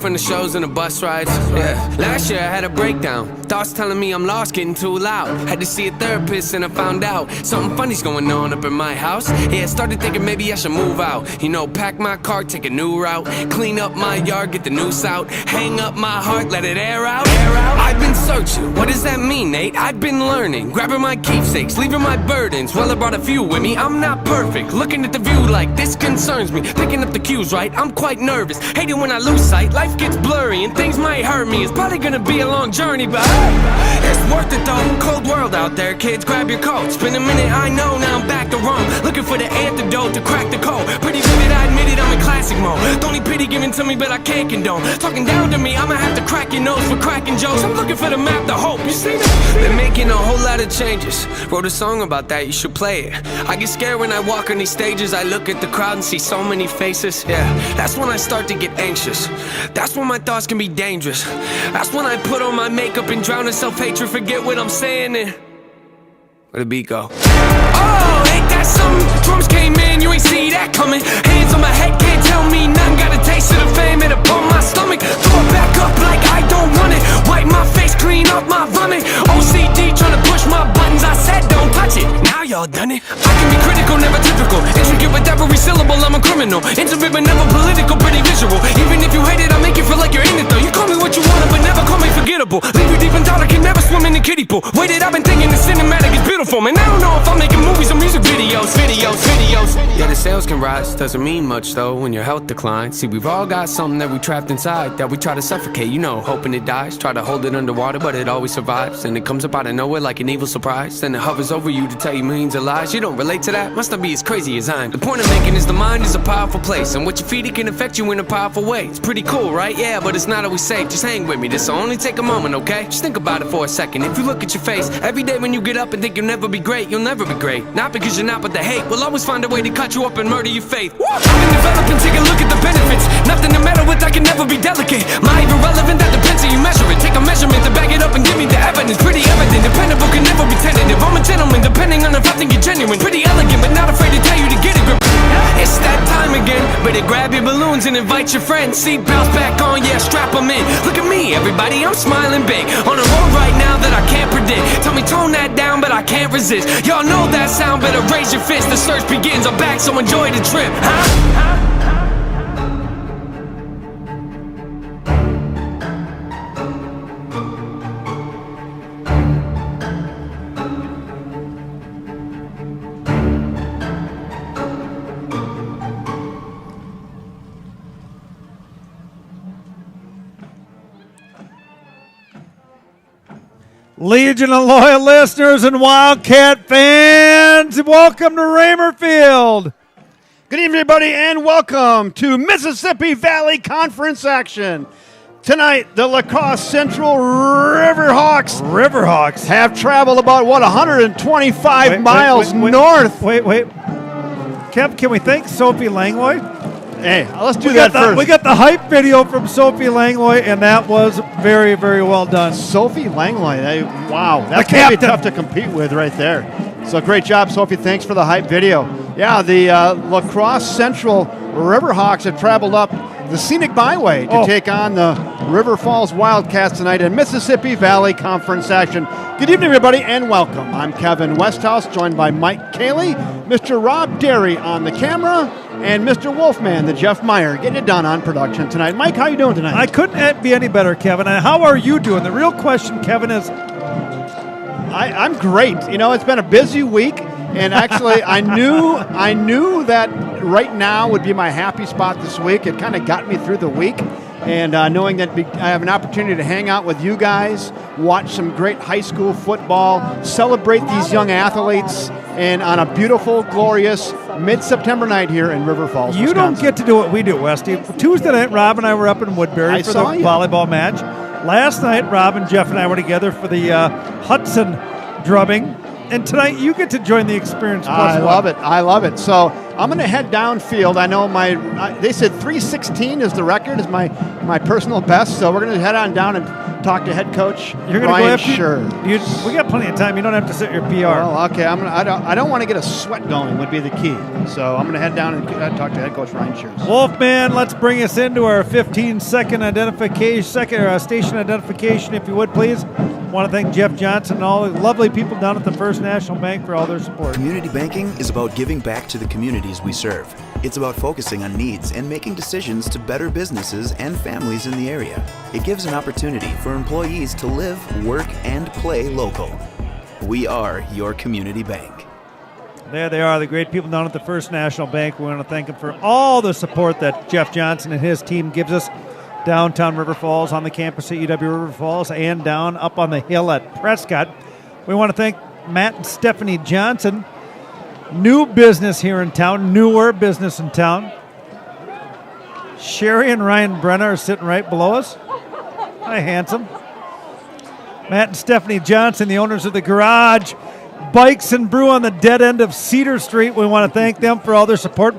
From the shows and the bus rides, yeah. Last year I had a breakdown. Thoughts telling me I'm lost, getting too loud. Had to see a therapist and I found out something funny's going on up in my house. Yeah, started thinking maybe I should move out. You know, pack my car, take a new route. Clean up my yard, get the noose out. Hang up my heart, let it air out. I've been searching, what does that mean, Nate? I've been learning, grabbing my keepsakes, leaving my burdens. Well, I brought a few with me, I'm not perfect. Looking at the view like this concerns me. Picking up the cues right, I'm quite nervous. Hating when I lose sight, life gets blurry and things might hurt me. It's probably gonna be a long journey, but it's worth it though. Cold world out there, kids, grab your coats. Been a minute, I know, now I'm back to Rome. Looking for the antidote to crack the code. Pretty vivid, I admit it, I'm in classic mode. Don't need pity given to me, but I can't condone. Talking down to me, I'ma have to crack your nose for cracking jokes. I'm looking for the map, the hope, you see that? Been making a whole lot of changes. Wrote a song about that, you should play it. I get scared when I walk on these stages. I look at the crowd and see so many faces. Yeah, that's when I start to get anxious. That's when my thoughts can be dangerous. That's when I put on my makeup and drown in self-hatred. Forget what I'm saying and where the beat go? Oh, ain't that something? Drums came in, you ain't see that coming. Hands on my head, can't tell me nothing. Got a taste of the fame, it'll pump my stomach. Throw it back up like I don't want it. Wipe my face, clean up my vomit. OCD trying to push my buttons. I said don't touch it, now y'all done it. I can be critical, never typical. Intricate with every syllable, I'm a criminal. Intimate but never political, pretty visual. Even if you hate it, I make you feel like you're in it though. You call me what you want, but never call me forgettable. Leave you deep in thought, I can never swim in the kiddie pool. Waited, I've been thinking the cinematic is beautiful. Man, I don't know if I'm making movies or music videos. Yeah, the sales can rise, doesn't mean much though when your health declines. See, we've all got something that we trapped inside that we try to suffocate, you know, hoping it dies. Try to hold it underwater, but it always survives. And it comes up out of nowhere like an evil surprise. Then it hovers over you to tell you millions of lies. You don't relate to that? Must not be as crazy as I'm. The point I'm making is the mind is a powerful place, and what you feed it can affect you in a powerful way. It's pretty cool, right? Yeah, but it's not always safe. Just hang with me, this'll only take a moment, okay? Just think about it for a second. If you look at your face every day when you get up and think you'll never be great, you'll never be great. Not because you're not, but the hate will always find a way to cut you up and murder your faith. I've been developing, take a look at the benefits. Nothing to meddle with, I can never be delicate. My irrelevant, that depends how you measure it. Take a measurement to back it up and give me the evidence. Pretty evident, dependable, can never be tentative. I'm a gentleman, depending on if I think you're genuine. Pretty elegant, but not afraid to tell you to get a grip. It's that time again, better grab your balloons and invite your friends. Seatbelts back on, yeah, strap them in. Look at me, everybody, I'm smiling big. On a road right now that I can't predict. Tell me tone that down, but I can't resist. Y'all know that sound, better raise your fist. The search begins, I'm back, so enjoy the trip, huh? Legion of loyal listeners and Wildcat fans, welcome to Raymerfield. Good evening, everybody, and welcome to Mississippi Valley Conference action. Tonight, the LaCrosse Central Riverhawks have traveled about, 125 miles north. Wait. Kev, can we thank Sophie Langlois? Hey, let's do that first. We got the hype video from Sophie Langlois, and that was very, very well done. Sophie Langlois, wow. That's going to be tough to compete with right there. So great job, Sophie. Thanks for the hype video. Yeah, the LaCrosse Central Riverhawks have traveled up the scenic byway to take on the River Falls Wildcats tonight in Mississippi Valley Conference action. Good evening, everybody, and welcome. I'm Kevin Westhouse, joined by Mike Cayley, Mr. Rob Derry on the camera, and Mr. Wolfman, the Jeff Meyer, getting it done on production tonight. Mike, how you doing tonight? I couldn't be any better, Kevin. And how are you doing? The real question, Kevin, is... I'm great. You know, it's been a busy week, and actually I knew that right now would be my happy spot this week. It kind of got me through the week, and knowing that I have an opportunity to hang out with you guys, watch some great high school football, celebrate these young athletes, and on a beautiful, glorious mid-September night here in River Falls, You Wisconsin. don't get to do what we do, Westy. Tuesday night, Rob and I were up in Woodbury for the volleyball match. Last night, Rob and Jeff and I were together for the Hudson drubbing. And tonight, you get to join the experience. I love it. So I'm going to head downfield. I know they said 3:16 is the record, is my personal best. So we're going to head on down and talk to head coach You're going to go Ryan after Sure. We got plenty of time. You don't have to sit your PR. Well, okay. I don't want to get a sweat going would be the key. So I'm going to head down and talk to head coach Ryan Sure. Wolfman, let's bring us into our 15-second station identification, if you would, please. Want to thank Jeff Johnson and all the lovely people down at the First National Bank for all their support. Community banking is about giving back to the communities we serve. It's about focusing on needs and making decisions to better businesses and families in the area. It gives an opportunity for employees to live, work, and play local. We are your community bank. There they are, the great people down at the First National Bank. We want to thank them for all the support that Jeff Johnson and his team gives us downtown River Falls, on the campus at UW River Falls, and down up on the hill at Prescott. We want to thank Matt and Stephanie Johnson, new business here in town, newer business in town. Sherry and Ryan Brenner are sitting right below us. Hi, handsome. Matt and Stephanie Johnson, the owners of the Garage Bikes and Brew on the dead end of Cedar Street. We want to thank them for all their support.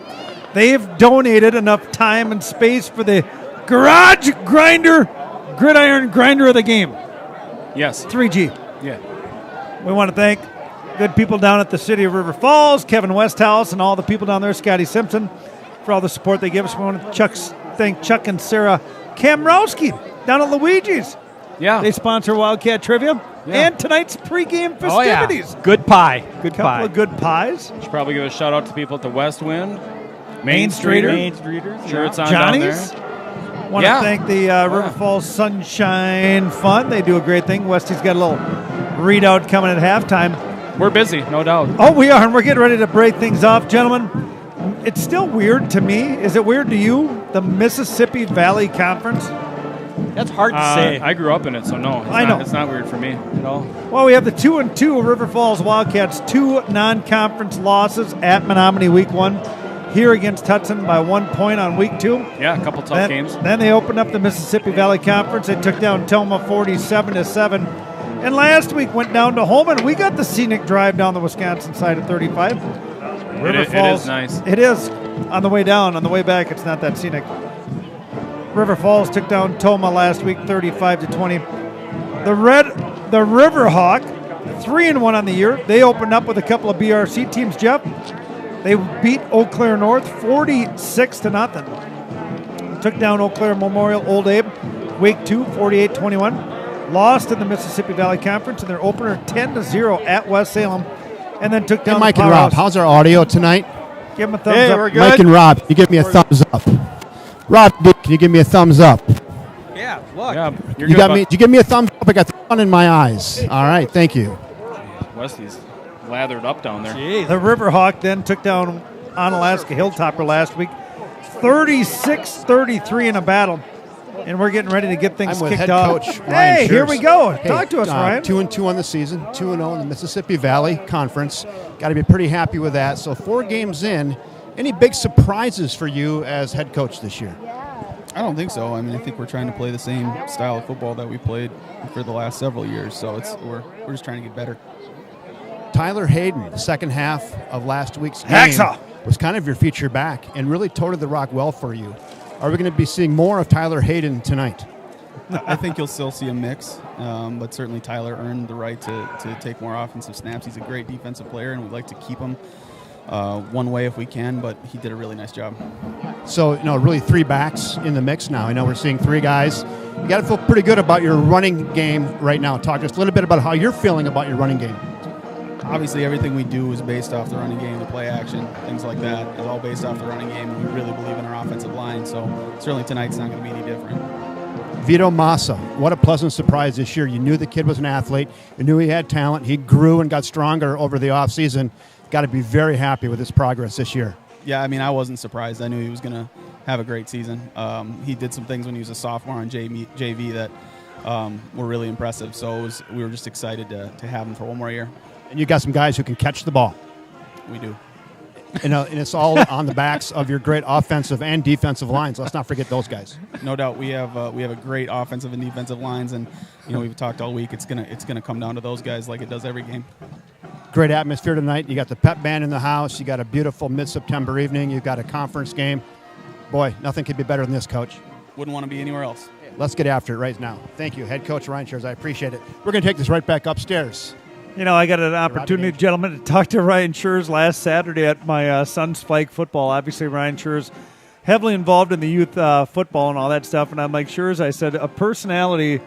They've donated enough time and space for the Garage Grinder, Gridiron Grinder of the game. Yes. 3G. Yeah. We want to thank good people down at the City of River Falls, Kevin Westhouse, and all the people down there, Scotty Simpson, for all the support they give us. We want to thank Chuck and Sarah Kamrowski down at Luigi's. Yeah. They sponsor Wildcat Trivia and tonight's pregame festivities. Good pie. Good Couple pie. of good pies. Should probably give a shout out to people at the West Wind. Main Streeter. Sure, it's on Johnny's. down there. Want to thank the River Falls Sunshine Fund. They do a great thing. Westy's got a little readout coming at halftime. We're busy, no doubt. Oh, we are, and we're getting ready to break things off. Gentlemen, it's still weird to me. Is it weird to you, the Mississippi Valley Conference? That's hard to say. I grew up in it, so no. I know. It's not weird for me at all. Well, we have the 2-2 River Falls Wildcats, 2 non-conference losses at Menominee Week 1. Here against Hudson by 1 point on week 2. Yeah, a couple tough games. Then they opened up the Mississippi Valley Conference. They took down Toma 47-7. And last week went down to Holman. We got the scenic drive down the Wisconsin side of 35. River Falls, it is nice. It is. On the way down, on the way back, it's not that scenic. River Falls took down Toma last week 35-20. The Riverhawk, 3-1 on the year. They opened up with a couple of BRC teams, Jeff. They beat Eau Claire North 46-0. Took down Eau Claire Memorial Old Abe, week 2, 48-21. Lost in the Mississippi Valley Conference in their opener 10-0 at West Salem, and then took down Mike the and Rob, Powerhouse. how's our audio tonight? Give them a thumbs up. we're good. Mike and Rob, can you give me a thumbs up? Rob, can you give me a thumbs up? Yeah, look. Yeah, you're You good, got me. Did you give me a thumbs up? I got the sun in my eyes. All right, thank you. Westy's lathered up down there. The Riverhawk then took down Onalaska Hilltopper last week, 36-33 in a battle. And we're getting ready to get things I'm with kicked head off. coach Ryan Hey, here Scherz. we go. Hey, Talk to us, Ryan. 2-2 on the season, 2-0 in the Mississippi Valley Conference. Got to be pretty happy with that. So 4 games in. Any big surprises for you as head coach this year? I don't think so. I mean, I think we're trying to play the same style of football that we played for the last several years. So we're just trying to get better. Tyler Hayden, the second half of last week's game, Hacksaw. was kind of your feature back and really toted the rock well for you. Are we going to be seeing more of Tyler Hayden tonight? I think you'll still see a mix, but certainly Tyler earned the right to take more offensive snaps. He's a great defensive player, and we'd like to keep him one way if we can, but he did a really nice job. So, really 3 backs in the mix now. I know we're seeing 3 guys. You got to feel pretty good about your running game right now. Talk just a little bit about how you're feeling about your running game. Obviously, everything we do is based off the running game, the play action, things like that. It's all based off the running game, and we really believe in our offensive line. So certainly tonight's not going to be any different. Vito Massa, what a pleasant surprise this year. You knew the kid was an athlete. You knew he had talent. He grew and got stronger over the offseason. Got to be very happy with his progress this year. Yeah, I mean, I wasn't surprised. I knew he was going to have a great season. He did some things when he was a sophomore on JV that were really impressive. So we were just excited to have him for one more year. And you got some guys who can catch the ball. We do. And it's all on the backs of your great offensive and defensive lines. Let's not forget those guys. No doubt, we have a great offensive and defensive lines, and we've talked all week. It's gonna come down to those guys like it does every game. Great atmosphere tonight. You got the pep band in the house. You got a beautiful mid-September evening. You've got a conference game. Boy, nothing could be better than this, Coach. Wouldn't want to be anywhere else. let's get after it right now. Thank you, head coach Ryan Schurz. I appreciate it. We're going to take this right back upstairs. You know, I got an opportunity, gentlemen, to talk to Ryan Schurz last Saturday at my son's flag football. Obviously, Ryan Schurz heavily involved in the youth football and all that stuff. And I'm like, Schurz, I said, a personality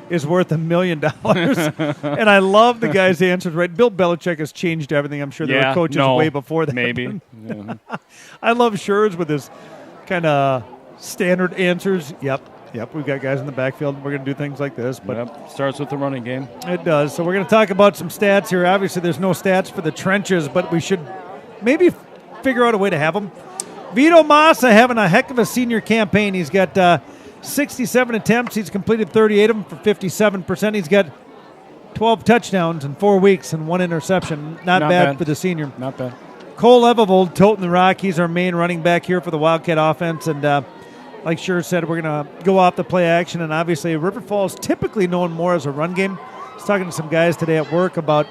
is worth $1 million. And I love the guy's answers, right? Bill Belichick has changed everything. I'm sure there were coaches way before that. Maybe. Yeah. I love Schurz with his kind of standard answers. Yep, we've got guys in the backfield. We're going to do things like this. But starts with the running game. It does. So we're going to talk about some stats here. Obviously, there's no stats for the trenches, but we should maybe figure out a way to have them. Vito Massa having a heck of a senior campaign. He's got 67 attempts. He's completed 38 of them for 57%. He's got 12 touchdowns in 4 weeks and 1 interception. Not bad for the senior. Not bad. Cole Evovold, Toten the Rock. He's our main running back here for the Wildcat offense. And like Schurz said, we're going to go off the play action. And obviously, River Falls typically known more as a run game. I was talking to some guys today at work about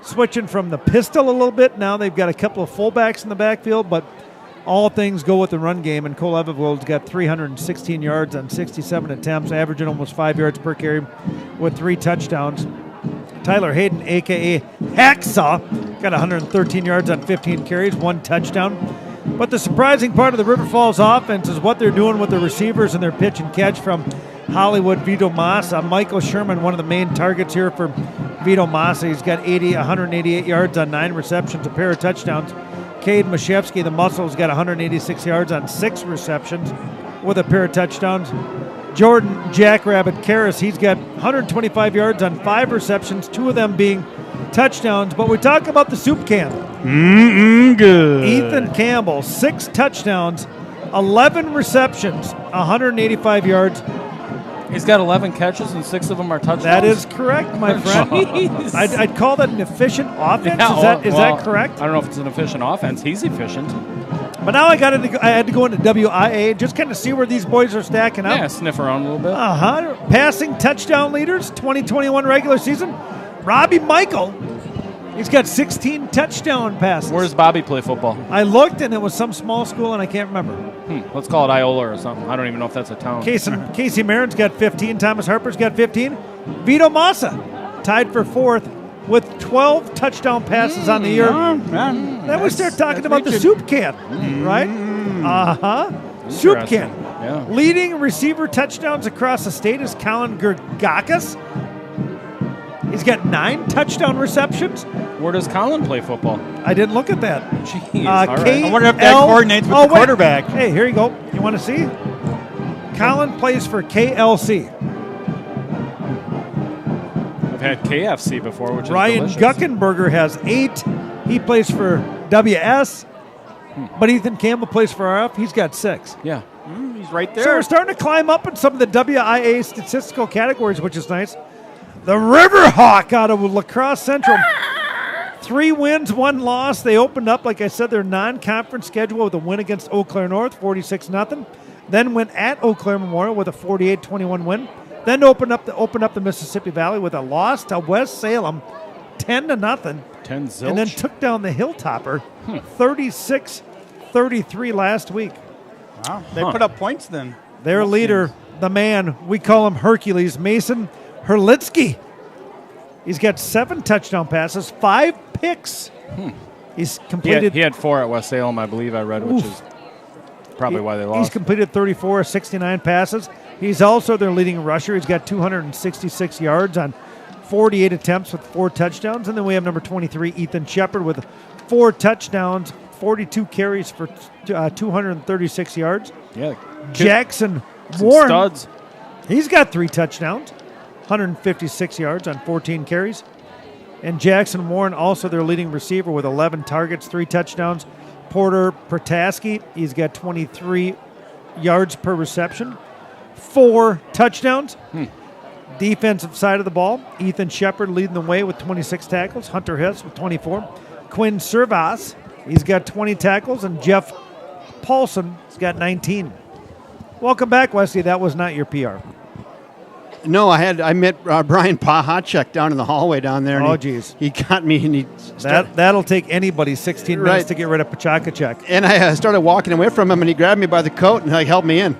switching from the pistol a little bit. Now they've got a couple of fullbacks in the backfield, but all things go with the run game, and Cole Evovold's got 316 yards on 67 attempts, averaging almost 5 yards per carry with 3 touchdowns. Tyler Hayden, a.k.a. Hacksaw, got 113 yards on 15 carries, 1 touchdown. But the surprising part of the River Falls offense is what they're doing with the receivers and their pitch and catch from Hollywood Vito Massa. Michael Sherman, one of the main targets here for Vito Massa. He's got 188 yards on 9 receptions, a pair of touchdowns. Cade Mashevsky, the Muscles, got 186 yards on 6 receptions with a pair of touchdowns. Jordan Jackrabbit Karras, he's got 125 yards on 5 receptions, 2 of them being touchdowns. But we talk about the soup can. Good. Ethan Campbell, 6 touchdowns, 11 receptions, 185 yards. He's got 11 catches and 6 of them are touchdowns. That is correct, my friend. I'd call that an efficient offense. Is that correct? I don't know if it's an efficient offense. He's efficient. But now I had to go into WIA, just kind of see where these boys are stacking up. Yeah, sniff around a little bit. Passing touchdown leaders, 2021 regular season. Robbie Michael, he's got 16 touchdown passes. Where does Bobby play football? I looked, and it was some small school, and I can't remember. Let's call it Iola or something. I don't even know if that's a town. Casey Marin's got 15. Thomas Harper's got 15. Vito Massa tied for 4th with 12 touchdown passes on the year. Then we start talking about the soup can, right? Soup can. Yeah. Leading receiver touchdowns across the state is Colin Gergakis. He's got 9 touchdown receptions. Where does Colin play football? I didn't look at that. Jeez, all right. I wonder if that coordinates with the quarterback. Hey, here you go. You want to see? Colin plays for KLC. I've had KFC before, which Ryan is delicious. Guckenberger has 8. He plays for WS. But Ethan Campbell plays for RF. He's got 6. Yeah. He's right there. So we're starting to climb up in some of the WIA statistical categories, which is nice. The Riverhawk out of LaCrosse Central. 3 wins, 1 loss. They opened up, like I said, their non-conference schedule with a win against Eau Claire North, 46-0. Then went at Eau Claire Memorial with a 48-21 win. Then opened up the Mississippi Valley with a loss to West Salem, 10-0. 10 zilch. And then took down the Hilltopper, 36-33 last week. Wow. They put up points then. Their leader, the man, we call him Hercules, Mason Herlitsky. He's got 7 touchdown passes, 5 picks. He's completed. He had 4 at West Salem, I believe I read, which is probably why they lost. He's completed 34 of 69 passes. He's also their leading rusher. He's got 266 yards on 48 attempts with 4 touchdowns. And then we have number 23, Ethan Shepard, with 4 touchdowns, 42 carries for 236 yards. Yeah. Jackson Warren, studs. He's got 3 touchdowns, 156 yards on 14 carries. And Jackson Warren, also their leading receiver, with 11 targets, 3 touchdowns. Porter Protaski, he's got 23 yards per reception, 4 touchdowns. Defensive side of the ball, Ethan Shepard leading the way with 26 tackles. Hunter Hess with 24. Quinn Servas, he's got 20 tackles. And Jeff Paulson has got 19. Welcome back, Wesley. That was not your PR. No, I met Brian Pahacek down in the hallway down there. Oh, geez. He got me, and that'll take anybody 16 minutes to get rid of Pachakacek. And I started walking away from him, and he grabbed me by the coat and helped me in.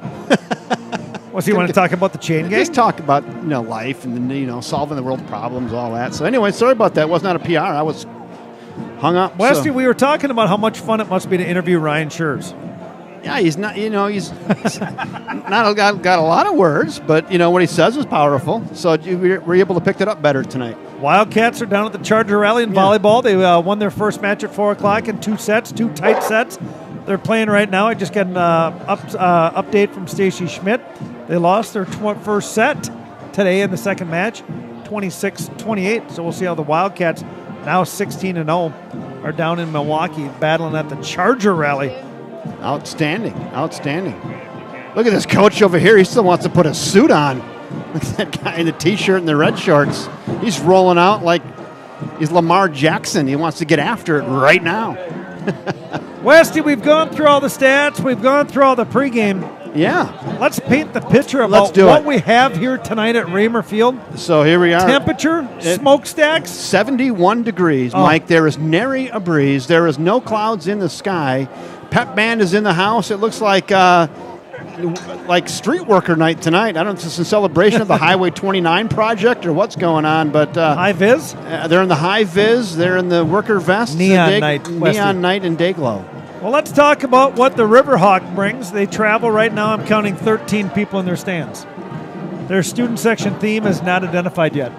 What's he want to talk about the chain gang? Just talk about life and solving the world's problems, all that. So anyway, sorry about that. It was not a PR. I was hung up. Westy, so. we were talking about how much fun it must be to interview Ryan Schurz. Yeah, he's not. He's not got a lot of words, but what he says is powerful. So we were able to pick that up better tonight. Wildcats are down at the Charger Rally in volleyball. They won their first match at 4 o'clock in 2 sets, 2 tight sets. They're playing right now. I just got an update from Stacy Schmidt. They lost their first set today in the second match, 26-28. So we'll see how the Wildcats, now 16-0, are down in Milwaukee battling at the Charger Rally. Outstanding. Look at this coach over here. He still wants to put a suit on. Look at that guy in the T-shirt and the red shorts. He's rolling out like he's Lamar Jackson. He wants to get after it right now. Westy, we've gone through all the stats. We've gone through all the pregame. Yeah. Let's paint the picture about what we have here tonight at Raymer Field. So here we are. Temperature, smokestacks. 71 degrees, Mike. There is nary a breeze. There is no clouds in the sky. Pep band is in the house. It looks like street worker night tonight. I don't know if it's in celebration of the Highway 29 project or what's going on, but high vis. They're in the high vis. They're in the worker vest. Neon night and day glow. Well, let's talk about what the Riverhawk brings. They travel right now. I'm counting 13 people in their stands. Their student section theme is not identified yet.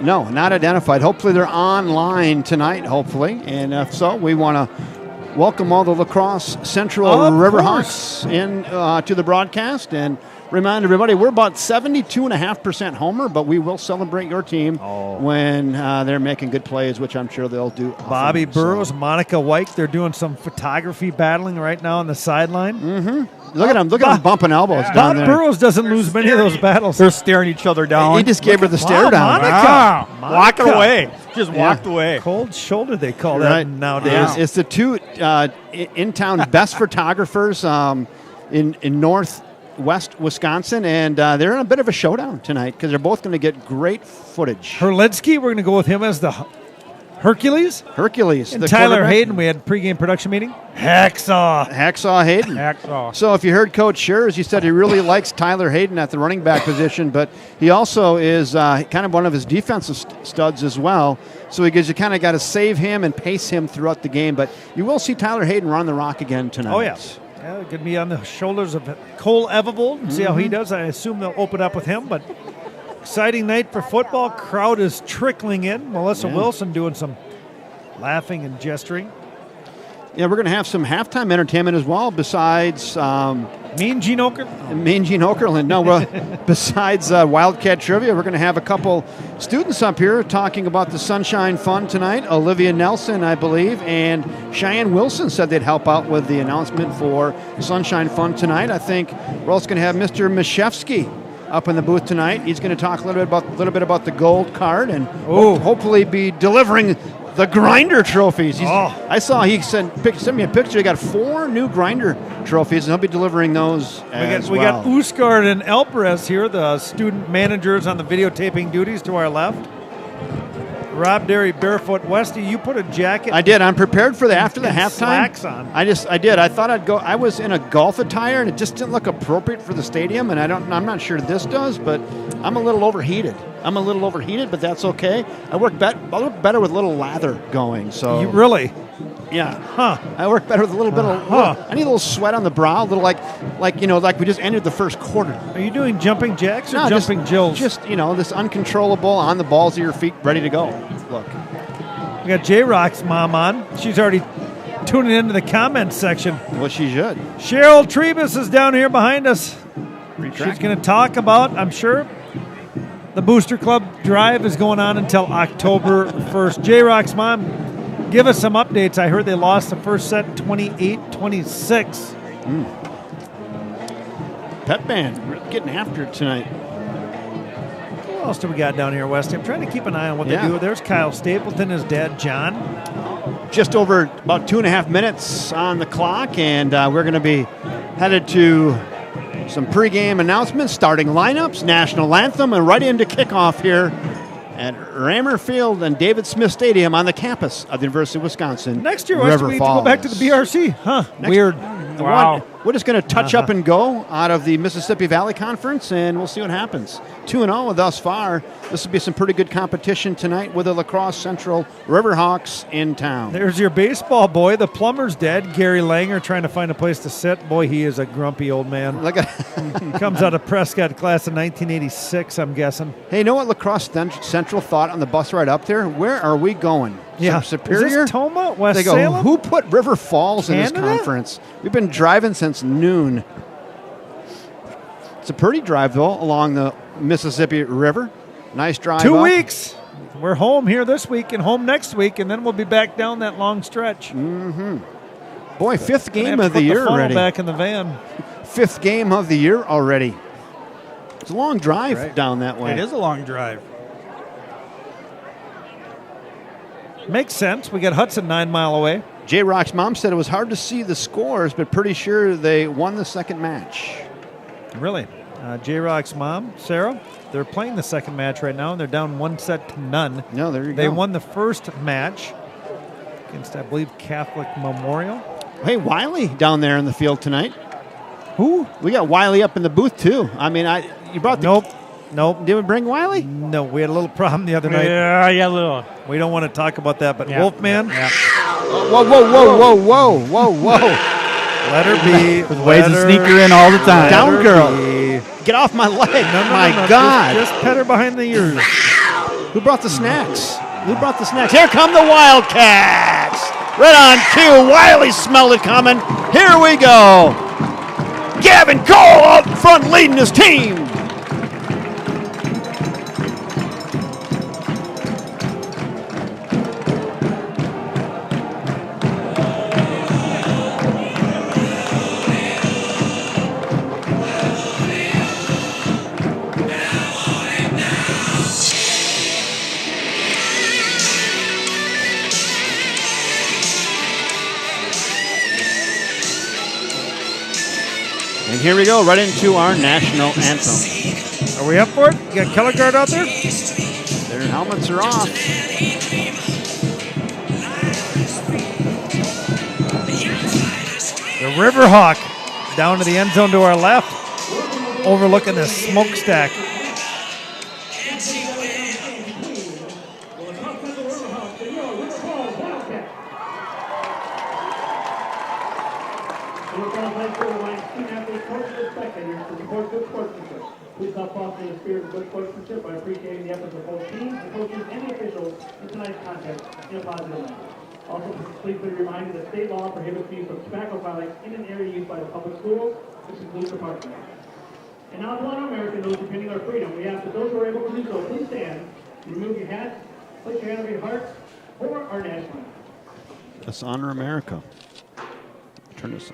No, not identified. Hopefully they're online tonight, hopefully. And if so, we want to welcome all the LaCrosse Central Riverhawks in to the broadcast and remind everybody we're about 72.5% Homer, but we will celebrate your team when they're making good plays, which I'm sure they'll do. Bobby Burrows, Monica White, they're doing some photography battling right now on the sideline. Mm-hmm. Look at them bumping elbows down there. Bob Burrows doesn't lose many of those battles. They're staring each other down. He just gave her the stare down. Monica. Walking away. Just walked away. Cold shoulder, they call that nowadays. Yeah. It's the two in-town best photographers in northwest Wisconsin, and they're in a bit of a showdown tonight because they're both going to get great footage. Herlidsky, we're going to go with him as the Hercules. And the Tyler Hayden, we had pregame production meeting. Hacksaw Hayden. So if you heard Coach Schurz, he said he really likes Tyler Hayden at the running back position, but he also is kind of one of his defensive studs as well. So he gives you kind of got to save him and pace him throughout the game. But you will see Tyler Hayden run the rock again tonight. Oh, yes. Yeah, it could be on the shoulders of Cole Evavold and see how he does. I assume they'll open up with him, but exciting night for football. Crowd is trickling in. Melissa Wilson doing some laughing and gesturing. Yeah, we're going to have some halftime entertainment as well besides Mean Gene Okerlund. No, besides Wildcat Trivia, we're going to have a couple students up here talking about the Sunshine Fund tonight. Olivia Nelson, I believe, and Cheyenne Wilson said they'd help out with the announcement for Sunshine Fund tonight. I think we're also going to have Mr. Mishevsky up in the booth tonight. He's going to talk a little bit about the gold card and hopefully be delivering the grinder trophies. I saw he sent me a picture. He got 4 new grinder trophies, and he'll be delivering those we got Uskard and Elperez here, the student managers on the videotaping duties to our left. Rob Derry, Barefoot Westy, you put a jacket. I did. I'm prepared for after the halftime. Slacks on. I did. I thought I'd go. I was in a golf attire, and it just didn't look appropriate for the stadium. And I'm not sure this does, but I'm a little overheated. But that's okay. I look better with a little lather going. So you really? Yeah. Huh. I work better with a little bit of. I need a little sweat on the brow, a little like we just ended the first quarter. Are you doing jumping jacks or jumping jills? Just this uncontrollable on the balls of your feet, ready to go. Look. We got J-Rock's mom on. She's already tuning into the comments section. Well, she should. Cheryl Trebus is down here behind us. She's going to talk about, I'm sure, the Booster Club drive is going on until October 1st. J-Rock's mom, give us some updates. I heard they lost the first set 28-26. Pep band, we're getting after it tonight. What else do we got down here, Westy? I'm trying to keep an eye on what they do. There's Kyle Stapleton, his dad, John. Just over about 2.5 minutes on the clock, and we're going to be headed to some pregame announcements, starting lineups, national anthem, and right into kickoff here at Raymer Field and David Smith Stadium on the campus of the University of Wisconsin. Next year, Westy, we have to go back to the BRC. Weird. Wow. We're just going to touch up and go out of the Mississippi Valley Conference, and we'll see what happens. 2-0 thus far. This will be some pretty good competition tonight with the LaCrosse Central Riverhawks in town. There's your baseball boy. The plumber's dead. Gary Langer trying to find a place to sit. Boy, he is a grumpy old man. Look at He comes out of Prescott class in 1986, I'm guessing. Hey, you know what LaCrosse Central thought on the bus ride up there? Where are we going? Yeah. Superior? Is this Toma? West They go, Salem? who put River Falls in this Canada? conference? We've been driving since noon. It's a pretty drive, though, along the Mississippi River. Nice drive 2 up. weeks. We're home here this week and home next week, and then we'll be back down that long stretch. Boy, fifth Gonna game have of to the put year funnel already. back in the van. Fifth game of the year already. It's a long drive Right. down that way. It is a long drive. Makes sense. We got Hudson 9 mile away. J-Rock's mom said it was hard to see the scores, but pretty sure they won the second match. Really. J-Rock's mom, Sarah, they're playing the second match right now, and they're down 1-0. No, there you They go. won the first match against, I believe, Catholic Memorial. Hey, Wiley down there in the field tonight. Who? We got Wiley up in the booth, too. I mean, you brought the... Nope. Did we bring Wiley? No, we had a little problem the other night. Yeah, little. We don't want to talk about that, but Yeah. Wolfman, Yeah. Whoa, whoa. let her be. Ways to sneak her in all the time. Down, Let her girl. be. Get off my leg. No, My no, God. Just pet her behind the ears. Who brought the snacks? Here come the Wildcats. Right on cue. Wiley smelled it coming. Here we go. Gavin Cole out front leading his team. And here we go, right into our national anthem. Are we up for it? You got color guard out there? Their helmets are off. The Riverhawk down to the end zone to our left, overlooking the smokestack. Please help foster the spirit of good sportsmanship by appreciating the efforts of both teams, the coaches, and the officials in tonight's contest in a positive manner. Also, please be reminded that state law prohibits the use of tobacco products in an area used by the public schools, which includes the parking lot. And now to honor America, those defending our freedom, we ask that those who are able to do so, please stand, remove your hats, place your hand over your hearts, for our national anthem. Let's honor America. Turn this.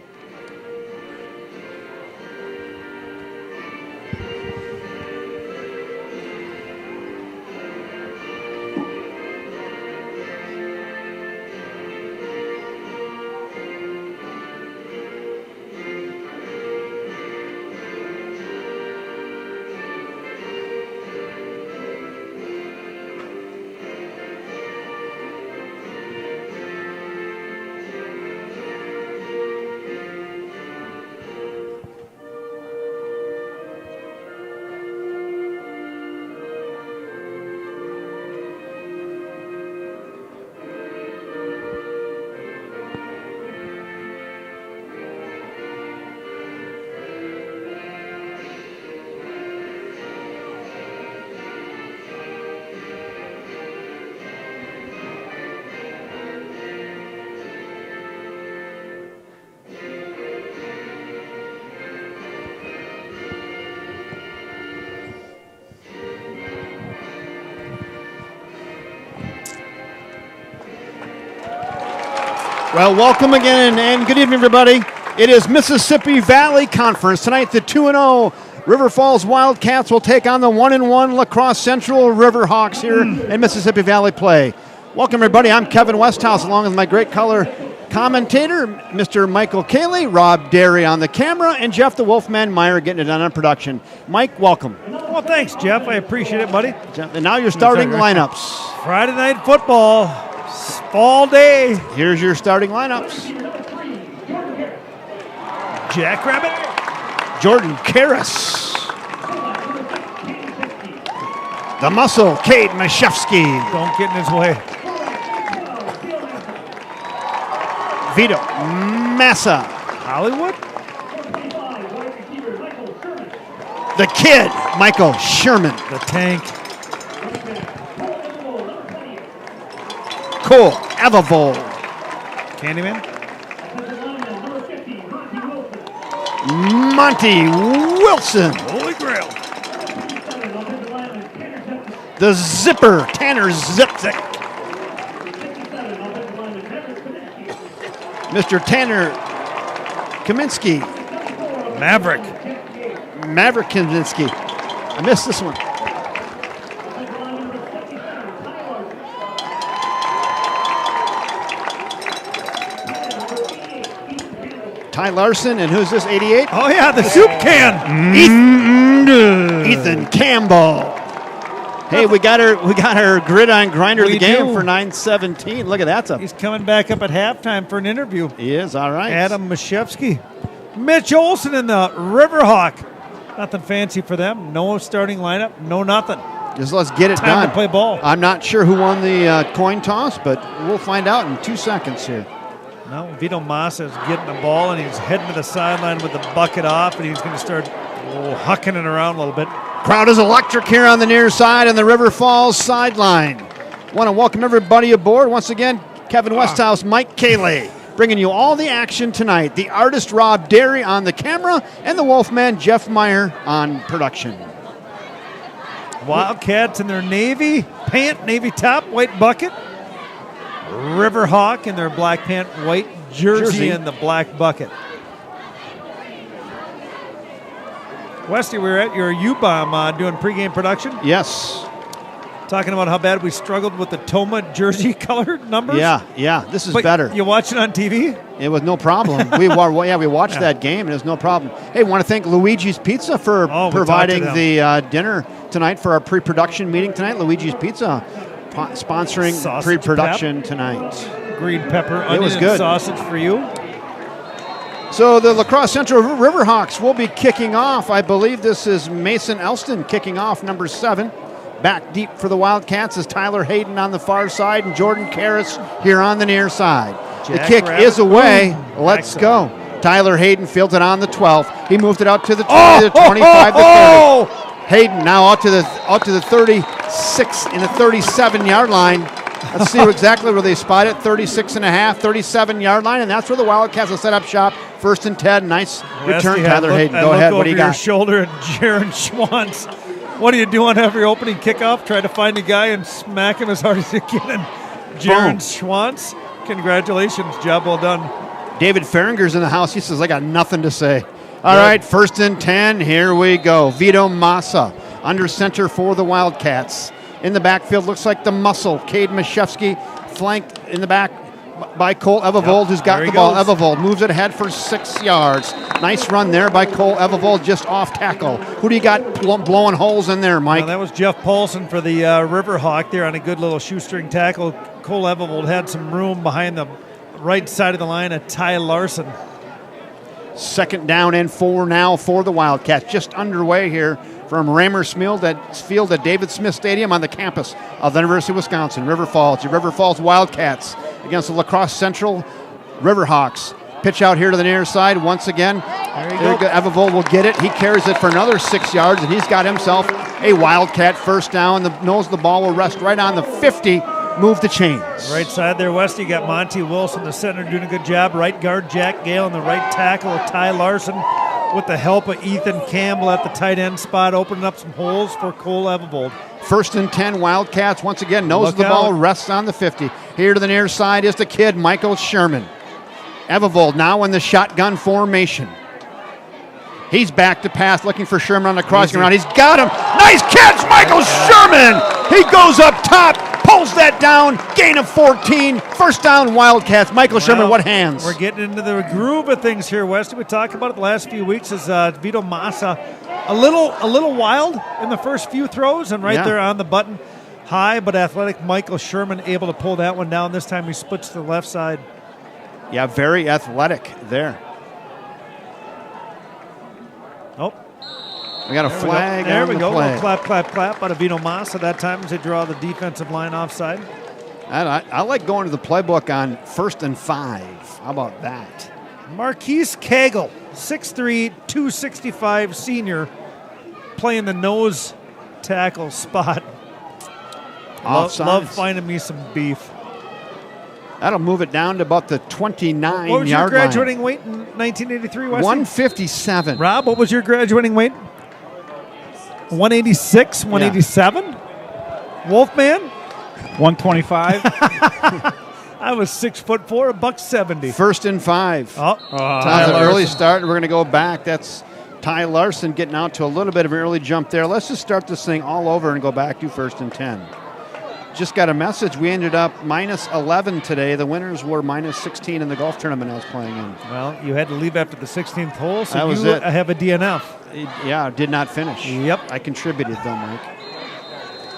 Well, welcome again and good evening, everybody. It is Mississippi Valley Conference. Tonight, the 2-0 River Falls Wildcats will take on the 1-1 LaCrosse Central Riverhawks here in Mississippi Valley play. Welcome, everybody. I'm Kevin Westhouse, along with my great color commentator, Mr. Michael Cayley, Rob Derry on the camera, and Jeff the Wolfman Meyer getting it done on production. Mike, welcome. Well, thanks, Jeff. I appreciate it, buddy. Jeff, and now your starting lineups. Friday night football, fall day. Here's your starting lineups. Jackrabbit. Jordan Karras. The muscle, Cade Mashevsky. Don't get in his way. Vito Massa. Hollywood. The kid, Michael Sherman. The tank. Cole Evavold. Candyman. Monty Wilson. Holy Grail. The zipper, Tanner Zipzik. Mr. Tanner Kaminsky. Maverick. Maverick Kaminsky. I missed this one. Ty Larson, and who's this, 88? Oh, yeah, the soup can. Ethan Campbell. Hey, we got our gridiron grinder of the We game do. for 9:17. Look at that. He's coming back up at halftime for an interview. He is, all right. Adam Mashevsky. Mitch Olson in the Riverhawk. Nothing fancy for them. No starting lineup, no nothing. Just let's get it Time done. to play ball. I'm not sure who won the coin toss, but we'll find out in 2 seconds here. No, Vito Massa is getting the ball, and he's heading to the sideline with the bucket off, and he's going to start hucking it around a little bit. Crowd is electric here on the near side on the River Falls sideline. Want to welcome everybody aboard. Once again, Kevin Westhouse, Mike Cayley, bringing you all the action tonight. The artist Rob Derry on the camera, and the Wolfman Jeff Meyer on production. Wildcats in their navy pant, navy top, white bucket. Riverhawk in their black pant, white jersey, and the black bucket. Westy, we were at your U-Bomb doing pregame production. Yes. Talking about how bad we struggled with the Toma jersey color numbers. Yeah, this is But better. You watch it on TV? It was no problem. we watched that game, and it was no problem. Hey, want to thank Luigi's Pizza for providing the dinner tonight for our pre-production meeting tonight. Luigi's Pizza sponsoring Sausage pre-production tonight. Green pepper, onion, was and good. sausage for you. So the LaCrosse Central Riverhawks will be kicking off. I believe this is Mason Elston kicking off, number 7. Back deep for the Wildcats is Tyler Hayden on the far side and Jordan Karras here on the near side. The kick is away. Let's go. Tyler Hayden fields it on the 12. He moved it out to the 20, the 25, the 30. Hayden now out to the 36 in the 37-yard line. Let's see exactly where they spot it. 36 and a half, 37-yard line, and that's where the Wildcats will set up shop. 1st and 10. Nice return, Tyler Hayden. Go ahead. What do you got? Your shoulder and Jaron Schwantz. What are you doing every opening kickoff? Try to find a guy and smack him as hard as you can. Jaron Schwantz, congratulations. Job well done. David Farringer's in the house. He says, I got nothing to say. All right, 1st and 10. Here we go. Vito Massa under center for the Wildcats. In the backfield, looks like the muscle. Cade Mashevsky flanked in the back by Cole Evavold, who's got the ball. Evavold moves it ahead for 6 yards. Nice run there by Cole Evavold, just off tackle. Who do you got blowing holes in there, Mike? Well, that was Jeff Paulson for the Riverhawk there on a good little shoestring tackle. Cole Evavold had some room behind the right side of the line of Ty Larson. 2nd down and 4 now for the Wildcats. Just underway here from Ramers Field at David Smith Stadium on the campus of the University of Wisconsin. River Falls, your River Falls Wildcats against the LaCrosse Central Riverhawks. Pitch out here to the near side once again. There you go. Evavold will get it. He carries it for another 6 yards, and he's got himself a Wildcat first down. The nose of the ball will rest right on the 50. Move the chains. Right side there, West, you got Monty Wilson, the center, doing a good job. Right guard, Jack Gale, and the right tackle, Ty Larson, with the help of Ethan Campbell at the tight end spot, opening up some holes for Cole Evavold. 1st and 10, Wildcats once again. Nose of the ball rests on the 50. Here to the near side is the kid, Michael Sherman. Evavold now in the shotgun formation. He's back to pass, looking for Sherman on the crossing route. He's got him. Nice catch, Michael Sherman. He goes up top, pulls that down, gain of 14. First down, Wildcats. Michael Sherman, what hands? We're getting into the groove of things here, Westy. We talked about it the last few weeks as Vito Massa, a little wild in the first few throws, and there on the button, high but athletic Michael Sherman able to pull that one down. This time he splits to the left side. Yeah, very athletic there. We got a flag There on we the go. play. Little clap, clap, clap out of Vito Massa that time as they draw the defensive line offside. I like going to the playbook on 1st and 5. How about that? Marquise Cagle, 6'3", 265 senior, playing the nose tackle spot. Offsides. Love finding me some beef. That'll move it down to about the 29-yard line. What was your graduating weight in 1983, Wesley? 157. Rob, what was your graduating weight? 186, 187? Wolfman? 125. I was 6'4", $170. 1st and 5. Oh, Sounds an early start. We're going to go back. That's Ty Larson getting out to a little bit of an early jump there. Let's just start this thing all over and go back to 1st and 10. Just got a message. We ended up minus 11 today. The winners were minus 16 in the golf tournament I was playing in. well, you had to leave after the 16th hole, so That was you it. have a DNF. Yeah, did not finish. Yep. I contributed though, Mike.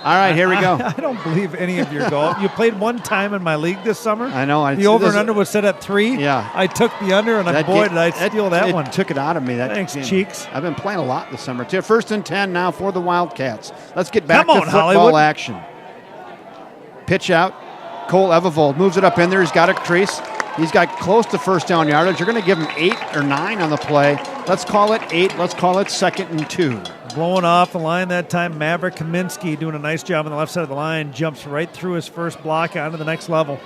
All right, here we go. I don't believe any of your golf. You played one time in my league this summer. I know. The over and under was set at 3. Yeah. I took the under, and boy, did I steal that one. It took it out of me. Thanks, Cheeks. I've been playing a lot this summer, too. 1st and 10 now for the Wildcats. Let's get back Come to on, football Hollywood. action. Pitch out. Cole Evervold moves it up in there. He's got a crease. He's got close to 1st down yardage. You're going to give him 8 or 9 on the play. Let's call it 8. Let's call it 2nd and 2. Blowing off the line that time, Maverick Kaminsky doing a nice job on the left side of the line, jumps right through his first block onto the next level.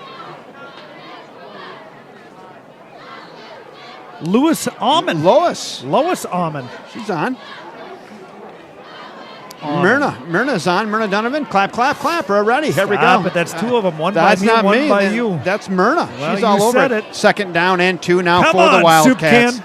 Lois Almond. Lois Almond. She's on. Myrna's on. Myrna Donovan. Clap, clap, clap. We're ready. Here we go. But that's 2 of them. One That's by me, not one me. by you. That's Myrna. Well, She's all you over said it. it. 2nd down and 2 now Come for on, the Wildcats. Soup can.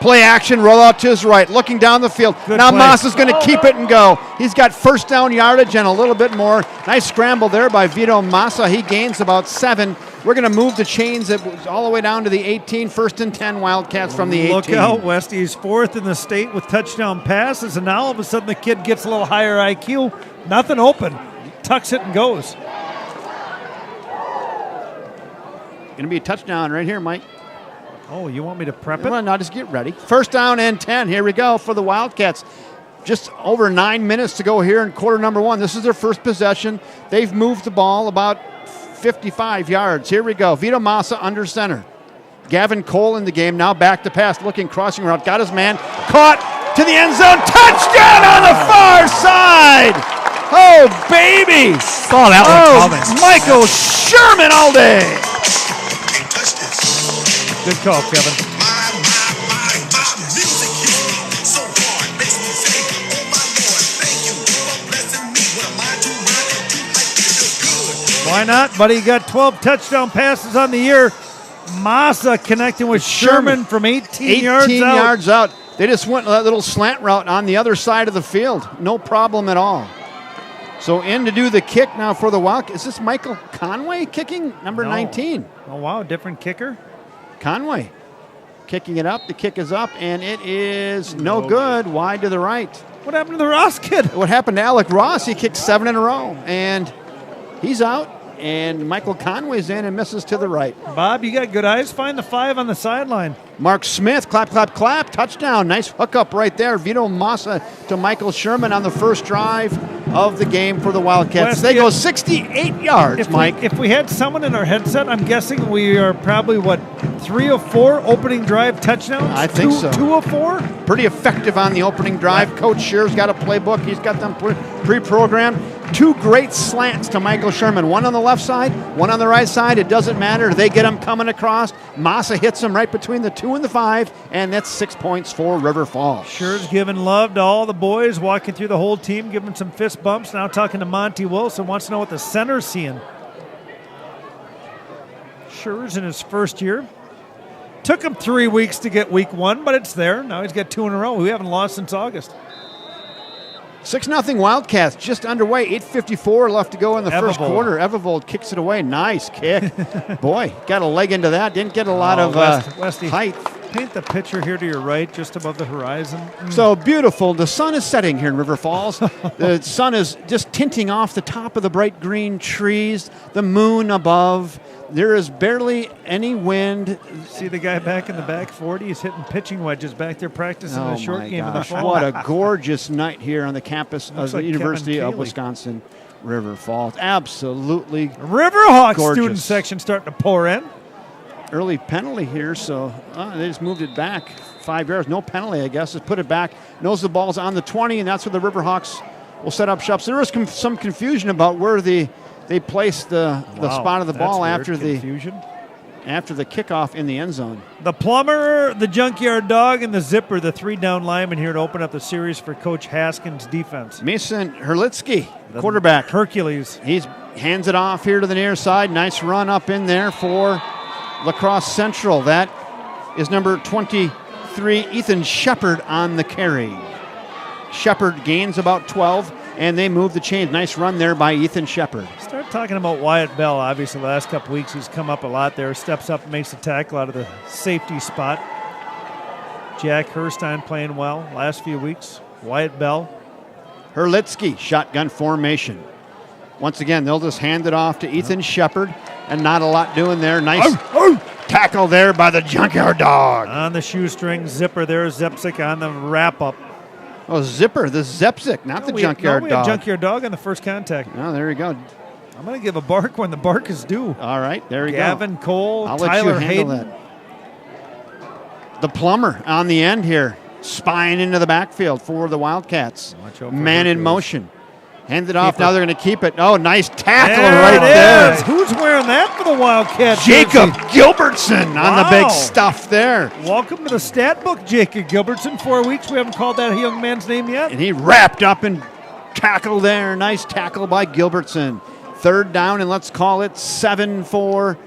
Play action, roll out to his right, looking down the field. Good now play. Moss is going to keep it and go. He's got 1st down yardage and a little bit more. Nice scramble there by Vito Massa. He gains about 7. We're going to move the chains all the way down to the 18. 1st and 10 Wildcats from the 18. Look out, Westy. He's 4th in the state with touchdown passes, and now all of a sudden the kid gets a little higher IQ. Nothing open. Tucks it and goes. Going to be a touchdown right here, Mike. Oh, you want me to prep it? Well, now just get ready. 1st down and 10. Here we go for the Wildcats. Just over 9 minutes to go here in quarter number 1. This is their first possession. They've moved the ball about 55 yards. Here we go. Vito Massa under center. Gavin Cole in the game. Now back to pass. Looking, crossing route. Got his man. Caught to the end zone. Touchdown on the far side. Oh, baby. Saw that one coming. Michael Sherman all day. Good call, Kevin. Why not, buddy? He got 12 touchdown passes on the year. Massa connecting with Sherman from 18 yards out. They just went that little slant route on the other side of the field. No problem at all. So in to do the kick now for the Wildcats. Is this Michael Conway kicking? Number 19. Oh, wow. Different kicker. Conway kicking it up. The kick is up, and it is no good. Wide to the right. What happened to the Ross kid? What happened to Alec Ross? He kicked 7 in a row, and he's out. And Michael Conway's in and misses to the right. Bob, you got good eyes. Find the 5 on the sideline. Mark Smith, clap, clap, clap, touchdown. Nice hookup right there. Vito Massa to Michael Sherman on the first drive of the game for the Wildcats. They go 68 yards, Mike. If we had someone in our headset, I'm guessing we are probably, 3 of 4 opening drive touchdowns? I think so. 2 of 4? Pretty effective on the opening drive. Coach Shear's got a playbook. He's got them pre-programmed. 2 great slants to Michael Sherman. One on the left side, one on the right side. It doesn't matter. They get him coming across. Massa hits him right between the 2 and the 5, and that's 6 points for River Falls. Shear's giving love to all the boys, walking through the whole team, giving some fist bumps. Now talking to Monty Wilson, wants to know what the center's seeing. Shear's in his first year. Took him 3 weeks to get week 1, but it's there. Now he's got 2 in a row. We haven't lost since August. 6-0 Wildcats just underway. 8:54 left to go in the first Evervold. quarter. Evervold kicks it away. Nice kick. Boy, got a leg into that. Didn't get a lot of Westy. height. paint the picture here to your right, just above the horizon? So beautiful. The sun is setting here in River Falls. The sun is just tinting off the top of the bright green trees, the moon above. There is barely any wind. See the guy back in the back 40? He's hitting pitching wedges back there practicing the short game in the fall. What a gorgeous night here on the campus of the like University Kevin of Keeley. Wisconsin, River Falls. Absolutely Riverhawks gorgeous. student section starting to pour in. Early penalty here, so they just moved it back 5 yards. No penalty, I guess. Just put it back. Knows the ball's on the 20, and that's where the Riverhawks will set up shop. So there was some confusion about where they placed the spot of the ball after the kickoff in the end zone. The plumber, the junkyard dog, and the zipper, the 3 down linemen here to open up the series for Coach Haskins' defense. Mason Herlitsky, quarterback. Hercules. He hands it off here to the near side. Nice run up in there for LaCrosse Central. That is number 23, Ethan Shepard on the carry. Shepard gains about 12, and they move the chains. Nice run there by Ethan Shepard. Start talking about Wyatt Bell. Obviously, the last couple weeks he's come up a lot there. Steps up, makes a tackle out of the safety spot. Jack Herstein playing well last few weeks. Wyatt Bell. Herlitsky, shotgun formation. Once again, they'll just hand it off to Ethan Shepard, and not a lot doing there. Nice tackle there by the junkyard dog. On the shoestring, zipper there, Zepsik on the wrap-up. Oh, zipper, the Zepsik, not the junkyard we dog. had junkyard dog on the first contact. Oh, there you go. I'm going to give a bark when the bark is due. All right, there you go. Gavin Cole, I'll Tyler let you handle Hayden. that. The plumber on the end here, spying into the backfield for the Wildcats. Watch out for Man in Hercules. motion. Hand it off. Keeper. Now they're going to keep it. Oh, nice tackle There right it there. is. Who's wearing that for the Wildcats? Jacob jersey? Gilbertson on the big Wow. stuff there. Welcome to the stat book, Jacob Gilbertson. 4 weeks. We haven't called that young man's name yet. And he wrapped up and tackled there. Nice tackle by Gilbertson. 3rd down, and let's call it 7 for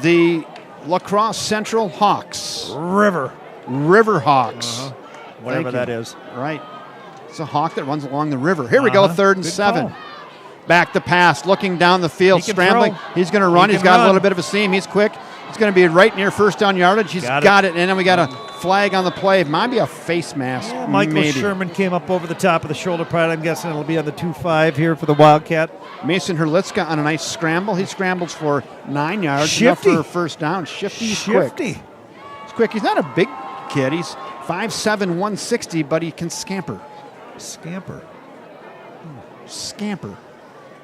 the LaCrosse Central Hawks. Riverhawks. Whatever that is. Right. It's a hawk that runs along the river. Here we go, 3rd and Good 7. call. Back to pass, looking down the field, He can scrambling. throw. He's going to run. He He's can got a run. little bit of a seam. He's quick. He's going to be right near 1st down yardage. He's got it. And then we got a flag on the play. Might be a face mask. Yeah, Michael maybe. Sherman came up over the top of the shoulder pad. I'm guessing it'll be on the 2-5 here for the Wildcat. Mason Herlitzka on a nice scramble. He scrambles for 9 yards. Shifty. Enough for a 1st down. Shifty's quick. He's quick. He's not a big kid. He's 5'7", 160, but he can scamper. Scamper. Scamper.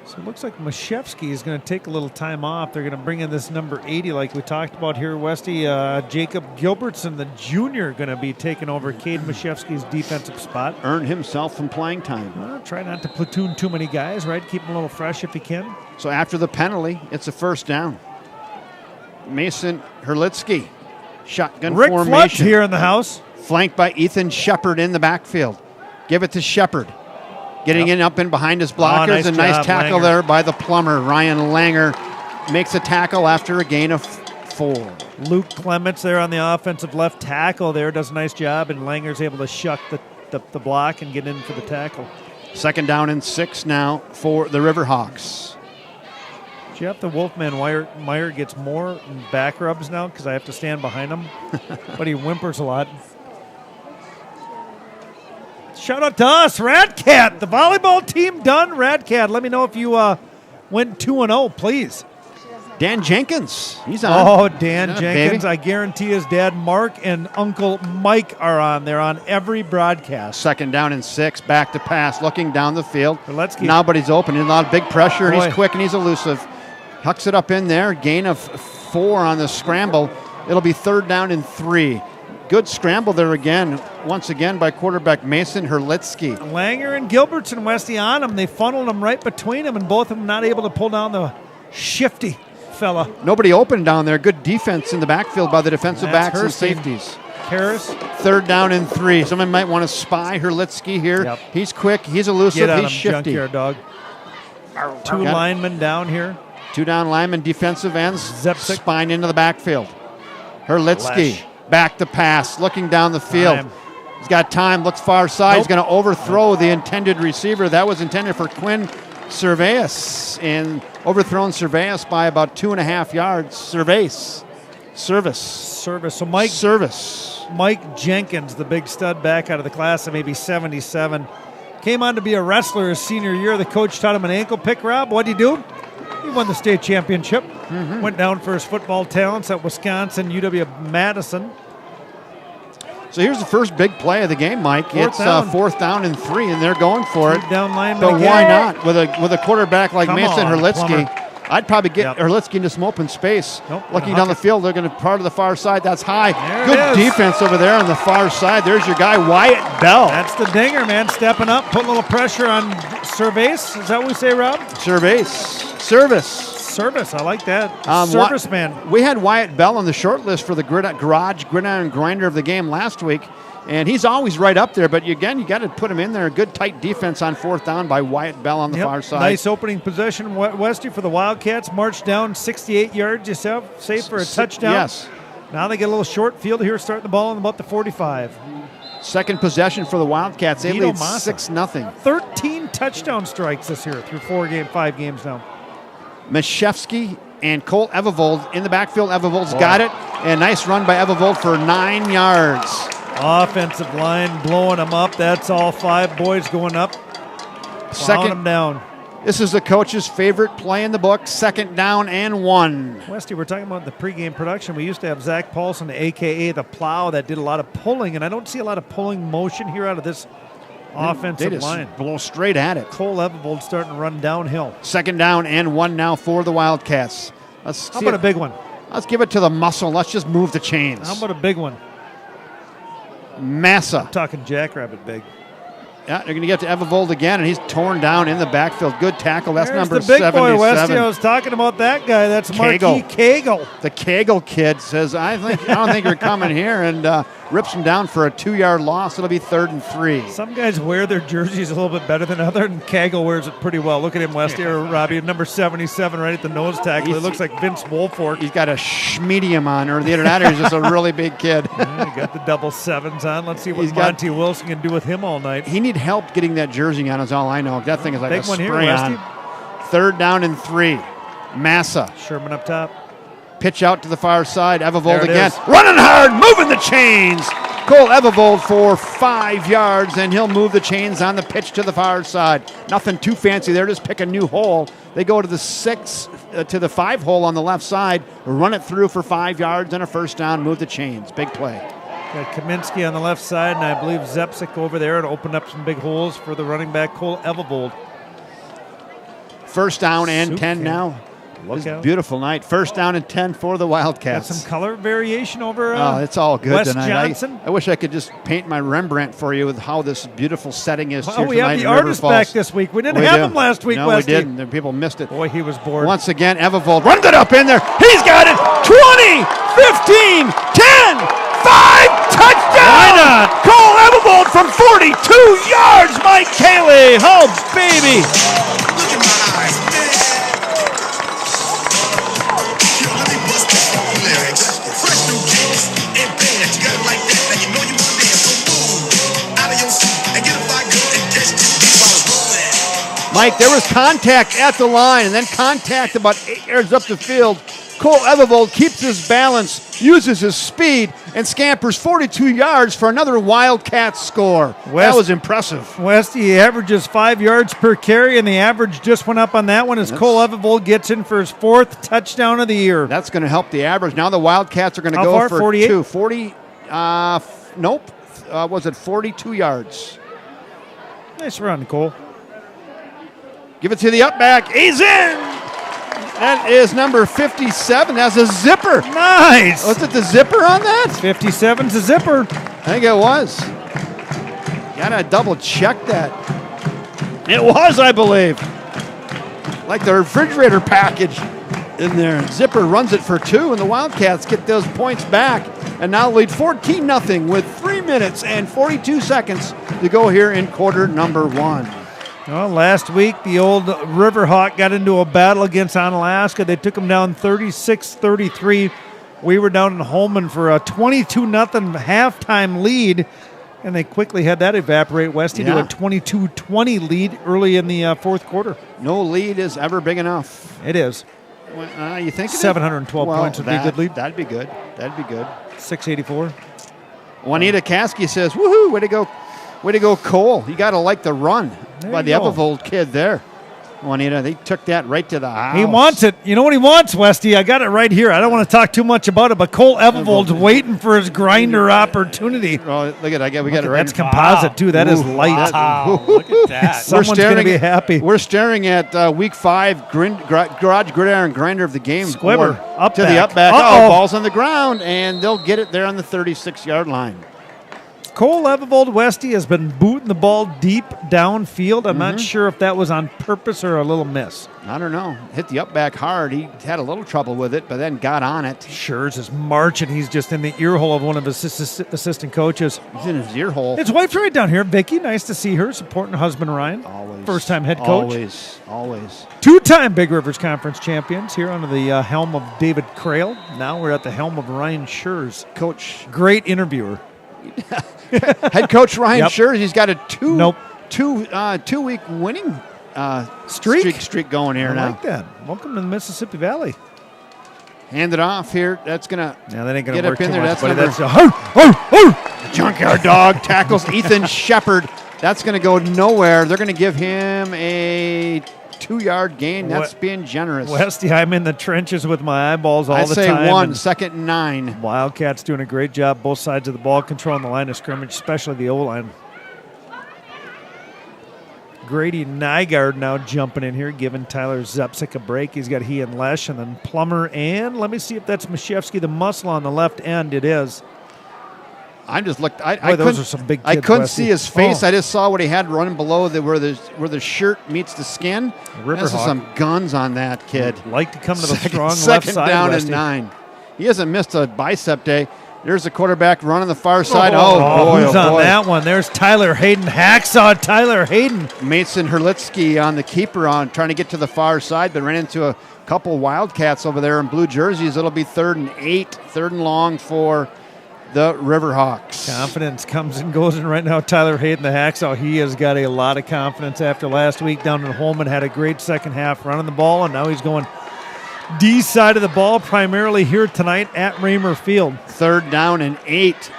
So it looks like Mashevsky is going to take a little time off. They're going to bring in this number 80 like we talked about here, Westy. Jacob Gilbertson, the junior, going to be taking over Cade Mashevsky's defensive spot. Earned himself some playing time. Try not to platoon too many guys, right? Keep them a little fresh if you can. So after the penalty, it's a 1st down. Mason Herlitsky, shotgun Rick Flood's formation. here in the house. Flanked by Ethan Shepard in the backfield. Give it to Shepard. Getting in up in behind his blockers. nice a nice job, tackle Langer. there by the plumber. Ryan Langer makes a tackle after a gain of 4. Luke Clements there on the offensive left tackle there does a nice job, and Langer's able to shuck the block and get in for the tackle. 2nd down and 6 now for the Riverhawks. Jeff, the Wolfman Meyer gets more back rubs now because I have to stand behind him, but he whimpers a lot. Shout out to us, Radcat, the volleyball team done. Radcat, let me know if you went 2-0, please. Dan Jenkins, he's on. Oh, Dan Yeah, Jenkins. baby. I guarantee his dad, Mark, and Uncle Mike are on. They're on every broadcast. 2nd down and 6, back to pass, looking down the field. Let's keep- Now, but he's open. A lot of big pressure, and Boy. he's quick and he's elusive. Hucks it up in there. Gain of 4 on the scramble. It'll be 3rd down and 3. Good scramble there again, once again by quarterback Mason Herlitsky. Langer and Gilbertson, Westy on him. They funneled him right between them, and both of them not able to pull down the shifty fella. Nobody open down there. Good defense in the backfield by the defensive That's backs and Herstein. safeties. Harris. 3rd down and 3. Someone might want to spy Herlitsky here. Yep. He's quick. He's elusive. Get on He's him, shifty. junkyard dog. 2 Got it. linemen down here. 2 down linemen, defensive ends. Zepsik. Spine into the backfield. Herlitsky Lesh. back to pass, looking down the field. Time. He's got time. Looks far side. He's Nope. going to overthrow the intended receiver. That was intended for Quinn Servais, and overthrown Servais by about 2.5 yards. Servais. Service. So Mike Jenkins, the big stud back out of the class of maybe 77, came on to be a wrestler his senior year. The coach taught him an ankle pick, Rob. What'd he do? He won the state championship. Went down for his football talents at Wisconsin, UW-Madison. So here's the first big play of the game, Mike. It's 4th down and 3, and they're going for it. Down line, but why not? With a quarterback like Mason Herlitzky, Plummer. I'd probably get Herlitzky into some open space. Looking down the field, they're going to part of the far side. That's high. Good defense over there on the far side. There's your guy, Wyatt Bell. That's the dinger, man. Stepping up, putting a little pressure on Service. Is that what we say, Rob? Service. I like that. Serviceman. We had Wyatt Bell on the short list for the gridiron grinder of the game last week, and he's always right up there. But again, you got to put him in there. A good tight defense on 4th down by Wyatt Bell on the far side. Nice opening possession, Westy, for the Wildcats. Marched down 68 yards yourself, safe for a touchdown. Yes. Now they get a little short field here, starting the ball on about the 45. Second possession for the Wildcats. They lead 6-0. 13 touchdown strikes this year through 5 games now. Mashevsky and Cole Evervold in the backfield. Evervold's got it. And nice run by Evervold for 9 yards. Offensive line blowing them up. That's all 5 boys going up. Plowing them down. This is the coach's favorite play in the book. 2nd down and 1. Westy, we're talking about the pregame production. We used to have Zach Paulson, a.k.a. the Plow, that did a lot of pulling, and I don't see a lot of pulling motion here out of this offensive line. Blow straight at it. Cole Evervold starting to run downhill. 2nd down and 1 now for the Wildcats. How about a big one? Let's give it to the muscle. Let's just move the chains. How about a big one? Massa. I'm talking Jackrabbit big. Yeah, they're going to get to Evervold again, and he's torn down in the backfield. Good tackle. That's There's number the big 77. boy, Westy. I was talking about that guy. That's Marquis Cagle. The Cagle kid says, I don't think you're coming here, and rips him down for a 2-yard loss. It'll be 3rd and 3. Some guys wear their jerseys a little bit better than others, and Cagle wears it pretty well. Look at him, Westy, or Robbie, number 77 right at the nose tackle. It looks like Vince Woolfolk. He's got a schmedium on, or the other he's just a really big kid. Yeah, he got the double 7s on. Let's see what Monty Wilson can do with him all night. He need help getting that jersey on is all I know. That thing is like big a one spray here, on. 3rd down and 3. Massa. Sherman up top. Pitch out to the far side. Evervold again. Running hard, moving the chains. Cole Evervold for 5 yards, and he'll move the chains on the pitch to the far side. Nothing too fancy there. Just pick a new hole. They go to the 5 hole on the left side, run it through for 5 yards and a 1st down, move the chains. Big play. Got Kaminsky on the left side, and I believe Zepsik over there to open up some big holes for the running back, Cole Evervold. 1st down and 10 now. Look out. Beautiful night. 1st down and 10 for the Wildcats. Got some color variation over it's all good Wes tonight. Johnson. I wish I could just paint my Rembrandt for you with how this beautiful setting is. Well, we have the artist back this week. We didn't have him last week, No, Westy. we didn't. People missed it. Boy, he was bored. Once again, Evervold runs it up in there. He's got it. 20, 15, 10, 5, touchdown! Why not? Cole Evervold from 42 yards. Mike Cayley. Oh, baby. Mike, there was contact at the line and then contact about 8 yards up the field. Cole Evervold keeps his balance, uses his speed, and scampers 42 yards for another Wildcat score. That was impressive. Westy averages 5 yards per carry, and the average just went up on that one as Cole Evervold gets in for his 4th touchdown of the year. That's going to help the average. Now the Wildcats are going to go go for 48? 2. 40, nope. Was it 42 yards? Nice run, Cole. Give it to the up back. He's in. That is number 57. That's a zipper. Nice. Was it the zipper on that? 57's a zipper. I think it was. Gotta double check that. It was, I believe. Like the refrigerator package in there. Zipper runs it for 2, and the Wildcats get those points back and now lead 14-0 with 3 minutes and 42 seconds to go here in quarter number 1. Well, last week, the old Riverhawk got into a battle against Onalaska. They took them down 36-33. We were down in Holman for a 22-0 halftime lead, and they quickly had that evaporate, Westy, to a 22-20 lead early in the 4th quarter. No lead is ever big enough. It is. You think 712 points would be a good lead. That'd be good. 684. Juanita Kasky says, "Woohoo! Way to go, Cole! You got to like the run by the Epivold kid there." Juanita, they took that right to the house. He wants it. You know what he wants, Westy? I got it right here. I don't want to talk too much about it, but Cole Epivold's waiting for his grinder opportunity. Oh, look at it. We got it right. That's composite, too. That is light. Wow, look at that. Someone's going to be happy. We're staring at Week 5 Garage Gridiron Grinder of the game. Squibber, up to back. the up back. Uh-oh. Ball's on the ground, and they'll get it there on the 36-yard line. Cole Epivold Westy has been booting the ball deep downfield. I'm not sure if that was on purpose or a little miss. I don't know. Hit the up back hard. He had a little trouble with it, but then got on it. Schurz is marching. He's just in the ear hole of one of his assistant coaches. He's in his ear hole. His wife's right down here. Vicky, nice to see her supporting her husband Ryan. Always. First-time head coach. Always. Two-time Big Rivers Conference champions here under the helm of David Crail. Now we're at the helm of Ryan Schurz. Coach. Great interviewer. Head coach Ryan Schurz. He's got a two-week winning streak going here now. I like that. Welcome to the Mississippi Valley. Hand it off here. That's gonna that ain't gonna get work up in too there. much, That's number, junkyard dog tackles Ethan Shepard. That's gonna go nowhere. They're gonna give him a 2-yard gain. That's being generous. Westy, I'm in the trenches with my eyeballs all the I time. say 1, 2nd and 9. Wildcats doing a great job both sides of the ball, controlling the line of scrimmage, especially the O-line. Grady Nygaard now jumping in here, giving Tyler Zepsic a break. He's got he and Lesh, and then Plummer, and let me see if that's Mashevsky, the muscle on the left end. It is. I just looked. Those are some big kids, I couldn't Westy. see his face. I just saw what he had running below where the shirt meets the skin. There's some guns on that kid. Like to come to the strong left second side. Down Westy. and 9. He hasn't missed a bicep day. There's the quarterback running the far side. Who's on that one? There's Tyler Hayden. Hacksaw Tyler Hayden. Mason Herlitsky on the keeper trying to get to the far side, but ran into a couple Wildcats over there in blue jerseys. It'll be 3rd and 8, 3rd and long for the Riverhawks. Confidence comes and goes, and right now Tyler Hayden, the hacksaw, he has got a lot of confidence after last week down in Holman. Had a great second half running the ball, and now he's going D side of the ball, primarily here tonight at Raymer Field. 3rd down and 8.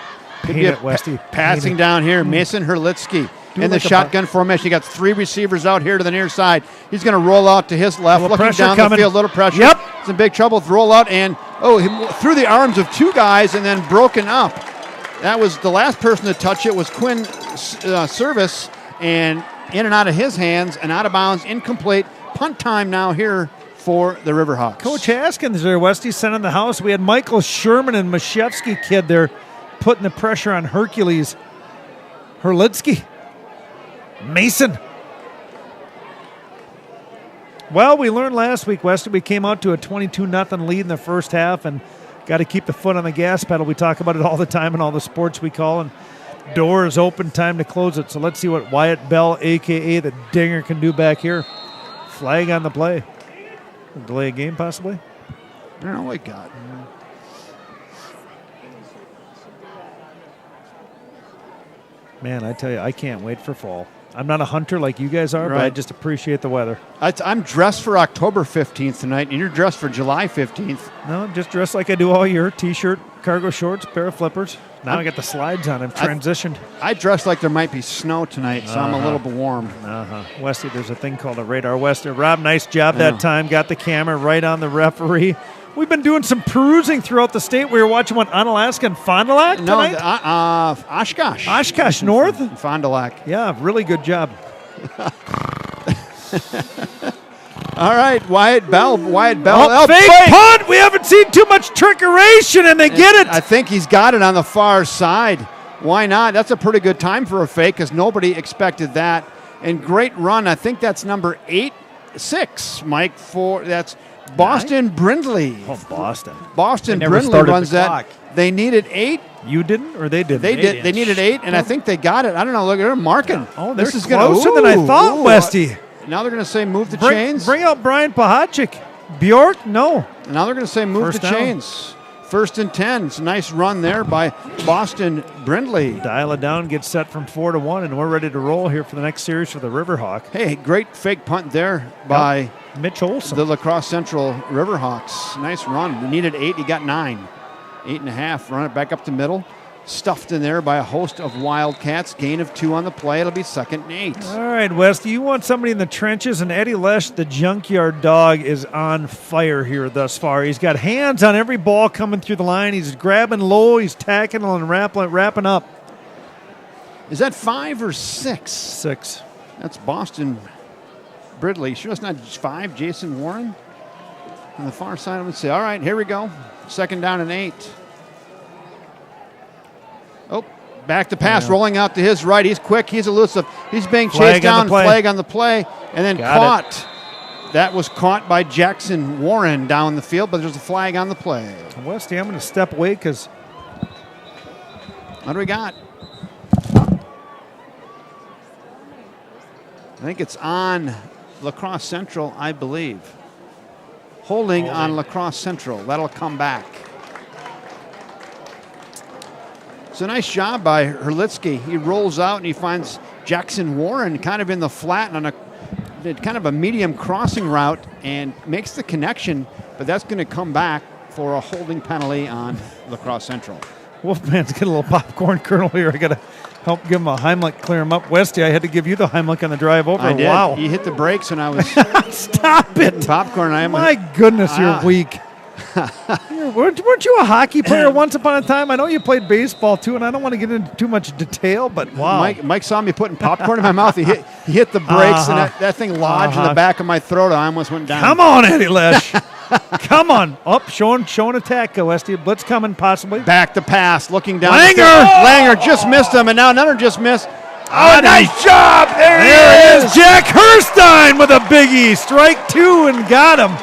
Could be Westy. Passing down here, Mason Herlitsky. In the shotgun formation, he got 3 receivers out here to the near side. He's going to roll out to his left, looking down the field, little pressure. Yep. He's in big trouble with rollout, and he through the arms of 2 guys and then broken up. That was the last person to touch it was Quinn Service, and in and out of his hands and out of bounds, incomplete. Punt time now here for the Riverhawks. Coach Haskins there, Westy, sent in the house. We had Michael Sherman and Mashevsky kid there putting the pressure on Hercules. Herlitsky. Mason. Well, we learned last week, Westy, we came out to a 22-0 lead in the first half and got to keep the foot on the gas pedal. We talk about it all the time in all the sports we call, and door is open, time to close it. So let's see what Wyatt Bell, a.k.a. the Dinger, can do back here. Flag on the play. Delay a game, possibly? I don't know what he got. Man, I tell you, I can't wait for fall. I'm not a hunter like you guys are, but I just appreciate the weather. I'm dressed for October 15th tonight, and you're dressed for July 15th. No, just dressed like I do all year. T-shirt, cargo shorts, pair of flippers. Now I got the slides on. I've transitioned. I dress like there might be snow tonight, so I'm a little bit warm. Westy, there's a thing called a radar. Westy, Rob, nice job that time. Got the camera right on the referee. We've been doing some perusing throughout the state. We were watching Onalaska and Fond du Lac tonight? No, Oshkosh. Oshkosh North? Fond du Lac. Yeah, really good job. All right, Wyatt Bell. Fake punt! We haven't seen too much trickeration, and they get it. I think he's got it on the far side. Why not? That's a pretty good time for a fake because nobody expected that. And great run. I think that's number 6, Mike. That's Boston Brindley. Oh, Boston. Boston Brindley runs that. They needed 8. You didn't, or they didn't? They did. They needed 8, and I think they got it. I don't know. Look, they're marking. Oh, this is closer than I thought, Westy. Now they're going to say move the chains. Bring out Brian Pahachik. Bjork, no. Now they're going to say move the chains. First and 10. It's a nice run there by Boston Brindley. Dial it down, get set from 4-1, and we're ready to roll here for the next series for the Riverhawk. Hey, great fake punt there by Mitch Olson. the LaCrosse Central Riverhawks. Nice run. We needed 8. He got 9. 8.5. Run it back up the middle. Stuffed in there by a host of Wildcats. Gain of 2 on the play. It'll be 2nd and 8. All right, Wes, you want somebody in the trenches, and Eddie Lesh, the junkyard dog, is on fire here thus far. He's got hands on every ball coming through the line. He's grabbing low. He's tackling and wrapping up. Is that 5 or 6? 6. That's Boston Brindley. Sure it's not 5, Jason Warren? On the far side, I would say. All right, here we go. 2nd down and 8. Oh, back to pass, rolling out to his right. He's quick. He's elusive. He's being chased down. Flag on the play, and then caught. That was caught by Jackson Warren down the field, but there's a flag on the play. Westy, I'm going to step away because. What do we got? I think it's on LaCrosse Central, I believe. Holding on LaCrosse Central. That'll come back. It's a nice job by Herlitsky. He rolls out and he finds Jackson Warren kind of in the flat on a kind of a medium crossing route and makes the connection, but that's going to come back for a holding penalty on LaCrosse Central. Wolfman's got a little popcorn kernel here. I got to help give him a Heimlich, clear him up. Westy, I had to give you the Heimlich on the drive over. I did. Wow. You hit the brakes and I was Stop it. popcorn. My goodness, you're weak. Weren't you a hockey player once upon a time? I know you played baseball too, and I don't want to get into too much detail, but wow. Mike saw me putting popcorn in my mouth. He hit the brakes, and that thing lodged in the back of my throat. I almost went down. Come on, Eddie Lesh. Come on. Up, showing attack, Westy. Blitz coming, possibly. Back to pass, looking down. Langer just missed him, and now another just missed. Oh, nice job. There he is. Jack Herstein with a biggie. Strike 2 and got him.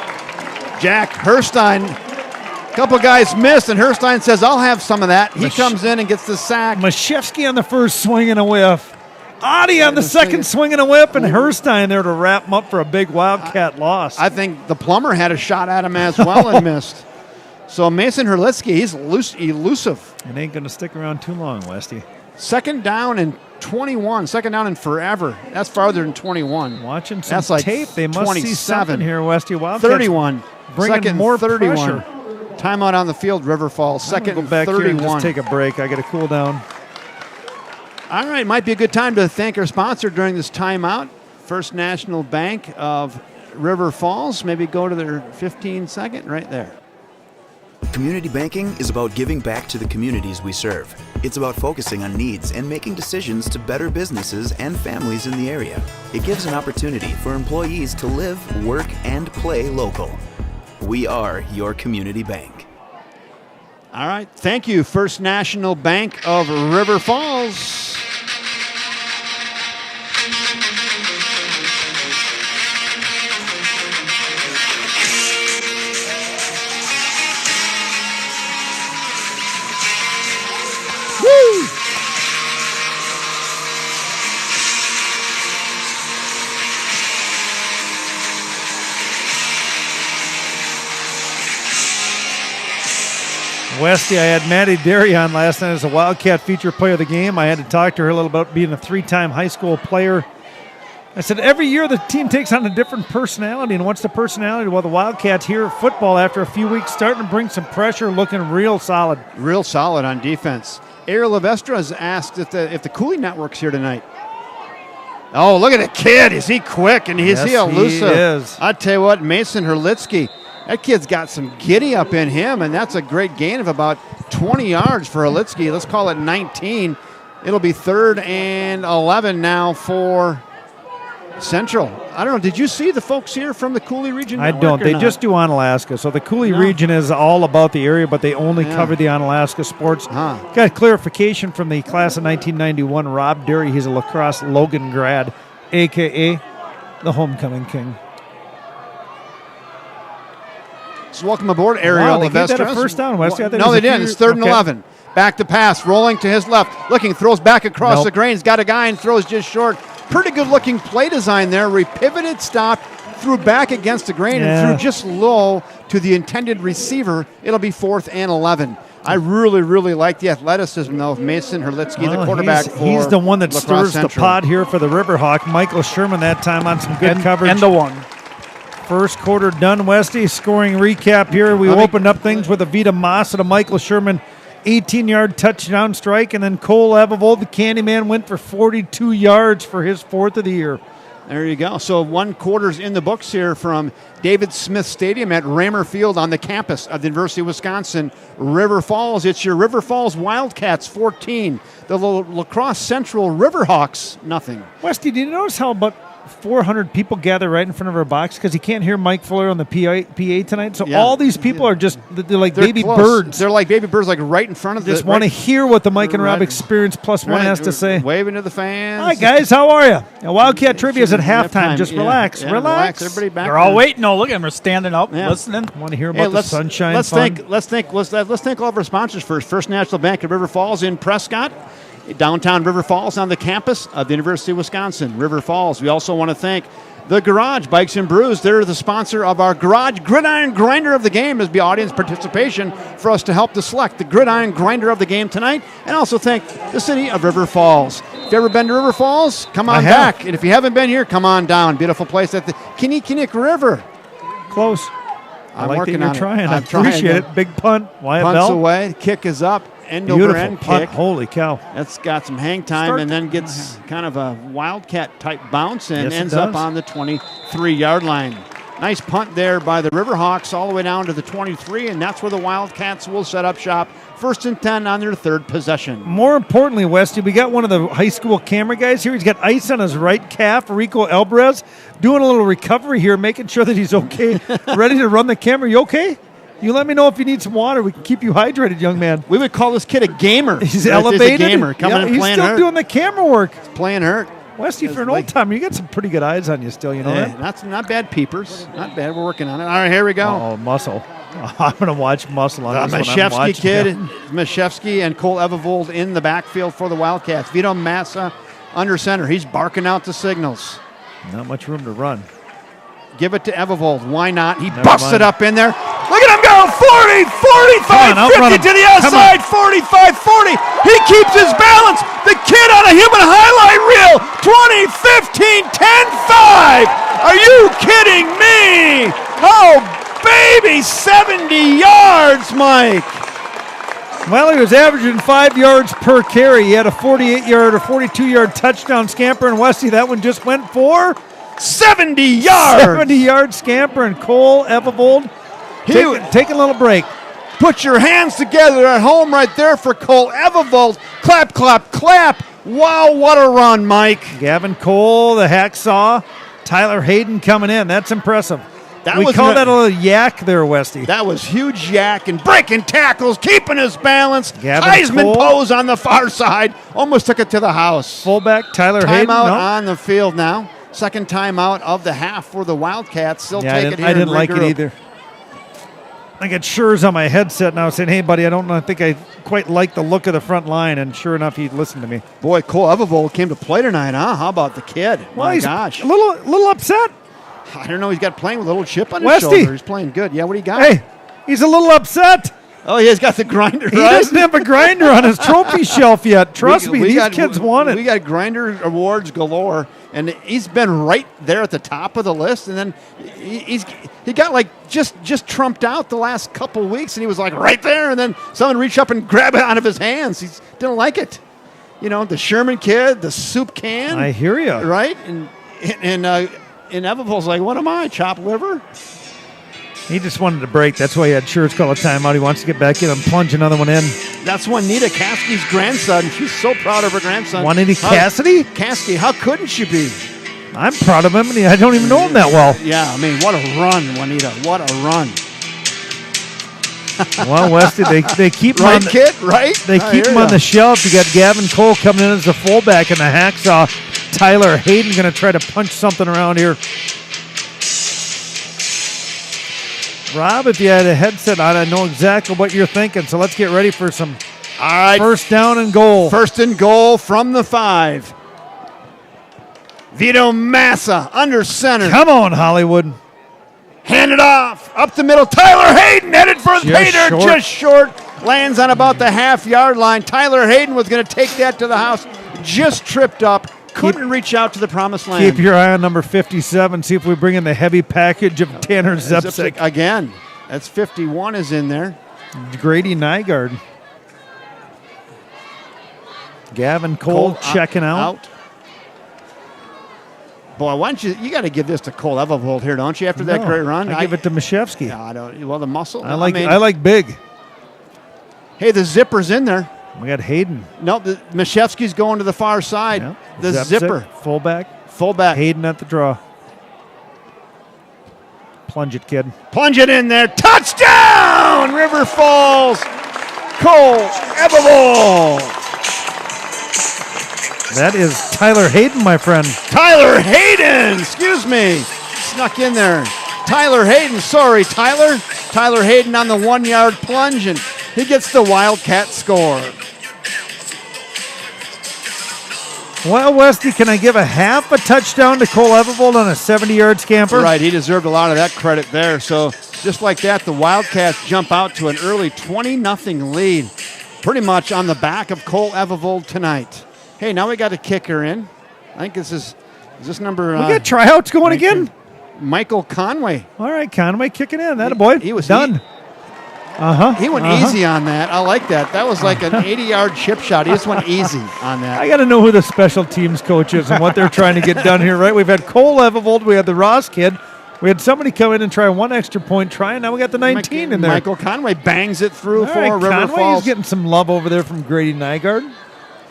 Jack Herstein. A couple guys missed, and Herstein says, I'll have some of that. He comes in and gets the sack. Mashevsky on the first swing and a whiff. Adi on the second swing and a whip, and Herstein there to wrap him up for a big Wildcat loss. I think the plumber had a shot at him as well and missed. So Mason Herlitsky, he's elusive. It ain't going to stick around too long, Westy. 2nd down and 21. 2nd down and forever. That's farther than 21. Watching some That's like tape. They must 27. see something here, Westy. Wildcats 31. bringing more 31. pressure. Timeout on the field, River Falls. 2nd Go and back 31. here and just take a break. I got to cool down. All right, might be a good time to thank our sponsor during this timeout. First National Bank of River Falls. Maybe go to their 15-second right there. Community banking is about giving back to the communities we serve. It's about focusing on needs and making decisions to better businesses and families in the area. It gives an opportunity for employees to live, work, and play local. We are your community bank. All right, thank you, First National Bank of River Falls. Woo! Westy, I had Maddie Derry on last night as a Wildcat feature player of the game. I had to talk to her a little about being a 3-time high school player. I said, every year the team takes on a different personality. And what's the personality? Well, the Wildcats here at football, after a few weeks, starting to bring some pressure, looking real solid. Real solid on defense. Ariel Lavestra has asked if the Cooley Network's here tonight. Oh, look at the kid. Is he quick and is he elusive? He is. I tell you what, Mason Herlitsky, that kid's got some giddy up in him, and that's a great gain of about 20 yards for Herlitsky. Let's call it 19. It'll be 3rd and 11 now for Central. I don't know. Did you see the folks here from the Cooley region? I don't. They just do Onalaska. So the Cooley region is all about the area, but they only cover the Onalaska sports. Got clarification from the class of 1991, Rob Derry. He's a LaCrosse Logan grad, a.k.a. the homecoming king. So welcome aboard, Ariel. Wow, they gave that a first down, Westy. No, they didn't. It's 3rd and 11. Back to pass, rolling to his left, looking, throws back across the grain. He's got a guy and throws just short. Pretty good-looking play design there. Repivoted, stopped, threw back against the grain and threw just low to the intended receiver. It'll be 4th and 11. I really, really like the athleticism, though, of Mason Herlitzky, the quarterback He's the one that LaCrosse stirs the pot here for the Riverhawk. Michael Sherman that time on some good coverage. And the one. First quarter done, Westy. Scoring recap here. We opened up things with a Vita Moss and a Michael Sherman 18-yard touchdown strike, and then Cole Ebevold, the Candyman, went for 42 yards for his 4th of the year. There you go. So 1 quarter's in the books here from David Smith Stadium at Raymer Field on the campus of the University of Wisconsin, River Falls. It's your River Falls Wildcats 14. The LaCrosse Central Riverhawks, nothing. Westy, did you notice how about 400 people gather right in front of our box because he can't hear Mike Fuller on the PA tonight? So all these people are just, they're like baby close. birds. They're like baby birds, like right in front of Just want to hear what the Mike and Rob Experience Plus One has to say. Waving to the fans. Hi, guys. How are you? Now, Wildcat Trivia is at halftime. Just relax. Relax. Everybody back. They're all waiting. No, look at them. They're standing up, listening. Want to hear about the sunshine let's fun? thank all of our sponsors first. First National Bank of River Falls in Prescott. Downtown River Falls on the campus of the University of Wisconsin, River Falls. We also want to thank the Garage Bikes and Brews. They're the sponsor of our Garage Gridiron Grinder of the game. There'll be audience participation for us to help to select the Gridiron Grinder of the game tonight. And also thank the city of River Falls. If you've ever been to River Falls, come on back. And if you haven't been here, come on down. Beautiful place at the Kinnickinnick River. Close. I like that you're trying. I trying. appreciate it. Big punt. Wyatt Punts Bell. away. Kick is up. End Beautiful over end punt. kick. Holy cow. That's got some hang time and then gets kind of a Wildcat type bounce and ends up on the 23-yard line. Nice punt there by the Riverhawks all the way down to the 23, and that's where the Wildcats will set up shop. 1st and 10 on their 3rd possession. More importantly, Westy, we got one of the high school camera guys here. He's got ice on his right calf, Rico Alvarez, doing a little recovery here, making sure that he's okay, ready to run the camera. You okay? You let me know if you need some water. We can keep you hydrated, young man. We would call this kid a gamer. He's elevated. He's a gamer coming and playing He's still hurt. doing the camera work. He's playing hurt. Westy, for an old timer, you got some pretty good eyes on you still, you know that? That's not bad peepers. Not bad. We're working on it. All right, here we go. Oh, Muscle. I'm going to watch Muscle on this one. Mashevsky kid, Mashevsky and Cole Ebevold in the backfield for the Wildcats. Vito Massa under center. He's barking out the signals. Not much room to run. Give it to Ebevold. Why not? He busts it up in there. Look at him go. 40, 45, 50 to the outside. 45, 40. He keeps his balance. The kid on a human highlight reel. 20, 15, 10, 5. Are you kidding me? Oh, baby. 70 yards, Mike. Well, he was averaging 5 yards per carry. He had a 48-yard or 42-yard touchdown scamper, and Westy, that one just went for 70 yards. 70-yard scamper, and Cole Ebevold taking a little break. Put your hands together at home right there for Cole Ebevold. Clap, clap, clap. Wow, what a run, Mike. Gavin Cole, the hacksaw. Tyler Hayden coming in. That's impressive. We call that a little yak there, Westy. That was huge yak and breaking tackles, keeping his balance. Gavin Heisman Cole. pose on the far side. Almost took it to the house. Fullback Tyler Hayden. Timeout on the field now. Second timeout of the half for the Wildcats. Still take it here. I didn't like it either. I got Schurz on my headset now saying, hey, buddy, I think I quite like the look of the front line. And sure enough, he listened to me. Boy, Cole Ebevold came to play tonight, huh? How about the kid? Well, My he's gosh. a little upset. I don't know. He's got playing with a little chip on his Westy. shoulder. He's playing good. Yeah, what do you got? Hey, he's a little upset. Oh, he's got the grinder, He right? doesn't have a grinder on his trophy shelf yet. Trust me, these kids want it. We got grinder awards galore, and he's been right there at the top of the list. And then he got like just trumped out the last couple weeks, and he was like right there. And then someone reached up and grabbed it out of his hands. He didn't like it. You know, the Sherman kid, the soup can. I hear you. Right? And Ebevold's like, what am I, chopped liver? He just wanted to break. That's why he had Schurz call a timeout. He wants to get back in and plunge another one in. That's Juanita Caskey's grandson. She's so proud of her grandson. Juanita Cassidy? Caskey, how couldn't she be? I'm proud of him, and I don't even know him that well. Yeah, I mean, what a run, Juanita. What a run. Well, Westy, they keep him right, on the, kid, right? They keep him on the shelf. You got Gavin Cole coming in as the fullback, and the hacksaw Tyler Hayden going to try to punch something around here. Rob, if you had a headset on, I know exactly what you're thinking, so let's get ready for some All right. first down and goal. First and goal from the 5. Vito Massa under center. Come on, Hollywood. Hand it off. Up the middle. Tyler Hayden headed for the Pater. Short. Just short. Lands on about the half-yard line. Tyler Hayden was going to take that to the house. Just tripped up. Couldn't reach out to the promised land. Keep your eye on number 57. See if we bring in the heavy package of Tanner Zepsic. Again, that's 51 is in there. Grady Nygaard. Gavin Cole checking out. Boy, why don't you got to give this to Cole Evervold here, don't you, after that great run? I give it to Mashevsky. No, I don't. Well, the muscle. I like big. Hey, the zipper's in there. We got Hayden. Nope, Mashevsky's going to the far side. Yep. The Zepsic, zipper. Fullback. Hayden at the draw. Plunge it, kid. Plunge it in there. Touchdown! River Falls. Cole Evervold. That is Tyler Hayden, my friend. Tyler Hayden! Excuse me. Snuck in there. Tyler Hayden. Sorry, Tyler. Tyler Hayden on the 1-yard plunge, and he gets the Wildcat score. Well, Westy, can I give a half a touchdown to Cole Evervold on a 70-yard scamper? Right, he deserved a lot of that credit there. So just like that, the Wildcats jump out to an early 20-0 lead, pretty much on the back of Cole Evervold tonight. Hey, now we got a kicker in. I think is this number... We got tryouts going again? Michael Conway. All right, Conway kicking in. That a boy. He was done. He went easy on that. I like that. That was like an 80-yard chip shot. He just went easy on that. I got to know who the special teams coach is and what they're trying to get done here, right? We've had Cole Evervold. We had the Ross kid. We had somebody come in and try one extra point try, and now we got the 19 in there. Michael Conway bangs it through for River Conway, Falls. He's getting some love over there from Grady Nygaard.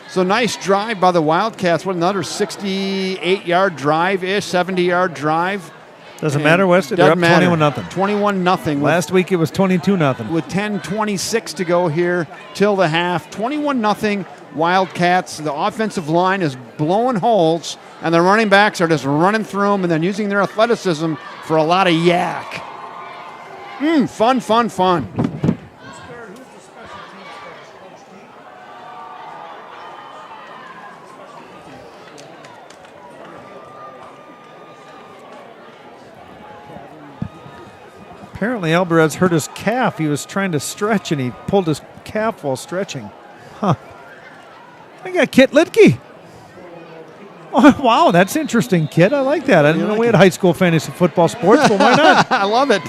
So nice drive by the Wildcats. What, another 68-yard drive-ish, 70-yard drive. Doesn't matter, West. They're up 21-0. 21-0. Last week it was 22-0. With 10:26 to go here till the half. 21-0 Wildcats. The offensive line is blowing holes, and the running backs are just running through them and then using their athleticism for a lot of yak. Fun. Apparently Alvarez hurt his calf. He was trying to stretch, and he pulled his calf while stretching. Huh. I got Kit Litke. Oh, wow, that's interesting, Kit. I like that. I didn't know we had high school fantasy football sports, but why not? I love it.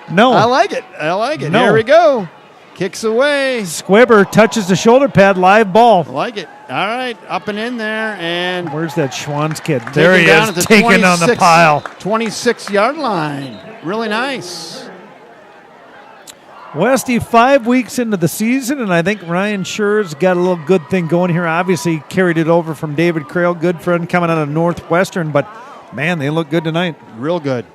No. I like it. No. Here we go. Kicks away. Squibber touches the shoulder pad, live ball. I like it. All right, up and in there, and where's that Schwann's kid? There he is, taking on the pile. 26-yard line. Really nice. Westy, 5 weeks into the season, and I think Ryan Scher's got a little good thing going here. Obviously, carried it over from David Crail, good friend coming out of Northwestern, but, man, they look good tonight. Real good.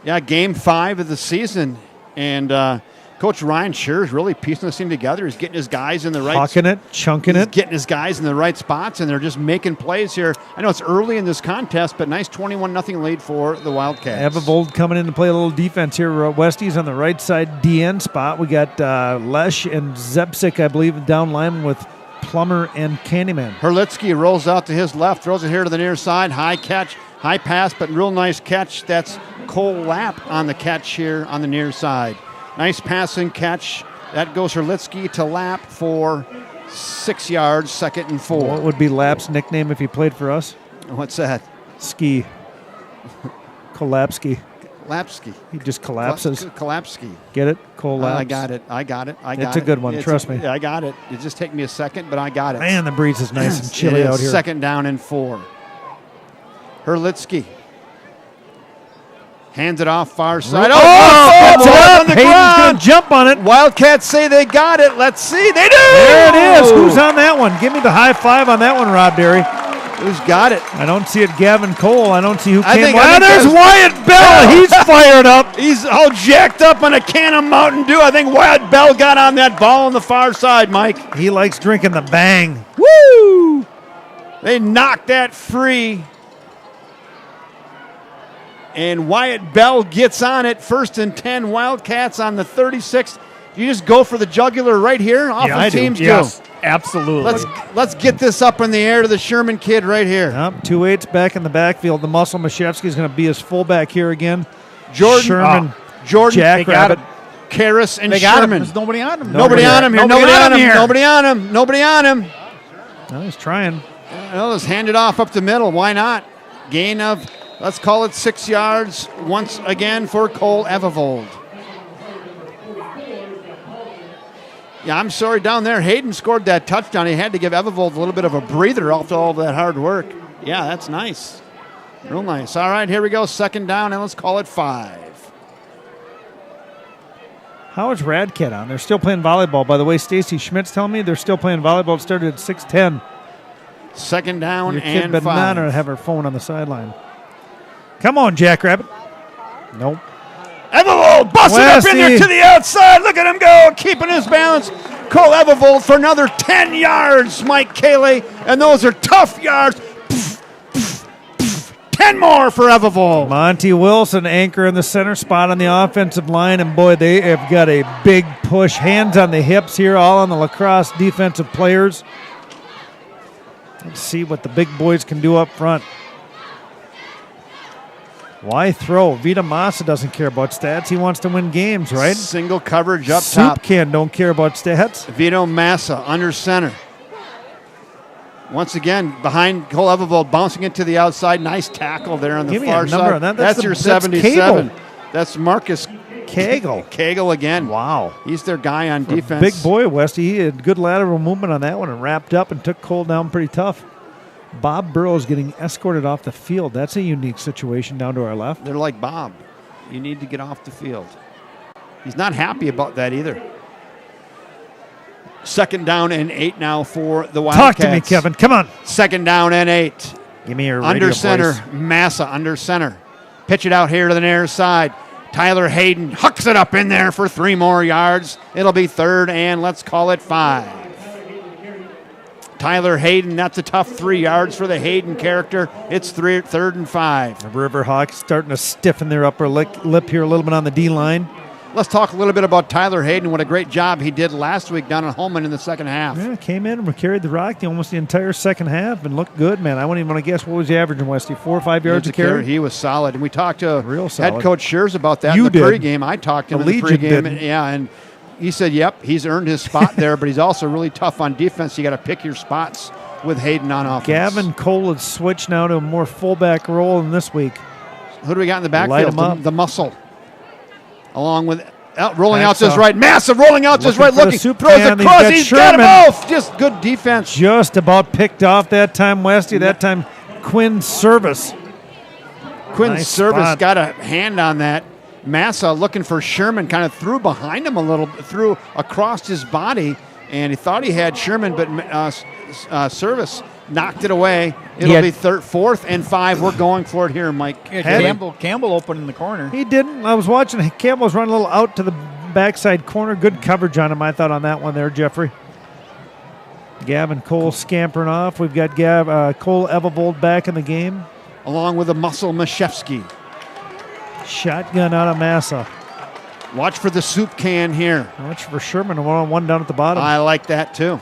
Yeah, game 5 of the season, and Coach Ryan Scher is really piecing this thing together. He's getting his guys in the right spots. Hawking it, chunking it. Getting his guys in the right spots, and they're just making plays here. I know it's early in this contest, but nice 21-0 lead for the Wildcats. Evervold coming in to play a little defense here. Westie's on the right side DN spot. We got Lesh and Zepsic, I believe, down line with Plummer and Candyman. Herlitzky rolls out to his left, throws it here to the near side. High catch, high pass, but real nice catch. That's Cole Lapp on the catch here on the near side. Nice passing catch. That goes Herlitzky to Lapp for 6 yards, 2nd and 4. What would be Lapp's nickname if he played for us? What's that? Ski. Kolapski. Lapsky. He just collapses. Kolapski. Get it? Collapse. I got it. It's a good one, trust me. I got it. It just take me a second, but I got it. Man, the breeze is nice and chilly out here. 2nd down and 4. Herlitzky. Hands it off far side. It's up. On the Hayden's ground. going to jump on it. Wildcats say they got it. Let's see. They do. There it is. Who's on that one? Give me the high five on that one, Rob Derry. Who's got it? I don't see it. Gavin Cole. I don't see who I came. think There's Wyatt Bell. He's fired up. He's all jacked up on a can of Mountain Dew. I think Wyatt Bell got on that ball on the far side, Mike. He likes drinking the bang. Woo! They knocked that free. And Wyatt Bell gets on it. 1st and 10, Wildcats on the 36. You just go for the jugular right here? Often teams do. Absolutely. Let's get this up in the air to the Sherman kid right here. Yep, 2-8s back in the backfield. The muscle Mashevsky is going to be his fullback here again. Jordan, Sherman, Jordan, Jackrabbit. Karras, and They got him. Sherman. There's nobody on him. Nobody on him here. Nobody on him here. Nobody on him. Nobody on him. No, he's trying. Well, let's hand it off up the middle. Why not? Gain of, let's call it 6 yards once again for Cole Evervold. Yeah, I'm sorry down there. Hayden scored that touchdown. He had to give Evervold a little bit of a breather after all of that hard work. Yeah, that's nice. Real nice. All right, here we go. 2nd down, and let's call it 5. How is Radcat on? They're still playing volleyball. By the way, Stacy Schmidt's telling me they're still playing volleyball. It started at 6:10. 2nd down Your kid and better 5. not have her phone on the sideline. Come on, Jackrabbit. Nope. Evervold busting up in there Westy. to the outside. Look at him go, keeping his balance. Cole Evervold for another 10 yards, Mike Cayley. And those are tough yards. 10 more for Evervold. Monty Wilson, anchor in the center spot on the offensive line. And, boy, they have got a big push. Hands on the hips here, all on the LaCrosse defensive players. Let's see what the big boys can do up front. Why throw? Vita Massa doesn't care about stats. He wants to win games, right? Single coverage up Soup top. can don't care about stats. Vito Massa under center. Once again, behind Cole Evervold, bouncing it to the outside. Nice tackle there on the Give me far a number side. on that. That's your 77. Cable. That's Marcus Cagle. Cagle again. Wow. He's their guy on defense. Big boy, Westy. He had good lateral movement on that one and wrapped up and took Cole down pretty tough. Bob Burrows getting escorted off the field. That's a unique situation down to our left. They're like Bob. You need to get off the field. He's not happy about that either. 2nd down and 8 now for the Wildcats. Talk to me, Kevin. Come on. 2nd down and 8. Give me your Under radio center, voice. Massa under center. Pitch it out here to the near side. Tyler Hayden hucks it up in there for 3 more yards. It'll be 3rd and let's call it 5. Tyler Hayden, that's a tough 3 yards for the Hayden character. It's 3rd and 5. The Riverhawks starting to stiffen their upper lip here a little bit on the D-line. Let's talk a little bit about Tyler Hayden. What a great job he did last week down at Holman in the 2nd half. Yeah, came in and carried the rock almost the entire 2nd half and looked good, man. I wouldn't even want to guess what was he averaging, Westy, 4 or 5 yards a carry? He was solid. And we talked to Real solid. head coach Shears about that You in the did. pregame. I talked to him The in the Legion pregame. didn't. Yeah, and he said, yep, he's earned his spot there, but he's also really tough on defense. You got to pick your spots with Hayden on offense. Gavin Cole has switched now to a more fullback role in this week. Who do we got in the Light backfield? him up. The muscle. Along with rolling out to Hacksaw. his right. Massive rolling out to his right. Looking for the Looking. soup Throws can. across. He's He's got got him Sherman. off. Just good defense. Just about picked off that time, Westy. That time, Quinn Service. Quinn's Nice Service spot. got a hand on that. Massa looking for Sherman, kind of threw behind him a little, threw across his body, and he thought he had Sherman, but Service knocked it away. It'll be 4th and 5. We're going for it here, Mike. Yeah, Campbell open in the corner. He didn't. I was watching. Campbell was running a little out to the backside corner. Good coverage on him, I thought, on that one there, Jeffrey. Gavin Cole scampering off. We've got Cole Evervold back in the game. Along with a muscle Mashevsky. Shotgun out of Massa. Watch for the soup can here. Watch for Sherman, a one-on-one down at the bottom. I like that too.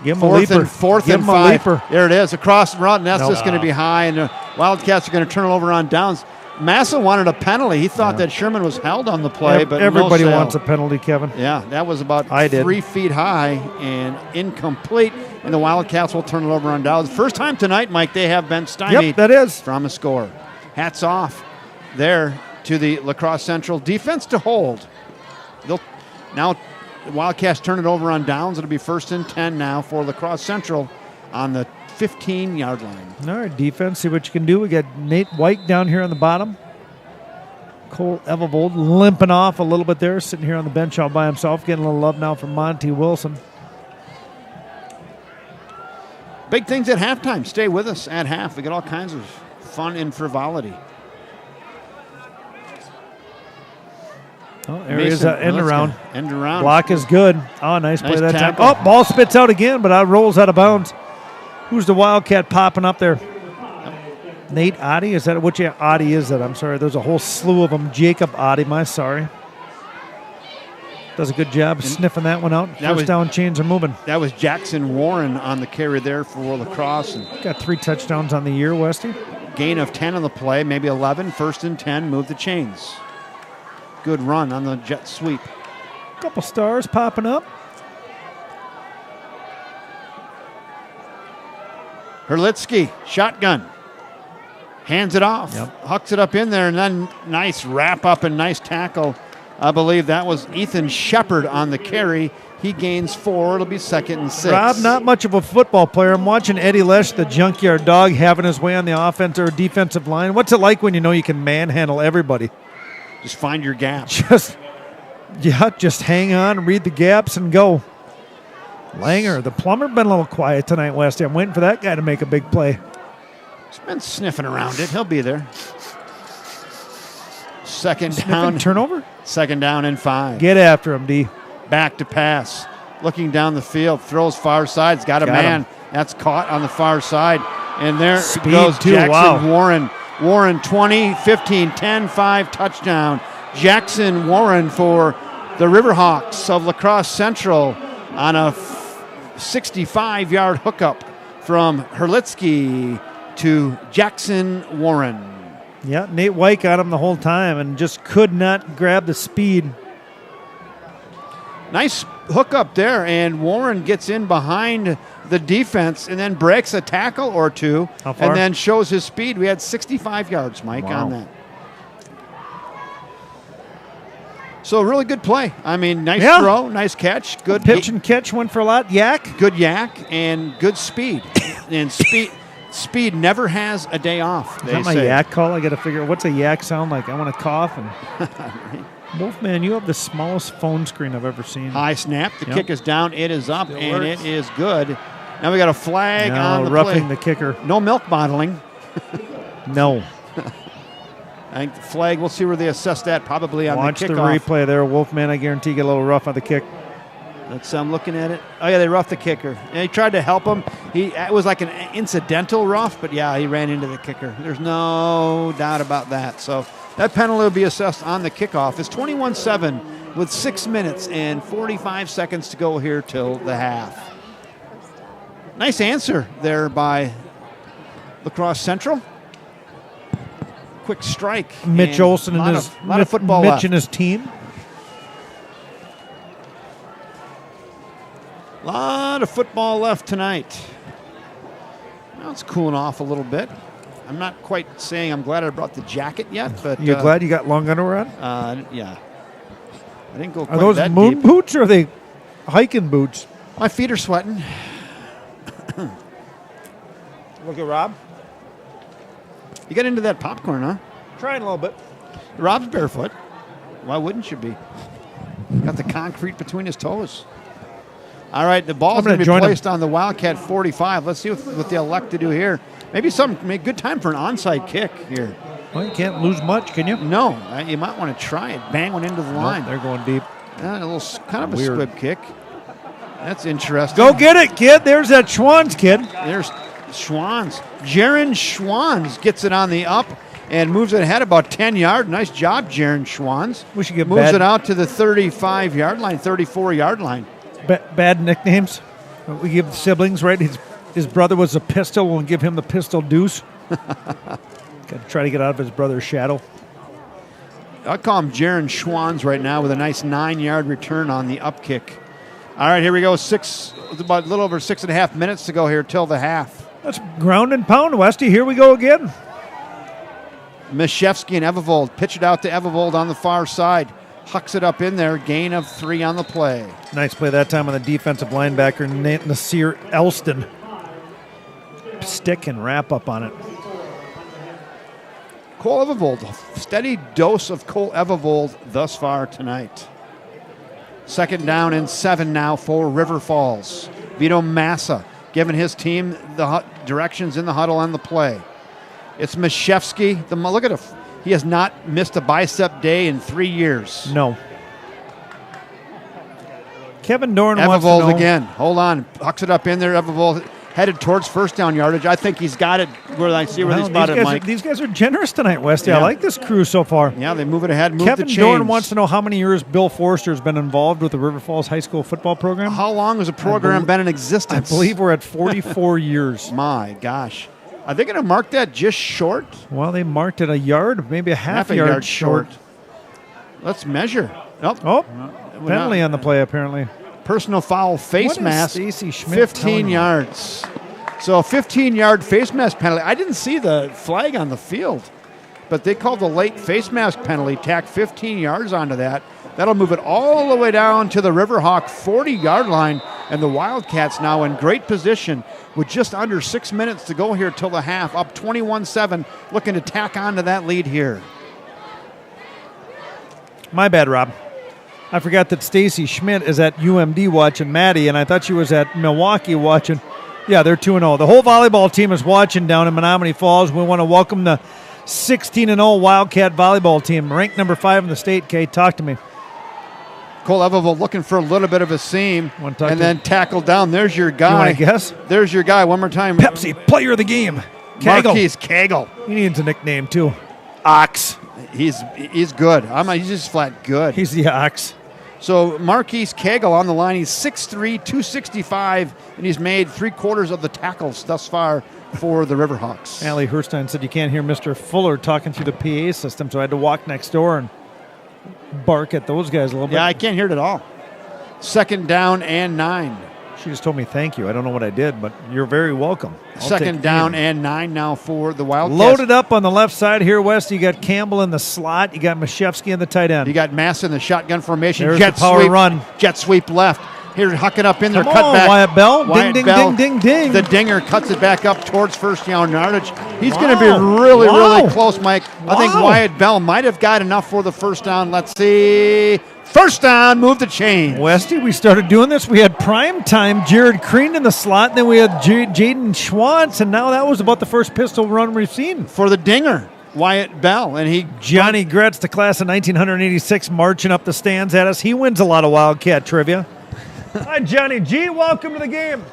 Give him a leaper. Fourth Give and him a 5. leaper. There it is, across the route, and that's Nope. just going to be high, and the Wildcats are going to turn it over on downs. Massa wanted a penalty. He thought that Sherman was held on the play, but everybody no sale. wants a penalty, Kevin. Yeah, that was about I did. 3 feet high and incomplete, and the Wildcats will turn it over on downs. First time tonight, Mike, they have been stymied Yep, that is. from a score. Hats off there to the LaCrosse Central defense to hold. Now the Wildcats turn it over on downs. It'll be 1st and 10 now for LaCrosse Central on the 15-yard line. All right, defense, see what you can do. We got Nate White down here on the bottom. Cole Evervold limping off a little bit there, sitting here on the bench all by himself, getting a little love now from Monty Wilson. Big things at halftime. Stay with us at half. We got all kinds of fun and frivolity. Oh, there is Mason, an end let's around. go. End around. Block is good. Oh, nice play Nice that tackle. time. Oh, ball spits out again, but it rolls out of bounds. Who's the Wildcat popping up there? Nate Oddie? Is that which Oddie is that? I'm sorry. There's a whole slew of them. Jacob Oddie, sorry. Does a good job sniffing that one out. First down chains are moving. That was Jackson Warren on the carry there for LaCrosse. And got 3 touchdowns on the year, Westy. Gain of 10 on the play, maybe 11. 1st and 10, move the chains. Good run on the jet sweep. Couple stars popping up. Herlitzky, shotgun. Hands it off. Yep. Hucks it up in there, and then nice wrap up and nice tackle. I believe that was Ethan Shepard on the carry. He gains 4. It'll be 2nd and 6. Rob, not much of a football player. I'm watching Eddie Lesh, the junkyard dog, having his way on the offensive or defensive line. What's it like when you know you can manhandle everybody? Just find your gap. Just hang on, read the gaps, and go. Langer, the plumber, been a little quiet tonight, Westy. I'm waiting for that guy to make a big play. He's been sniffing around it. He'll be there. 2nd down. Turnover? 2nd down and 5. Get after him, D. Back to pass. Looking down the field. Throws far side. He's got a man. That's caught on the far side. And there goes Jackson Warren. Warren 20, 15, 10, 5, touchdown. Jackson Warren for the Riverhawks of LaCrosse Central on a 65-yard hookup from Herlitzky to Jackson Warren. Yeah, Nate White got him the whole time and just could not grab the speed. Nice hookup there, and Warren gets in behind the defense and then breaks a tackle or two and then shows his speed. We had 65 yards, Mike, on that. So really good play. I mean, nice throw, nice catch. Good pitch and catch, went for a lot. Yak. Good yak and good speed. And speed never has a day off. Is that my yak call? I got to figure out what's a yak sound like. I want to cough. And Wolfman, you have the smallest phone screen I've ever seen. High snap. The kick is down. It is up, and it is good. Now we got a flag on the roughing play. the kicker. No milk bottling. No. I think the flag, we'll see where they assess that, probably on the kickoff. Watch the replay there. Wolfman, I guarantee, get a little rough on the kick. I'm looking at it. Oh, yeah, they roughed the kicker. And he tried to help him. It was like an incidental rough, but, yeah, he ran into the kicker. There's no doubt about that. So that penalty will be assessed on the kickoff. It's 21-7 with 6 minutes and 45 seconds to go here till the half. Nice answer there by LaCrosse Central. Quick strike. Mitch Olson and his lot of football Mitch left. and his team. A lot of football left tonight. Now it's cooling off a little bit. I'm not quite saying I'm glad I brought the jacket yet, but You're glad you got long underwear on? Yeah. I didn't go quite Are those that moon deep. boots or are they hiking boots? My feet are sweating. Look at Rob. You got into that popcorn, huh? Trying a little bit. Rob's barefoot. Why wouldn't you be? Got the concrete between his toes. All right, the ball's going to be placed on the Wildcat 45. Let's see what they elect to do here. Maybe good time for an onside kick here. Well, you can't lose much, can you? No, you might want to try it. Bang one into the line. Nope, they're going deep. A little kind of a squib kick. That's interesting. Go get it, kid. There's that Schwann's kid. There's Schwann's. Jaron Schwann's gets it on the up and moves it ahead about 10 yards. Nice job, Jaron Schwann's. We should get moves it out to the 35-yard line, 34-yard line. Bad nicknames. We give the siblings, right? His brother was a pistol. We'll give him the pistol deuce. Got to try to get out of his brother's shadow. I'll call him Jaron Schwann's right now with a nice 9-yard return on the up kick. All right, here we go. It's about a little over 6.5 minutes to go here till the half. That's ground and pound, Westy. Here we go again. Mishevsky and Evevold pitch it out to Evevold on the far side. Hucks it up in there. Gain of 3 on the play. Nice play that time on the defensive linebacker, Nasir Elston. Stick and wrap up on it. Cole Evevold. Steady dose of Cole Evevold thus far tonight. 2nd down and 7 now for River Falls. Vito Massa giving his team the directions in the huddle on the play. It's Mishevsky. Look at him. He has not missed a bicep day in 3 years. No. Kevin Dorn wants to Evevold know. again. Hold on. Hucks it up in there. Evevold headed towards first down yardage. I think he's got it where I see where they spotted Mike. These guys are generous tonight, Westy. Yeah. I like this crew so far. Yeah, they move it ahead, move Kevin the chains. Dorn wants to know how many years Bill Forster has been involved with the River Falls High School football program. How long has the program been in I existence? believe we're at 44 years. My gosh. Are they going to mark that just short? Well, they marked it a yard, maybe a half a yard short. Let's measure. Oh, penalty on the play, apparently. Personal foul face What is mask. Stacey Schmidt 15 telling you? yards. So a 15-yard face mask penalty. I didn't see the flag on the field, but they called the late face mask penalty, tack 15 yards onto that. That'll move it all the way down to the Riverhawk 40-yard line, and the Wildcats now in great position with just under 6 minutes to go here till the half, up 21-7, looking to tack onto that lead here. My bad, Rob. I forgot that Stacy Schmidt is at UMD watching Maddie, and I thought she was at Milwaukee watching. Yeah, they're 2-0. The whole volleyball team is watching down in Menominee Falls. We want to welcome the 16-0 Wildcat volleyball team, ranked number 5 in the state. Kate, talk to me. Cole Everville looking for a little bit of a seam, Wanna talk and to then tackled down. There's your guy. You want to guess? There's your guy. One more time. Pepsi, player of the game. Kagel. Marquise Kagel. He needs a nickname, too. Ox. He's good. He's just flat good. He's the Ox. So Marquise Kagel on the line. He's 6'3", 265, and he's made 3/4 of the tackles thus far for the Riverhawks. Allie Herstein said you can't hear Mr. Fuller talking through the PA system, so I had to walk next door and bark at those guys a little bit. Yeah, I can't hear it at all. 2nd down and 9. She just told me thank you. I don't know what I did, but you're very welcome. I'll 2nd take down it. and 9 now for the Wildcats. Loaded up on the left side here, West. You got Campbell in the slot. You got Mashevsky in the tight end. You got Massa in the shotgun formation. There's Jet the power sweep, run. Jet sweep left. Here's Hucking up in there. Come Cut on, back. Wyatt Bell. Wyatt Ding, ding, Bell. ding, ding, ding. The dinger cuts it back up towards first down yardage. He's going to be Wow. really, Wow. really close, Mike. I think Wow. Wyatt Bell might have got enough for the first down. Let's see. First down, move the chain. Westy, we started doing this. We had prime time Jared Crean in the slot, and then we had Jaden Schwantz, and now that was about the first pistol run we've seen. For the dinger, Wyatt Bell. And he Johnny Gretz, the class of 1986, marching up the stands at us. He wins a lot of Wildcat trivia. Hi, Johnny G. Welcome to the game.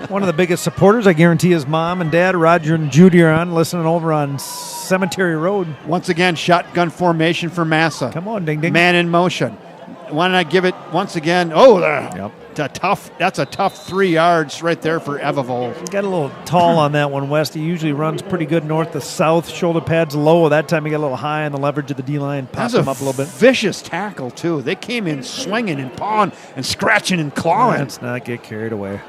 One of the biggest supporters, I guarantee, his mom and dad, Roger and Judy, are on, listening over on Cemetery Road. once again, shotgun formation for Massa. Come on, ding, ding. Man in motion. Why don't I give it once again? Oh, Yep. that's a tough 3 yards right there for Everville. Got a little tall on that one, West. He usually runs pretty good north to south. Shoulder pads low. That time he got a little high on the leverage of the D-line. Popped That's him up a little bit. vicious tackle, too. They came in swinging and pawing and scratching and clawing. Let's not get carried away.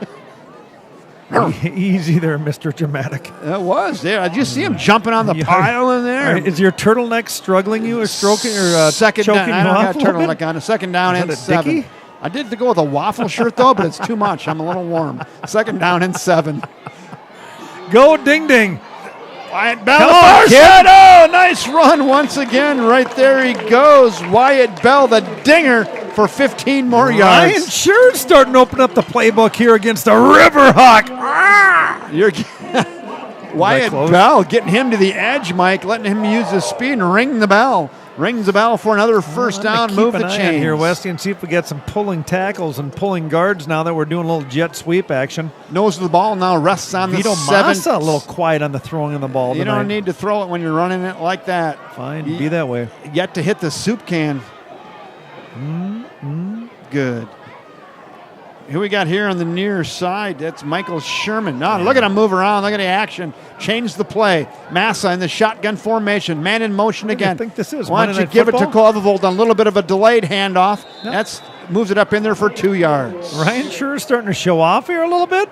Easy there, Mr. Dramatic. It was there. Did you see him jumping on the Yeah. pile in there? All right, is your turtleneck struggling you or stroking or second choking down. you I don't off got a little turtleneck bit? on. A 2nd down Is and that a 7. dickie? I did to go with a waffle shirt though, but it's too much. I'm a little warm. 2nd down and 7. Go ding ding. Wyatt Bell, Come the on, far kid. side. Oh, nice run once again. Right there he goes. Wyatt Bell, the dinger for 15 more Ryan yards. Schure's starting to open up the playbook here against the Riverhawk. You're Wyatt close? Bell getting him to the edge, Mike, letting him use his speed and ring the bell. Rings the bell for another first down. Keep Move the an eye on chains. here, Westy, and see if we get some pulling tackles and pulling guards now that we're doing a little jet sweep action. Nose of the ball now rests on Vito the 7. Massa a little quiet on the throwing of the ball You tonight. don't need to throw it when you're running it like that. Fine, You- be that way. Yet to hit the soup can. Good. Who we got here on the near side? That's Michael Sherman. No, look at him move around. Look at the action. Change the play. Massa in the shotgun formation. Man in motion What do you again. think this is, Why don't Monday you Night give it to Football? Kovavold on a little bit of a delayed handoff? Yep. That's moves it up in there for 2 yards. Ryan Schure's starting to show off here a little bit.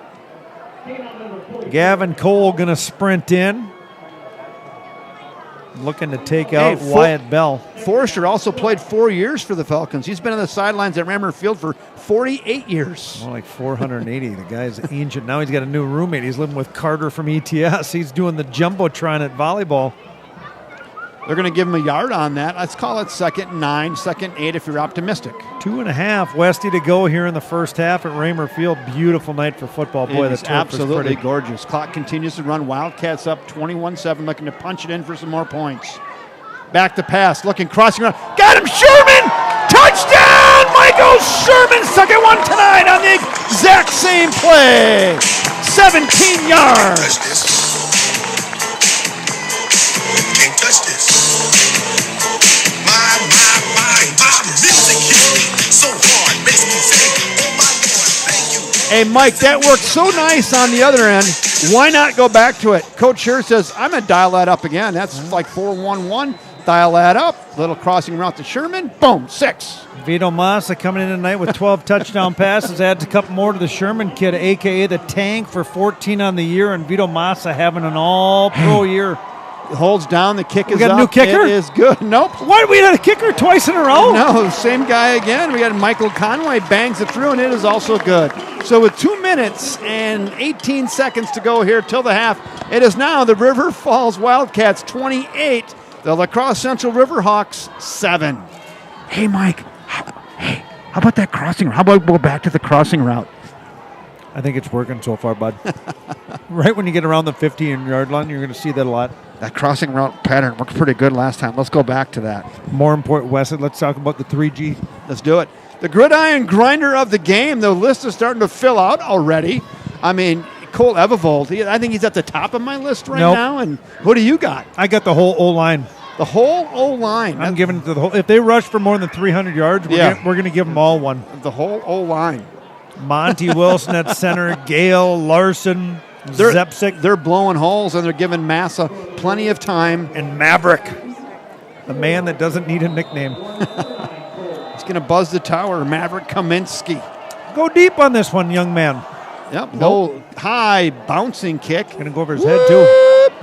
Gavin Cole going to sprint in. Looking to take out Wyatt Bell. Forrester also played 4 years for the Falcons. He's been on the sidelines at Rammer Field for 48 years. More like 480. The guy's ancient. Now he's got a new roommate. He's living with Carter from ETS. He's doing the Jumbotron at volleyball. They're going to give him a yard on that. Let's call it 2nd and 9, 2nd and 8 if you're optimistic. 2.5 Westy to go here in the first half at Raymer Field. Beautiful night for football. Boy, It is the turf is absolutely pretty. gorgeous. Clock continues to run. Wildcats up 21-7, looking to punch it in for some more points. Back to pass, looking, crossing around. Got him, Sherman! Touchdown! Michael Sherman, second one tonight on the exact same play. 17 yards. Touch this. Can't touch this. My. Music hits me so hard, makes me say, oh my Lord, thank you. Hey, Mike, that worked so nice on the other end. Why not go back to it? Coach here says, I'm going to dial that up again. That's like 4-1-1. Dial that up. Little crossing route to Sherman. Boom, 6. Vito Massa coming in tonight with 12 touchdown passes. Adds a couple more to the Sherman kid, a.k.a. the Tank, for 14 on the year. And Vito Massa having an all-pro year. Holds down. The kick is up. We got a new kicker? It is good. Nope. What? We had a kicker twice in a row? No, same guy again. We got Michael Conway bangs it through, and it is also good. So with 2 minutes and 18 seconds to go here till the half, it is now the River Falls Wildcats 28, the LaCrosse Central Riverhawks 7. Hey, Mike. Hey, how about that crossing route? How about we go back to the crossing route? I think it's working so far, bud. Right when you get around the 50-yard line, you're going to see that a lot. That crossing route pattern worked pretty good last time. Let's go back to that. More important, Wesley, let's talk about the 3G. Let's do it. The gridiron grinder of the game. The list is starting to fill out already. I mean, Cole Evivold, I think he's at the top of my list right now. And who do you got? I got the whole O-line. The whole O-line. I'm giving it to the whole. If they rush for more than 300 yards, we're going to give them all one. The whole O-line. Monty Wilson at center, Gale, Larson, Zepsic. They're blowing holes, and they're giving Massa plenty of time. And Maverick, the man that doesn't need a nickname. He's going to buzz the tower, Maverick Kaminsky. Go deep on this one, young man. Yep, low, high, bouncing kick. Going to go over his head, too.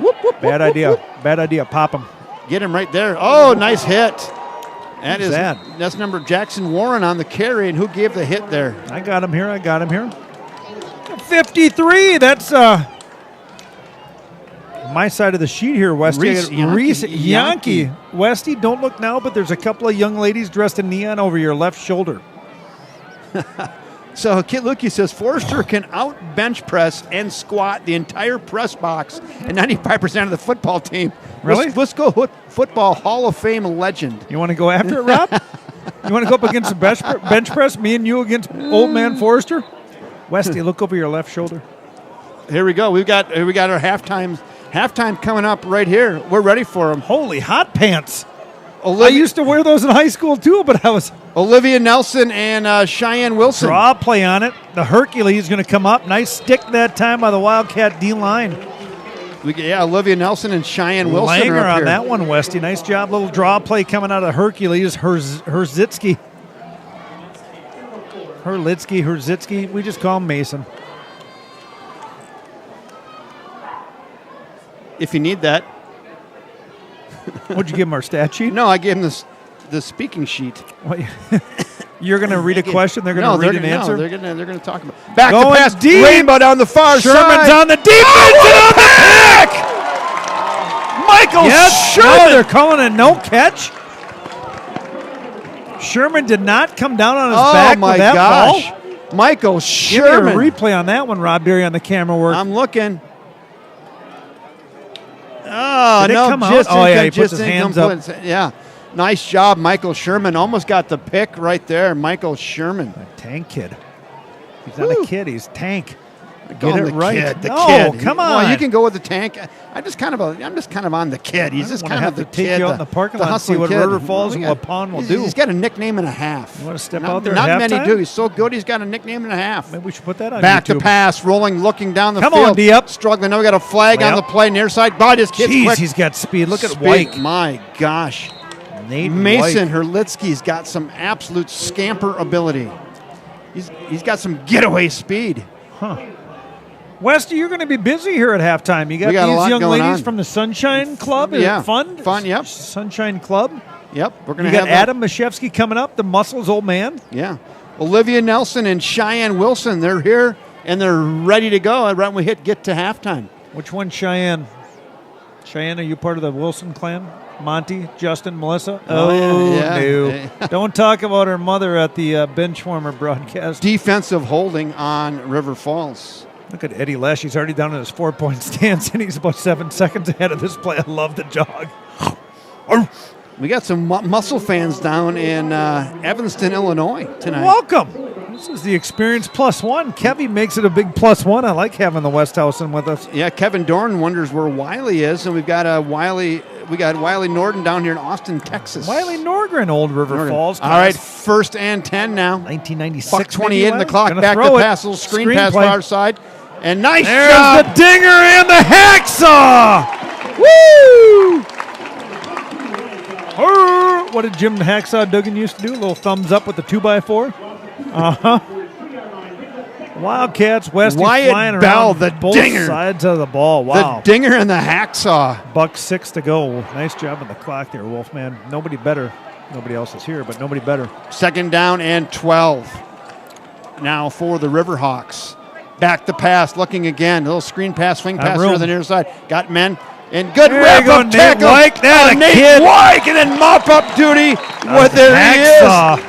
Whoop, whoop, Bad idea. Bad idea. Pop him. Get him right there. Oh, nice hit. That's number Jackson Warren on the carry, and who gave the hit there? I got him here. 53. That's my side of the sheet here, Westy. Reese Yankee. Westy, don't look now, but there's a couple of young ladies dressed in neon over your left shoulder. So Kit Lukey says Forrester can out bench press and squat the entire press box and 95% of the football team. Really? Wisco Football Hall of Fame legend. You want to go after it, Rob? You want to go up against the bench press? Me and you against old man Forrester? Westy, look over your left shoulder. Here we go. We got our halftime coming up right here. We're ready for them. Holy hot pants! I used to wear those in high school too, but I was. Olivia Nelson and Cheyenne Wilson. Draw play on it. The Hercules is going to come up. Nice stick that time by the Wildcat D line. Olivia Nelson and Cheyenne Wilson Langer are up on here. that one, Westy. Nice job. Little draw play coming out of Hercules. Herzitsky. We just call him Mason. If you need that. What'd you give him, our stat sheet? No, I gave him the speaking sheet. You're going to read a question. They're going to read an answer. They're going to talk about back going to pass. Deep. Rainbow down the far Sherman's side. on the defense and on the pick. Michael Sherman. No, they're calling a no catch. Sherman did not come down on his back with that ball. Michael Sherman. Give me a replay on that one, Rob Berry, on the camera work. I'm looking. Oh, did it come out? He puts his hands up. Yeah. Nice job, Michael Sherman. Almost got the pick right there, Michael Sherman. Tank kid. He's not a kid. He's Tank. Get it right. Kid, the kid. Come on. Well, you can go with the Tank. I'm just kind of on the kid. He's just kind of the take kid. You out in the parking lot and see what River Falls and what Pond will do. He's got a nickname and a half. You want to step out there? Not at many halftime? do. He's so good. He's got a nickname and a half. Maybe we should put that on Back YouTube. to pass, rolling, looking down the field. Come on, D-up. Struggling. Now we got a flag on the play near side. Body this kid's quick. He's got speed. Look at Speed. White. My gosh. Nate Mason White. Herlitsky's got some absolute scamper ability. He's got some getaway speed. Huh. Westy, you're going to be busy here at halftime. You got a lot these young going ladies on. from the Sunshine Club. Is it fun? Fun, yep. Sunshine Club. Yep. We're going to have Adam Mashevsky coming up, the Muscles old man. Yeah. Olivia Nelson and Cheyenne Wilson, they're here and they're ready to go right when we get to halftime. Which one, Cheyenne? Cheyenne, are you part of the Wilson clan? Monty, Justin, Melissa? No. Don't talk about her mother at the Benchwarmer broadcast. Defensive holding on River Falls. Look at Eddie Lesh. He's already down in his 4-point stance, and he's about 7 seconds ahead of this play. I love the jog. We got some muscle fans down in Evanston, Illinois tonight. Welcome. This is the experience +1. Kevy makes it a big +1. I like having the Westhausen with us. Yeah, Kevin Dorn wonders where Wiley is, and we've got Wiley Norton down here in Austin, Texas. Wiley Norgren, Old River Falls. All right, 1st and 10 now. 1996. Buck 28 in the clock. Gonna Back throw to it. pass, little screen pass play. far side. And nice There's job. the dinger and the hacksaw. Woo! What did Jim the Hacksaw Duggan used to do? A little thumbs up with the 2x4. Wildcats, Westy Wyatt flying Bell, around the both dinger. sides of the ball. Wow. The dinger and the hacksaw. Buck 6 to go. Nice job on the clock there, Wolfman. Nobody better. Nobody else is here, but nobody better. 2nd down and 12. Now for the Riverhawks. Back to pass, looking again. A little screen pass, swing pass room. to the near side. Got men. And good There wrap you go, up Nate tackle. Wyke. That a Nate kid. Wyke, and then mop up duty. What there hacksaw. he is.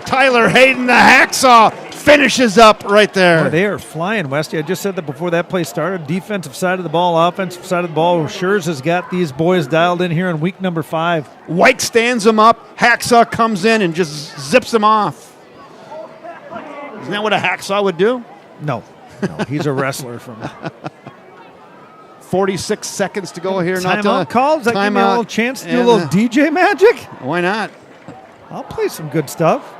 Tyler Hayden, the hacksaw, finishes up right there. Boy, they are flying, Westy. I just said that before that play started. Defensive side of the ball, offensive side of the ball. Schurz has got these boys dialed in here in week number 5. Wyke stands him up. Hacksaw comes in and just zips him off. Isn't that what a hacksaw would do? No, he's a wrestler from 46 seconds to go here. timeout calls. That give me a little chance to do a and, little DJ magic. Why not? I'll play some good stuff.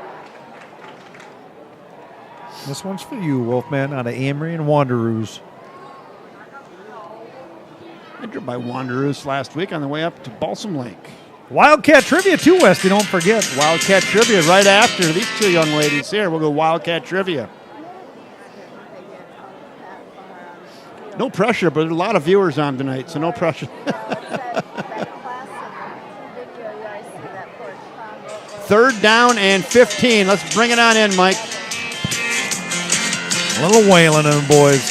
This one's for you, Wolfman, out of Amory and Wanderoos. I drove by Wanderoos last week on the way up to Balsam Lake. Wildcat Trivia too, Westy. Don't forget. Wildcat Trivia right after these two young ladies here. We'll go Wildcat Trivia. No pressure, but there's a lot of viewers on tonight, so no pressure. 3rd down and 15. Let's bring it on in, Mike. A little wailing in them, boys.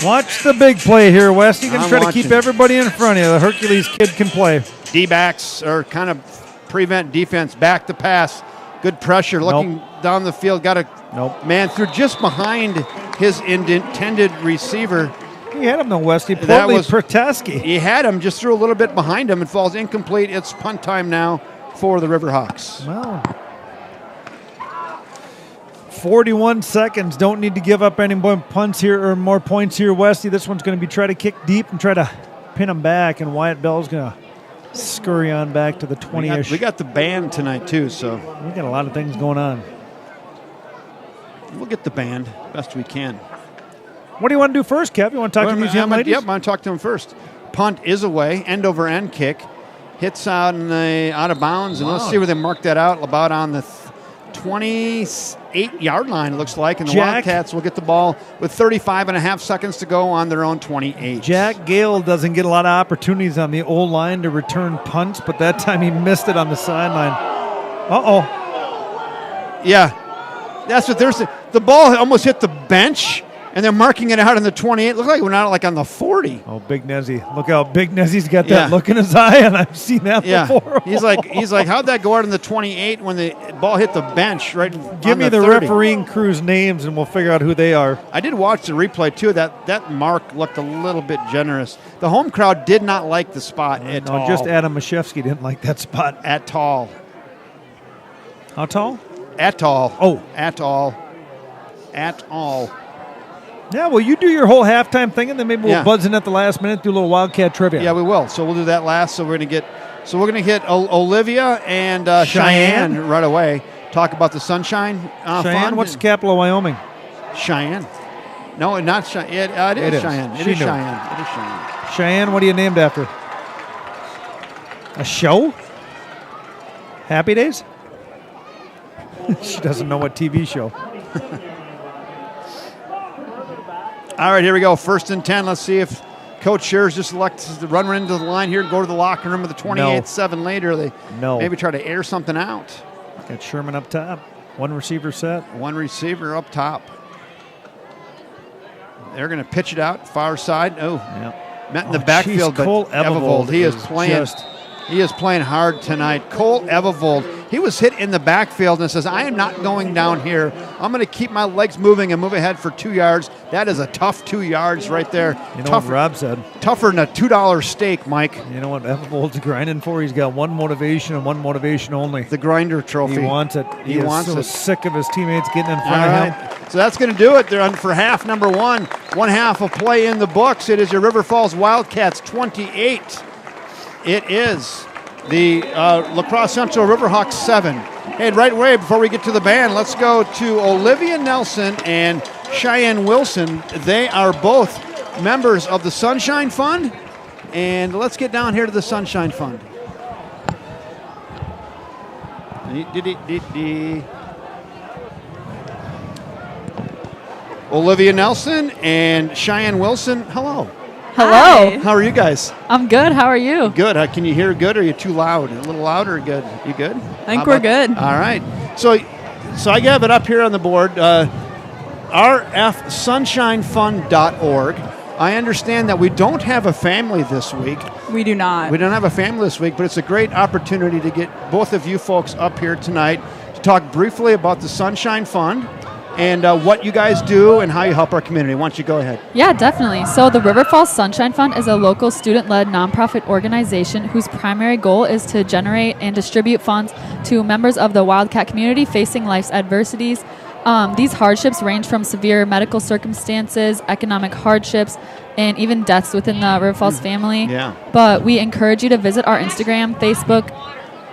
Watch the big play here, West. You can I'm try to watching. keep everybody in front of you. The Hercules kid can play. D-backs are kind of prevent defense. Back to pass. Good pressure. Looking down the field. Got a man through just behind his intended receiver. He had him though, Westy. That was Protaski. He had him, just threw a little bit behind him and falls incomplete. It's punt time now for the Riverhawks. Well, 41 seconds. Don't need to give up any more punts here or more points here, Westy. This one's going to be try to kick deep and try to pin him back, and Wyatt Bell's going to scurry on back to the 20-ish. We got the band tonight too, so we got a lot of things going on. We'll get the band best we can. What do you want to do first, Kev? You want to talk to these young ladies? Yep, I'm going to talk to them first. Punt is away, end over end kick. Hits out of bounds, and let's see where they mark that out. About on the 28-yard line, it looks like, and the Wildcats will get the ball with 35.5 seconds to go on their own 28. Jack Gale doesn't get a lot of opportunities on the old line to return punts, but that time he missed it on the sideline. Yeah, that's what they're saying. The ball almost hit the bench, and they're marking it out on the 28. Looked like we're not like on the 40. Oh, Big Nezzy. Look how Big Nezzy's got that look in his eye, and I've seen that before. He's like, how'd that go out on the 28 when the ball hit the bench right Give on me the 30? refereeing crew's names, and we'll figure out who they are. I did watch the replay, too. That mark looked a little bit generous. The home crowd did not like the spot at all. Just Adam Mashevsky didn't like that spot. At all. How tall? At all. Oh. At all. At all. Yeah, well, you do your whole halftime thing, and then maybe we'll buzz in at the last minute, do a little Wildcat trivia. Yeah, we will. So we'll do that last. So we're going to get Olivia and Cheyenne right away. Talk about the Sunshine Cheyenne, Fund. what's the capital of Wyoming? Cheyenne. No, not Cheyenne. It is Cheyenne. It She is knew. Cheyenne. It is Cheyenne. Cheyenne, what are you named after? A show? Happy Days? She doesn't know what TV show. All right, here we go. 1st and 10. Let's see if Coach Schurz just elects to run into the line here and go to the locker room with the 28-7 later. They maybe try to air something out. Got Sherman up top. One receiver set. One receiver up top. They're going to pitch it out far side. Met in the backfield, Cole but Evovold, he is playing hard tonight. Cole Evovold, He was hit in the backfield and says, I am not going down here. I'm going to keep my legs moving and move ahead for 2 yards. That is a tough 2 yards right there. You know what Rob said? Tougher than a $2 steak, Mike. You know what Evol's grinding for? He's got one motivation and one motivation only. The grinder trophy. He wants it. He wants is so it. sick of his teammates getting in front All of him. right. So that's going to do it. They're on for half number one. One half of play in the books. It is your River Falls Wildcats 28. It is the LaCrosse Central Riverhawks 7. Hey, right away, before we get to the band, let's go to Olivia Nelson and Cheyenne Wilson. They are both members of the Sunshine Fund. And let's get down here to the Sunshine Fund. Olivia Nelson and Cheyenne Wilson, hello. Hello. How are you guys? I'm good. How are you? Good. Can you hear good, or are you too loud? A little louder or good? You good? I think we're good. All right. So I have it up here on the board, rfsunshinefund.org. I understand that we don't have a family this week. We do not. We don't have a family this week, but it's a great opportunity to get both of you folks up here tonight to talk briefly about the Sunshine Fund and what you guys do and how you help our community. Why don't you go ahead? Yeah, definitely. So the River Falls Sunshine Fund is a local student-led nonprofit organization whose primary goal is to generate and distribute funds to members of the Wildcat community facing life's adversities. These hardships range from severe medical circumstances, economic hardships, and even deaths within the River Falls family. Yeah. But we encourage you to visit our Instagram, Facebook,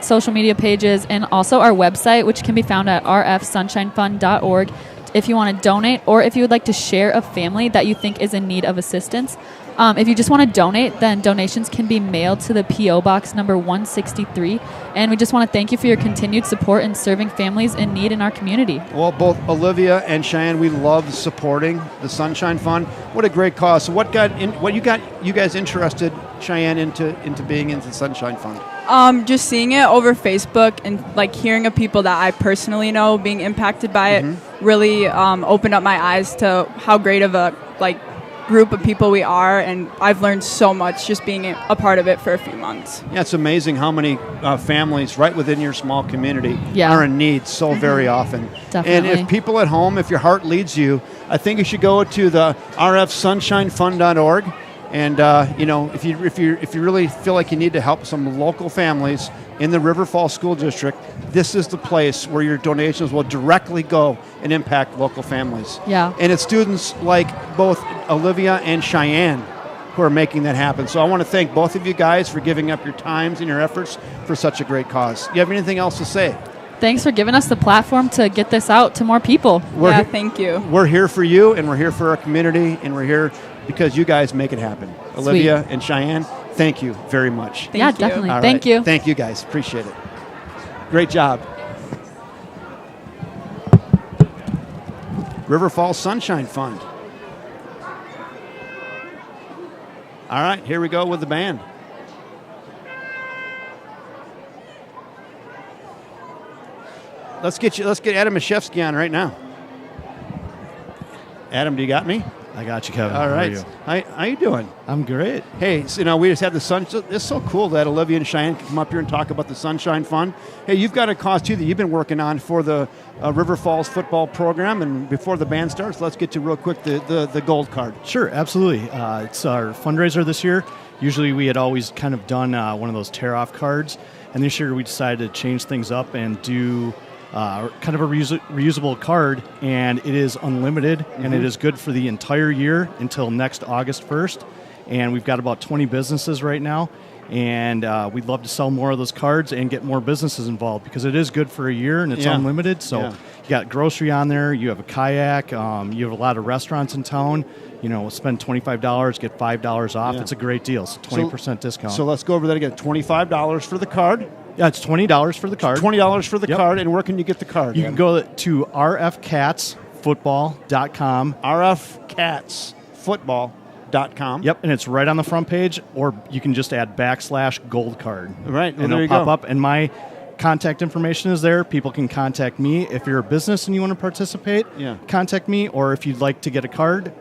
social media pages, and also our website, which can be found at rfsunshinefund.org. If you want to donate, or if you would like to share a family that you think is in need of assistance. If you just want to donate, then donations can be mailed to the P.O. Box number 163. And we just want to thank you for your continued support in serving families in need in our community. Well, both Olivia and Cheyenne, we love supporting the Sunshine Fund. What a great cause. So what got you guys interested, Cheyenne, into being into the Sunshine Fund? Just seeing it over Facebook and like hearing of people that I personally know being impacted by it really opened up my eyes to how great of a group of people we are, and I've learned so much just being a part of it for a few months. Yeah, it's amazing how many families right within your small community are in need so very often. Definitely. And if people at home, if your heart leads you, I think you should go to the rfsunshinefund.org. And if you really feel like you need to help some local families in the River Falls School District, this is the place where your donations will directly go and impact local families. Yeah. And it's students like both Olivia and Cheyenne who are making that happen. So I want to thank both of you guys for giving up your times and your efforts for such a great cause. You have anything else to say? Thanks for giving us the platform to get this out to more people. Thank you. We're here for you, and we're here for our community, and we're here because you guys make it happen. Olivia and Cheyenne, thank you very much. Yeah, definitely. All Thank right. you. Thank you, guys. Appreciate it. Great job. River Falls Sunshine Fund. All right, here we go with the band. Let's get Adam Mashevsky on right now. Adam, do you got me? I got you, Kevin. All right. How you doing? I'm great. Hey, so, we just had the sun. It's so cool that Olivia and Cheyenne can come up here and talk about the Sunshine Fund. Hey, you've got a cause too that you've been working on for the River Falls football program. And before the band starts, let's get to real quick the gold card. Sure, absolutely. It's our fundraiser this year. Usually we had always kind of done one of those tear-off cards, and this year we decided to change things up and do kind of a reusable card, and it is unlimited, and it is good for the entire year until next August 1st. And we've got about 20 businesses right now, and we'd love to sell more of those cards and get more businesses involved because it is good for a year and it's unlimited. So you got grocery on there, you have a kayak, you have a lot of restaurants in town. Spend $25, get $5 off. It's a great deal. So 20% discount. So let's go over that again. $25 for the card. Yeah, it's $20 for the card. $20 for the card, and where can you get the card? You can go to rfcatsfootball.com. rfcatsfootball.com. Yep, and it's right on the front page, or you can just add /gold card. Right, and it'll pop up, and my contact information is there. People can contact me. If you're a business and you want to participate, contact me, or if you'd like to get a card,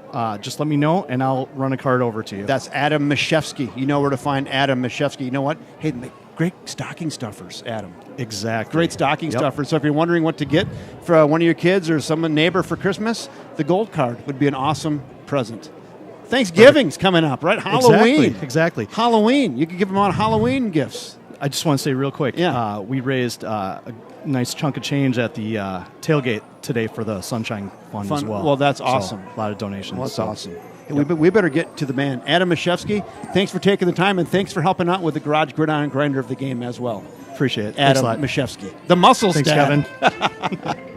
just let me know, and I'll run a card over to you. That's Adam Mashevsky. You know where to find Adam Mashevsky. You know what? Hey, great stocking stuffers, Adam. Exactly. Great stocking stuffers. So if you're wondering what to get for one of your kids or some neighbor for Christmas, the gold card would be an awesome present. Thanksgiving's coming up, right? Halloween. Exactly. Halloween. You can give them out Halloween gifts. I just want to say real quick, Yeah. we raised a nice chunk of change at the tailgate today for the Sunshine Fund as well. Well, that's So, awesome. a lot of donations. Well, that's so. awesome. Hey, we better get to the man, Adam Mashevsky. Thanks for taking the time, and thanks for helping out with the Garage Gridiron Grinder of the game as well. Appreciate it. Adam Thanks a lot. Mashevsky. The Muscles Thanks, Dad. Kevin.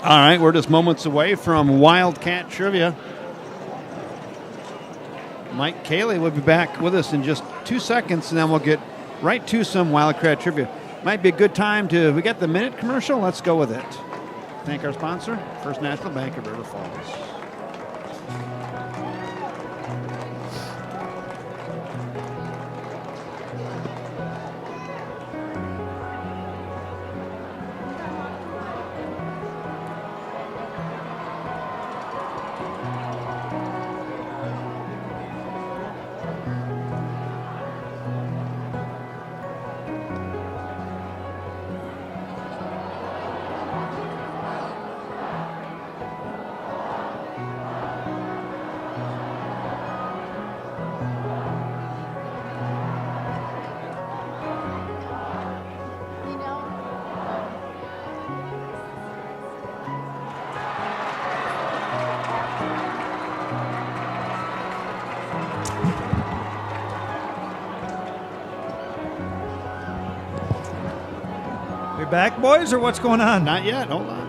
All right, we're just moments away from Wildcat Trivia. Mike Cayley will be back with us in just 2 seconds, and then we'll get right to some Wildcat Trivia. Might be a good time to, we got the minute commercial? Let's go with it. Thank our sponsor, First National Bank of River Falls. Back, boys, or what's going on? Not yet. Hold on.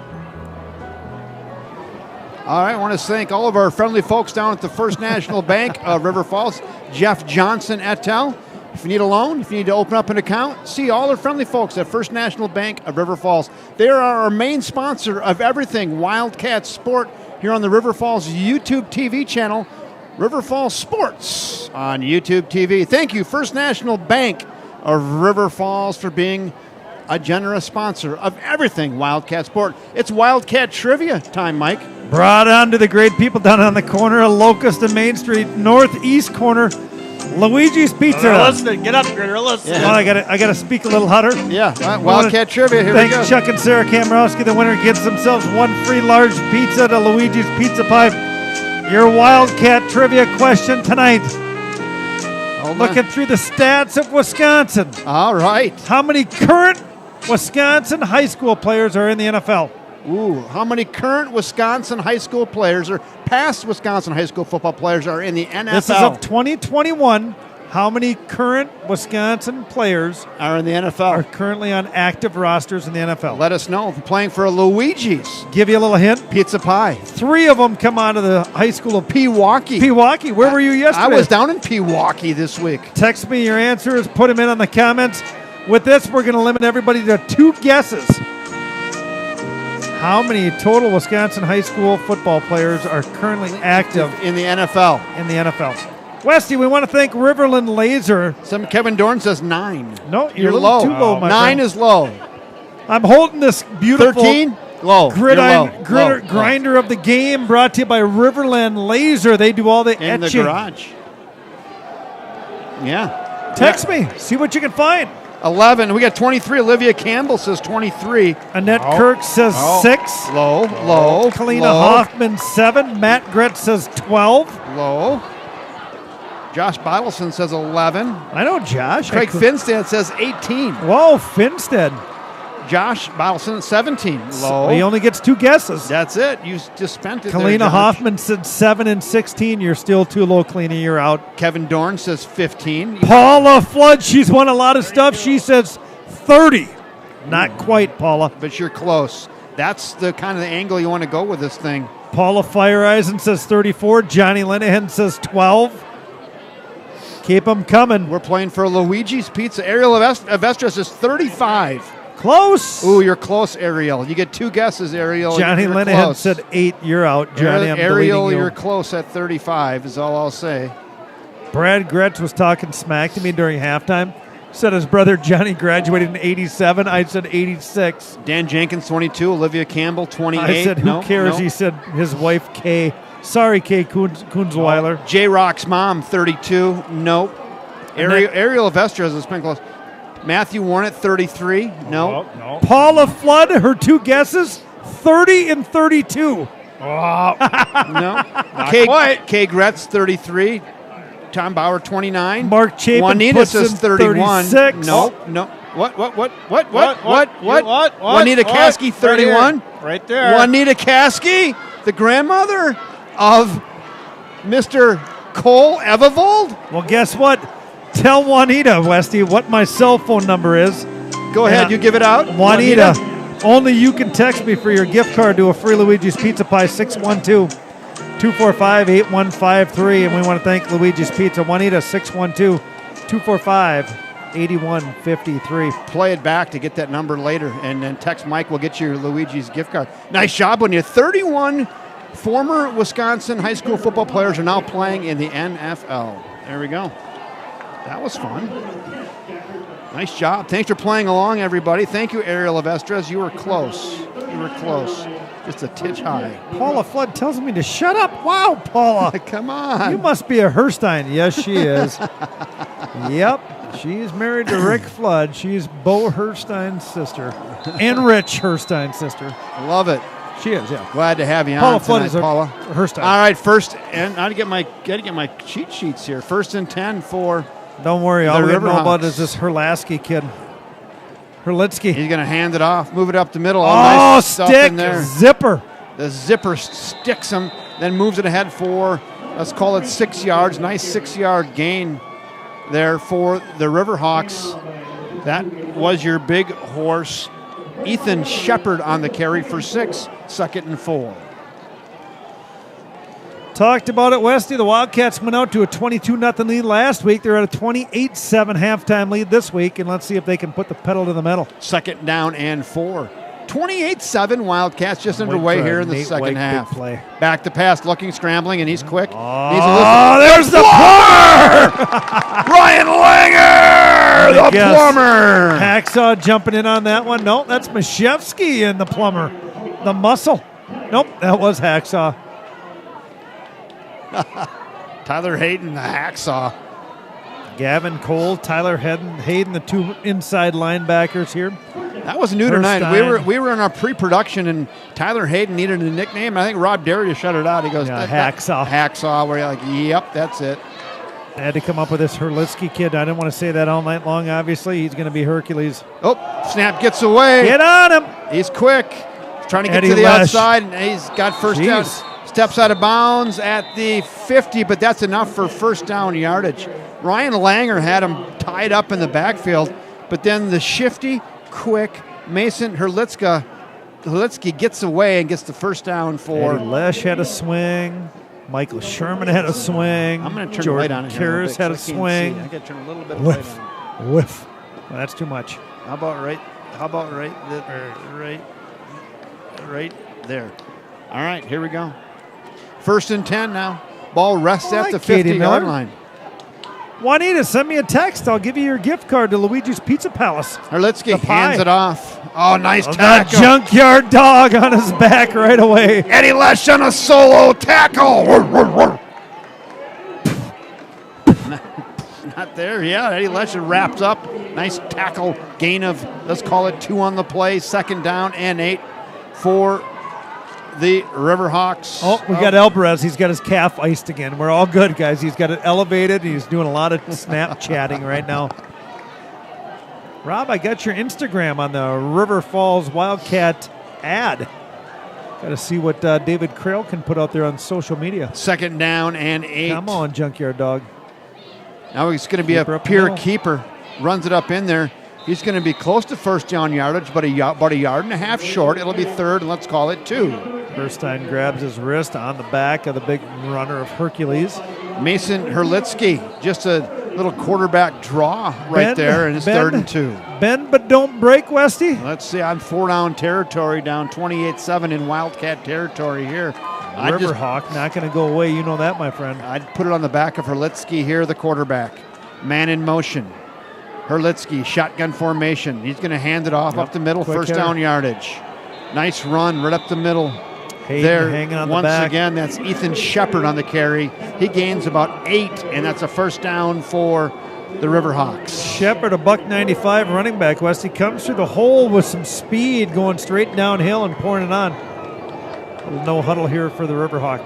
All right. I want to thank all of our friendly folks down at the First National Bank of River Falls. Jeff Johnson et al. If you need a loan, if you need to open up an account, see all our friendly folks at First National Bank of River Falls. They are our main sponsor of everything Wildcat Sport here on the River Falls YouTube TV channel, River Falls Sports on YouTube TV. Thank you, First National Bank of River Falls, for being a generous sponsor of everything Wildcat Sport. It's Wildcat Trivia time, Mike. Brought on to the great people down on the corner of Locust and Main Street, northeast corner, Luigi's Pizza. Get up, Gritter. Listen. Yeah. Well, I gotta speak a little hotter. Yeah, Wildcat Trivia. Here we go. Thanks, Chuck and Sarah Kamrowski. The winner gets themselves one free large pizza to Luigi's Pizza Pie. Your Wildcat Trivia question tonight. Looking through the stats of Wisconsin. All right. How many current Wisconsin high school players are in the NFL? Ooh, how many current Wisconsin high school players or past Wisconsin high school football players are in the NFL? This is of 2021. How many current Wisconsin players are in the NFL? Are currently on active rosters in the NFL? Let us know. Playing for Luigi's. Give you a little hint. Pizza Pie. 3 of them come out of the high school of Pewaukee. Pewaukee. Where were you yesterday? I was down in Pewaukee this week. Text me your answers. Put them in on the comments. With this, we're going to limit everybody to 2 guesses. How many total Wisconsin high school football players are currently active in the NFL? In the NFL. Westy, we want to thank Riverland Laser. Kevin Dorn says 9. No, you're low. Too low, my 9 friend. is low. I'm holding this beautiful 13? Low. Grinder of the game, brought to you by Riverland Laser. They do all the in etching. the garage. Yeah. Text me. See what you can find. 11. We got 23. Olivia Campbell says 23. Annette Kirk says 6. Low. Kalina low. Hoffman 7. Matt Gretz says 12. Low. Josh Bottleson says 11. I know Josh. Craig Finstead says 18. Whoa, Finstead. Josh Bottleson 17. Low. So he only gets 2 guesses. That's it. You just spent it. Kalina Hoffman said 7 and 16. You're still too low, Kalina. You're out. Kevin Dorn says 15. Paula Flood, she's won a lot of stuff. She says 30. Not quite, Paula. But you're close. That's the kind of the angle you want to go with this thing. Paula Fireeisen says 34. Johnny Linehan says 12. Keep them coming. We're playing for Luigi's Pizza. Ariel Avestra says 35. Close. Ooh, you're close, Ariel. You get 2 guesses, Ariel. Johnny Linehan said 8. You're out, Johnny. Ariel, you're close at 35 is all I'll say. Brad Gretz was talking smack to me during halftime. Said his brother Johnny graduated in 87. I said 86. Dan Jenkins, 22. Olivia Campbell, 28. I said, who cares? He said his wife, Kay. Sorry, Kay Kunzweiler. J-Rock's mom, 32. Nope. Ariel Avestra has been close. Matthew Warnett, 33. No. Paula Flood, her 2 guesses, 30 and 32. No. Kay Gretz, 33. Tom Bauer, 29. Mark Chapin Juanita says 31. 36. No. What? Juanita Caskey, 31. Right there. Juanita Caskey, the grandmother of Mr. Cole Evavold. Well, guess what? Tell Juanita, Westy, what my cell phone number is. Go ahead, you give it out. Juanita, Only you can text me for your gift card to a free Luigi's Pizza Pie, 612-245-8153. And we want to thank Luigi's Pizza, Juanita, 612-245-8153. Play it back to get that number later, and then text Mike. We'll get you your Luigi's gift card. Nice job on you. 31 former Wisconsin high school football players are now playing in the NFL. There we go. That was fun. Nice job. Thanks for playing along, everybody. Thank you, Ariel Avestres. You were close. You were close. Just a titch high. Paula Flood tells me to shut up. Wow, Paula. Come on. You must be a Herstein. Yes, she is. Yep. She's married to Rick Flood. She's Bo Herstein's sister and Rich Herstein's sister. Love it. She is, yeah. Glad to have you Paula on Flood tonight, is Paula. Herstein. All right, first, and I gotta get my cheat sheets here. 1st and 10 for. Don't worry, all we know about Riverhawks. is this Herlasky kid. Herlitsky. He's going to hand it off, move it up the middle. Oh, Nice stuff stick, in there. zipper. The zipper sticks him, then moves it ahead for, let's call it 6 yards. Nice 6-yard gain there for the Riverhawks. That was your big horse, Ethan Shepard, on the carry for 6, 2nd and 4. Talked about it, Westy. The Wildcats went out to a 22-0 lead last week. They're at a 28-7 halftime lead this week, and let's see if they can put the pedal to the metal. 2nd down and 4. 28-7 Wildcats just underway here in the second half. Play. Back to pass, looking, scrambling, and he's quick. Oh, there's the plumber! Ryan Langer, the plumber! Hacksaw jumping in on that one. Nope, that's Mashevsky and the plumber. The muscle. Nope, that was Hacksaw. Tyler Hayden, the hacksaw. Gavin Cole, Tyler Hayden, the two inside linebackers here. That was new tonight. We were in our pre-production, and Tyler Hayden needed a nickname. I think Rob Darius shut it out. He goes, Hacksaw. Hacksaw, where you're like, yep, that's it. I had to come up with this Herlitsky kid. I didn't want to say that all night long, obviously. He's going to be Hercules. Oh, snap gets away. Get on him. He's quick. He's trying to get Eddie to the Lesh. outside, and he's got first down. Steps out of bounds at the 50, but that's enough for first down yardage. Ryan Langer had him tied up in the backfield, but then the shifty, quick Mason Herlitsky gets away and gets the first down for. Eddie Lesh had a swing. Michael Sherman had a swing. I'm going to turn Jordan the light on it here Karras had a swing. I got to turn a little bit of light on. Whiff. Well, that's too much. How about right there? All right, here we go. 1st and 10 now. Ball rests at the 50-yard line. Juanita, send me a text. I'll give you your gift card to Luigi's Pizza Palace. Herlitsky hands it off. Oh, nice tackle. That junkyard dog on his back right away. Eddie Lesh on a solo tackle. Not there. Yeah, Eddie Lesh wrapped up. Nice tackle. Gain of, let's call it 2 on the play. 2nd down and 8 for the Riverhawks. Oh, we got Alvarez. He's got his calf iced again. We're all good, guys. He's got it elevated. He's doing a lot of Snapchatting right now. Rob, I got your Instagram on the River Falls Wildcat ad. Got to see what David Crail can put out there on social media. 2nd down and 8. Come on, junkyard dog. Now he's going to be a pure keeper. Runs it up in there. He's going to be close to first down yardage, but about a yard and a half short. It'll be 3rd, and let's call it 2. Herstein grabs his wrist on the back of the big runner of Hercules. Mason Herlitsky, just a little quarterback draw right there, and it's 3rd and 2. Bend but don't break, Westy. Let's see, on 4-down territory, down 28-7 in Wildcat territory here. Riverhawk not going to go away. You know that, my friend. I'd put it on the back of Herlitsky here, the quarterback. Man in motion. Herlitsky, shotgun formation. He's going to hand it off up the middle, first down yardage. Nice run right up the middle. Hayden there hanging on once the back. Again, that's Ethan Shepard on the carry. He gains about 8, and that's a first down for the Riverhawks. Shepard, a $195 running back, West. He comes through the hole with some speed, going straight downhill and pouring it on. No huddle here for the Riverhawk.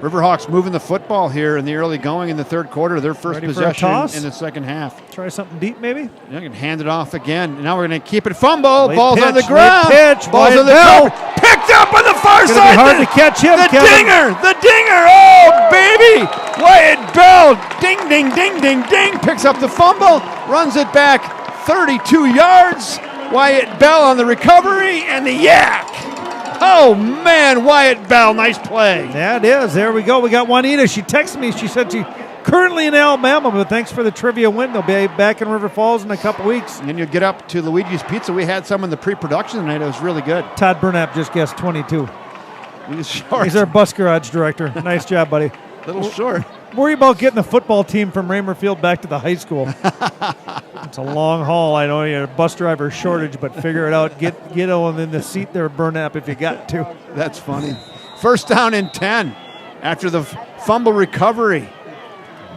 Riverhawks moving the football here in the early going in the 3rd quarter. Their first possession in the second half. Try something deep, maybe? They're going to hand it off again. Now we're going to keep it fumble. Late Ball's pitch, on the ground. Ball's on the ground. Picked up on the far side. Hard to catch him, The Kevin. dinger. The dinger. Oh, baby. Wyatt Bell. Ding, ding, ding, ding, ding. Picks up the fumble. Runs it back 32 yards. Wyatt Bell on the recovery and the yak. Oh, man, Wyatt Bell, nice play. Yeah, it is. There we go. We got Juanita. She texted me. She said she currently in Alabama, but thanks for the trivia win. They'll be back in River Falls in a couple weeks. And you'll get up to Luigi's Pizza. We had some in the pre-production tonight. It was really good. Todd Burnap just guessed 22. He's short. He's our bus garage director. Nice job, buddy. Little short. Worry about getting the football team from Raymer Field back to the high school. It's a long haul. I know you're a bus driver shortage, but figure it out. Get on in the seat there, Burnap, if you got to. That's funny. First down and 10 after the fumble recovery.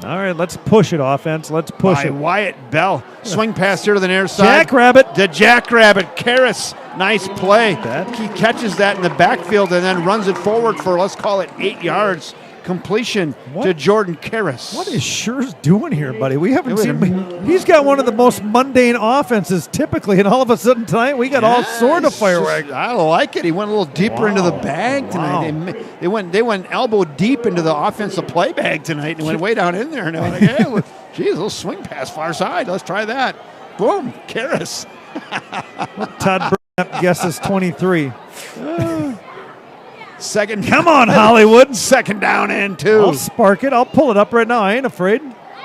All right, let's push it, offense. Let's push it. Wyatt Bell. Swing pass here to the near side. Jackrabbit. The Jackrabbit. Karras. Nice play. He catches that in the backfield and then runs it forward for, let's call it, 8 yards. Completion to Jordan Karras. What is Schurz doing here, buddy? We haven't seen. He's got one of the most mundane offenses typically, and all of a sudden tonight we got all sort of fireworks. I like it. He went a little deeper into the bag tonight. Wow. They went elbow deep into the offensive play bag tonight and went way down in there. And they're like, hey, geez, a little swing pass far side. Let's try that. Boom, Karras. Todd Burnap guesses 23. Second. Come on, Hollywood. Second down and 2. I'll spark it. I'll pull it up right now. I ain't afraid.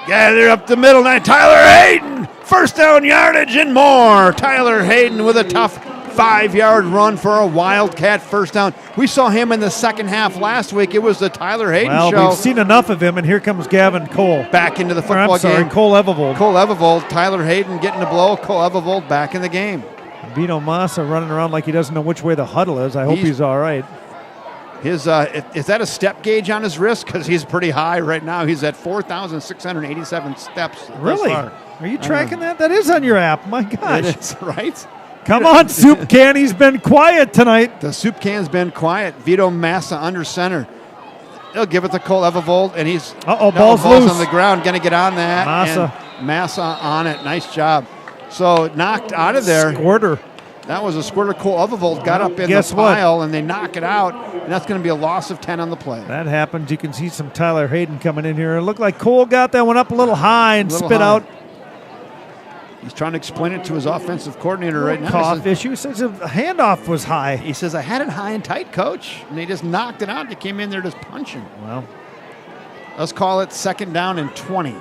Gather up the middle now. Tyler Hayden. First down yardage and more. Tyler Hayden with a tough 5-yard run for a Wildcat first down. We saw him in the second half last week. It was the Tyler Hayden show. Well, we've seen enough of him, and here comes Gavin Cole. Back into the football game. Cole Evevold. Cole Evevold. Tyler Hayden getting the blow. Cole Evevold back in the game. Vito Massa running around like he doesn't know which way the huddle is. I hope he's all right. Is that a step gauge on his wrist? Because he's pretty high right now. He's at 4,687 steps. Really? Are you tracking that? That is on your app. My gosh. It is, right? Come on, Soup Can. He's been quiet tonight. The Soup Can's been quiet. Vito Massa under center. They'll give it to Cole Evevold, and he's ball's loose on the ground. Going to get on that. Massa. Massa on it. Nice job. So knocked out of there. Squirter. That was a squirter. Cole Evevold got up in the pile, and they knock it out, and that's going to be a loss of 10 on the play. That happens. You can see some Tyler Hayden coming in here. It looked like Cole got that one up a little high and spit out. He's trying to explain it to his offensive coordinator right now. Cough issue. He says the handoff was high. He says, I had it high and tight, coach. And they just knocked it out. They came in there just punching. Well, let's call it second down and 20.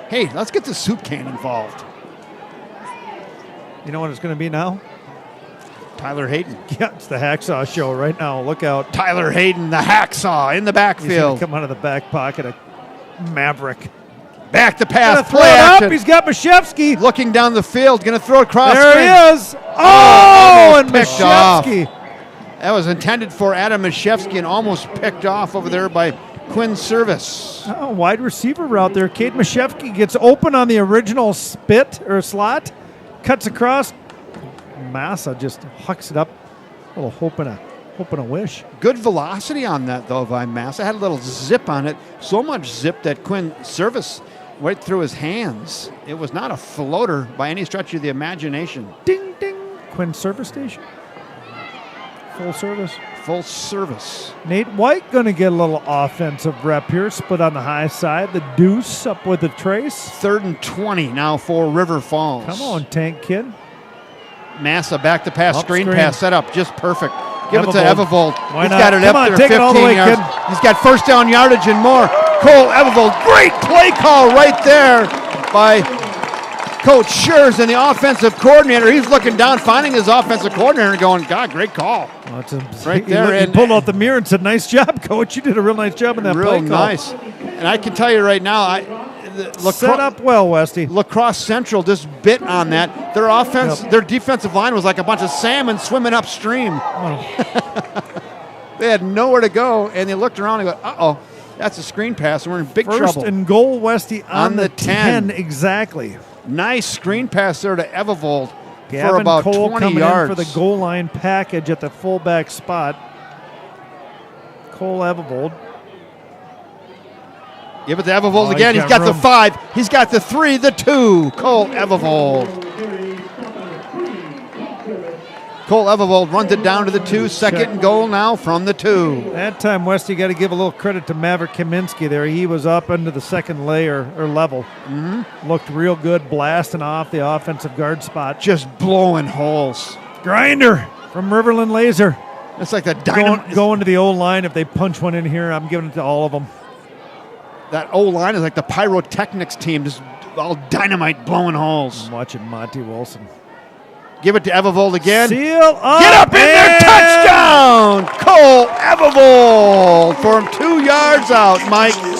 Hey, let's get the Soup Can involved. You know what it's going to be now? Tyler Hayden. Yeah, it's the Hacksaw Show right now. Look out. Tyler Hayden, the Hacksaw, in the backfield. He's going to come out of the back pocket of Maverick. Back to pass. Play action. Up. He's got Mashevsky. Looking down the field. Going to throw it across. There he is. Oh, and Mashevsky. That was intended for Adam Mashevsky and almost picked off over there by Quinn Service. Oh, wide receiver route there. Cade Mashevsky gets open on the original spit or slot. Cuts across. Massa just hucks it up. A little hope and a wish. Good velocity on that, though, by Massa. Had a little zip on it. So much zip that Quinn Service right through his hands. It was not a floater by any stretch of the imagination. Ding, ding. Quinn Service Station. Full service. Full service. Nate White going to get a little offensive rep here. Split on the high side. The deuce up with the trace. 3rd and 20 now for River Falls. Come on, Tank Kid. Massa back to pass. Screen pass set up just perfect. Give Evevold. it to Evevold. Why He's not? got it Come up on, there, take 15 it all the way, yards. kid. He's got first down yardage and more. Cole Evevold. Great play call right there by Coach Schurz and the offensive coordinator. He's looking down, finding his offensive coordinator and going, God, great call. Well, right there. He pulled out the mirror and said, nice job, Coach. You did a real nice job in that play call. Real nice. And I can tell you right now, set up well, Westy. LaCrosse Central just bit on that. Their offense, their defensive line was like a bunch of salmon swimming upstream. Oh. They had nowhere to go, and they looked around and go, uh-oh, that's a screen pass, and we're in big trouble. First and goal, Westy, on the 10. Exactly. Nice screen pass there to Evevold Gavin for about Cole 20 coming yards. in for the goal line package at the fullback spot. Cole Evevold. Give it to Evevold again. He's got the 5. He's got the 3, the 2. Cole Evevold. Cole Evervold runs it down to the 2. Second and goal now from the 2. That time, West, you got to give a little credit to Maverick Kaminsky there. He was up into the second layer or level. Mm-hmm. Looked real good, blasting off the offensive guard spot. Just blowing holes. Grinder from Riverland Laser. It's like the going to the old line. If they punch one in here, I'm giving it to all of them. That old line is like the pyrotechnics team, just all dynamite blowing holes. I'm watching Monty Wilson. Give it to Evervold again. Seal up. Get up in there. Touchdown. Cole Evervold from 2 yards out, Mike. Can't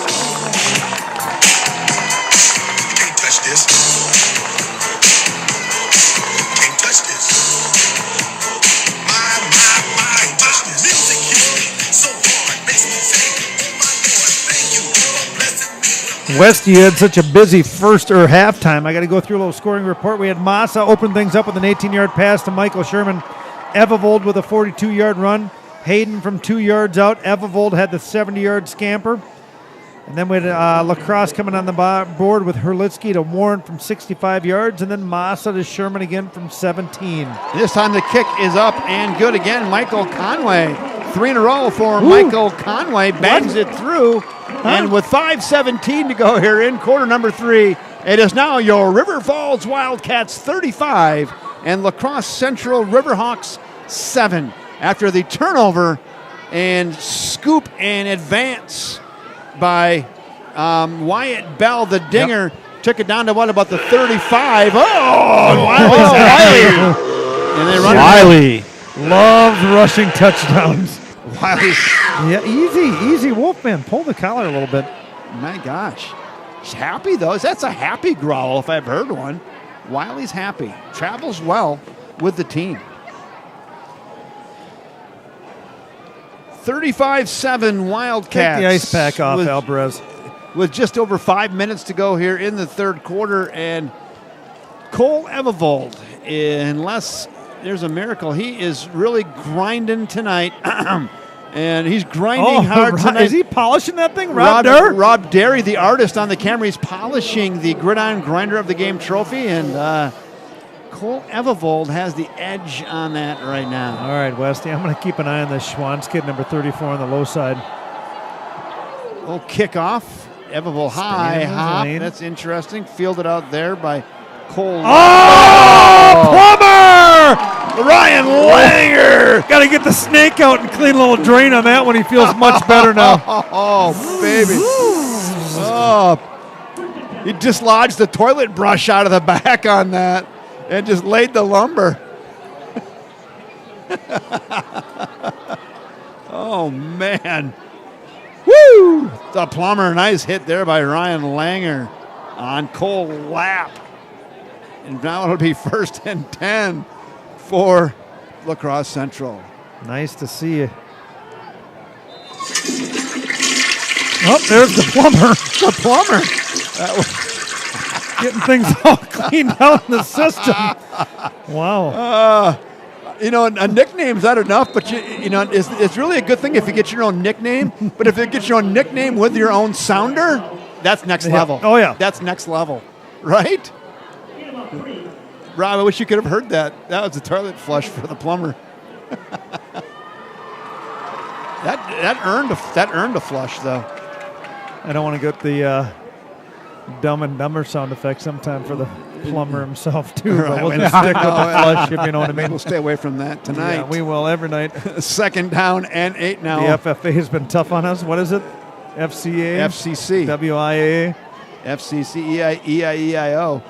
touch this. Can't touch this. My. Music hits me so hard. Makes me say, oh my Lord, thank you for blessing me. West, you had such a busy first or halftime. I got to go through a little scoring report. We had Massa open things up with an 18-yard pass to Michael Sherman. Evervold with a 42-yard run. Hayden from 2 yards out. Evervold had the 70-yard scamper. And then we had LaCrosse coming on the board with Herlitsky to Warren from 65 yards. And then Massa to Sherman again from 17. This time the kick is up and good again. Michael Conway. 3 in a row for Michael Conway. Bangs it through. And with 5:17 to go here in quarter number 3, it is now your River Falls Wildcats 35 and LaCrosse Central Riverhawks 7. After the turnover and scoop and advance by Wyatt Bell, the dinger, took it down to what, about the 35. Wiley. And they run Wiley loves rushing touchdowns. Wiley. Yeah, easy. Wolfman, pull the collar a little bit. My gosh. He's happy, though. That's a happy growl if I've heard one. Wiley's happy. Travels well with the team. 35-7 Wildcats. Take the ice pack off, Alvarez. With just over 5 minutes to go here in the third quarter. And Cole Evervold, unless there's a miracle, he is really grinding tonight. And he's grinding hard tonight. Is he polishing that thing? Rob Derry, the artist on the camera, he's polishing the Gridiron Grinder of the Game trophy. And Cole Evervold has the edge on that right now. All right, Westy, I'm going to keep an eye on this Schwann's kid, number 34 on the low side. Oh, kickoff. Evervold high hop. Lane. That's interesting. Fielded out there by Cole. Plummer! Ryan Langer! Got to get the snake out and clean a little drain on that one. He feels much better now. Oh, baby. Oh, he dislodged the toilet brush out of the back on that and just laid the lumber. Oh, man. Woo! The Plummer, nice hit there by Ryan Langer on Cole Lapp. And now it'll be 1st and 10 for LaCrosse Central. Nice to see you. Oh, there's the Plummer. The Plummer. Getting things all cleaned out in the system. Wow. A nickname's not enough, but it's really a good thing if you get your own nickname. But if you get your own nickname with your own sounder, that's next level. Oh, yeah. That's next level, right? Rob, I wish you could have heard that. That was a toilet flush for the Plumber. that earned a flush, though. I don't want to get the Dumb and Dumber sound effect sometime for the Plumber himself, too. Right, but we'll just stick with the flush, if you know what I mean. We'll stay away from that tonight. Yeah, we will every night. 2nd down and 8 now. The FFA has been tough on us. What is it? FCA? FCC. WIA? FCC, EIEIO.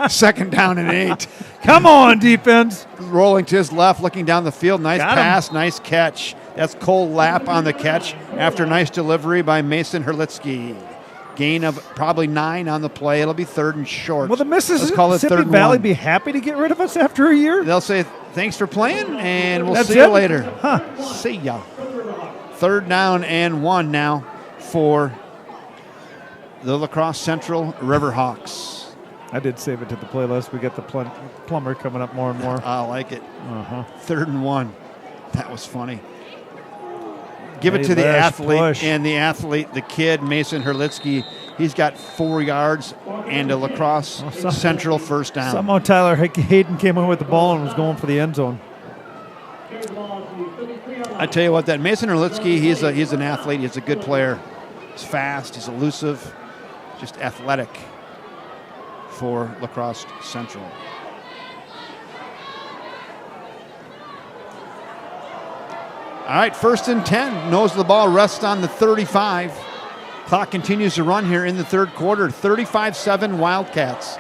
Second down and 8. Come on, defense. Rolling to his left, looking down the field. Nice pass, nice catch. That's Cole Lapp on the catch after nice delivery by Mason Herlitsky. Gain of probably 9 on the play. It'll be 3rd and short. Will the Mississippi Valley be happy to get rid of us after a year? They'll say, thanks for playing, and we'll see you later. Huh. See ya. 3rd down and 1 now for the LaCrosse Central Riverhawks. I did save it to the playlist. We get the Plumber coming up more and more. I like it. 3rd and 1. That was funny. Give it to the athlete, and the kid, Mason Herlitsky, He's got 4 yards and a LaCrosse Central first down. Somehow Tyler Hayden came in with the ball and was going for the end zone. I tell you what, that Mason Herlitzky, he's an athlete. He's a good player. He's fast. He's elusive. Just athletic for LaCrosse Central. All right, 1st and 10. Nose of the ball rests on the 35. Clock continues to run here in the third quarter. 35-7 Wildcats.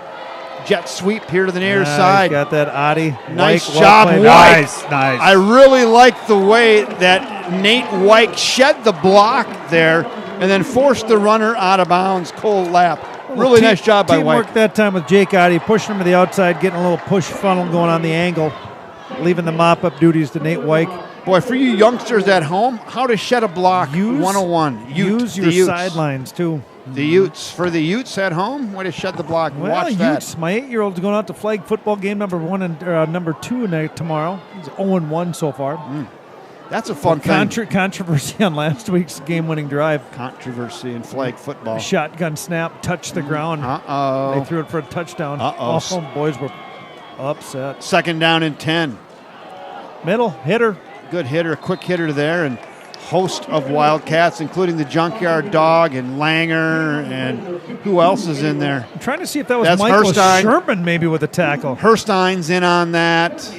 Jet sweep here to the near side. Got that Adi. Nice White, job, well White. Nice. I really like the way that Nate White shed the block there and then forced the runner out of bounds. Cole Lapp. Really nice job by White. Teamwork that time with Jake Adi, pushing him to the outside, getting a little push funnel going on the angle, leaving the mop-up duties to Nate White. Boy, for you youngsters at home, how to shed a block 101. Use your sidelines, too. The Utes. For the Utes at home, way to shed the block. Well, Watch that. Utes, my 8-year-old's going out to flag football game number 1 and number 2 tomorrow. He's 0-1 so far. That's a fun thing. Controversy on last week's game-winning drive. Controversy in flag football. Shotgun snap, touched the ground. Uh-oh. They threw it for a touchdown. Uh-oh. Oh, boys were upset. 2nd down and 10. Middle, hitter. Good hitter, a quick hitter there, and host of Wildcats, including the Junkyard Dog and Langer, and who else is in there? I'm trying to see if that was That's Michael Herstein. Sherman maybe with a tackle. Herstein's in on that.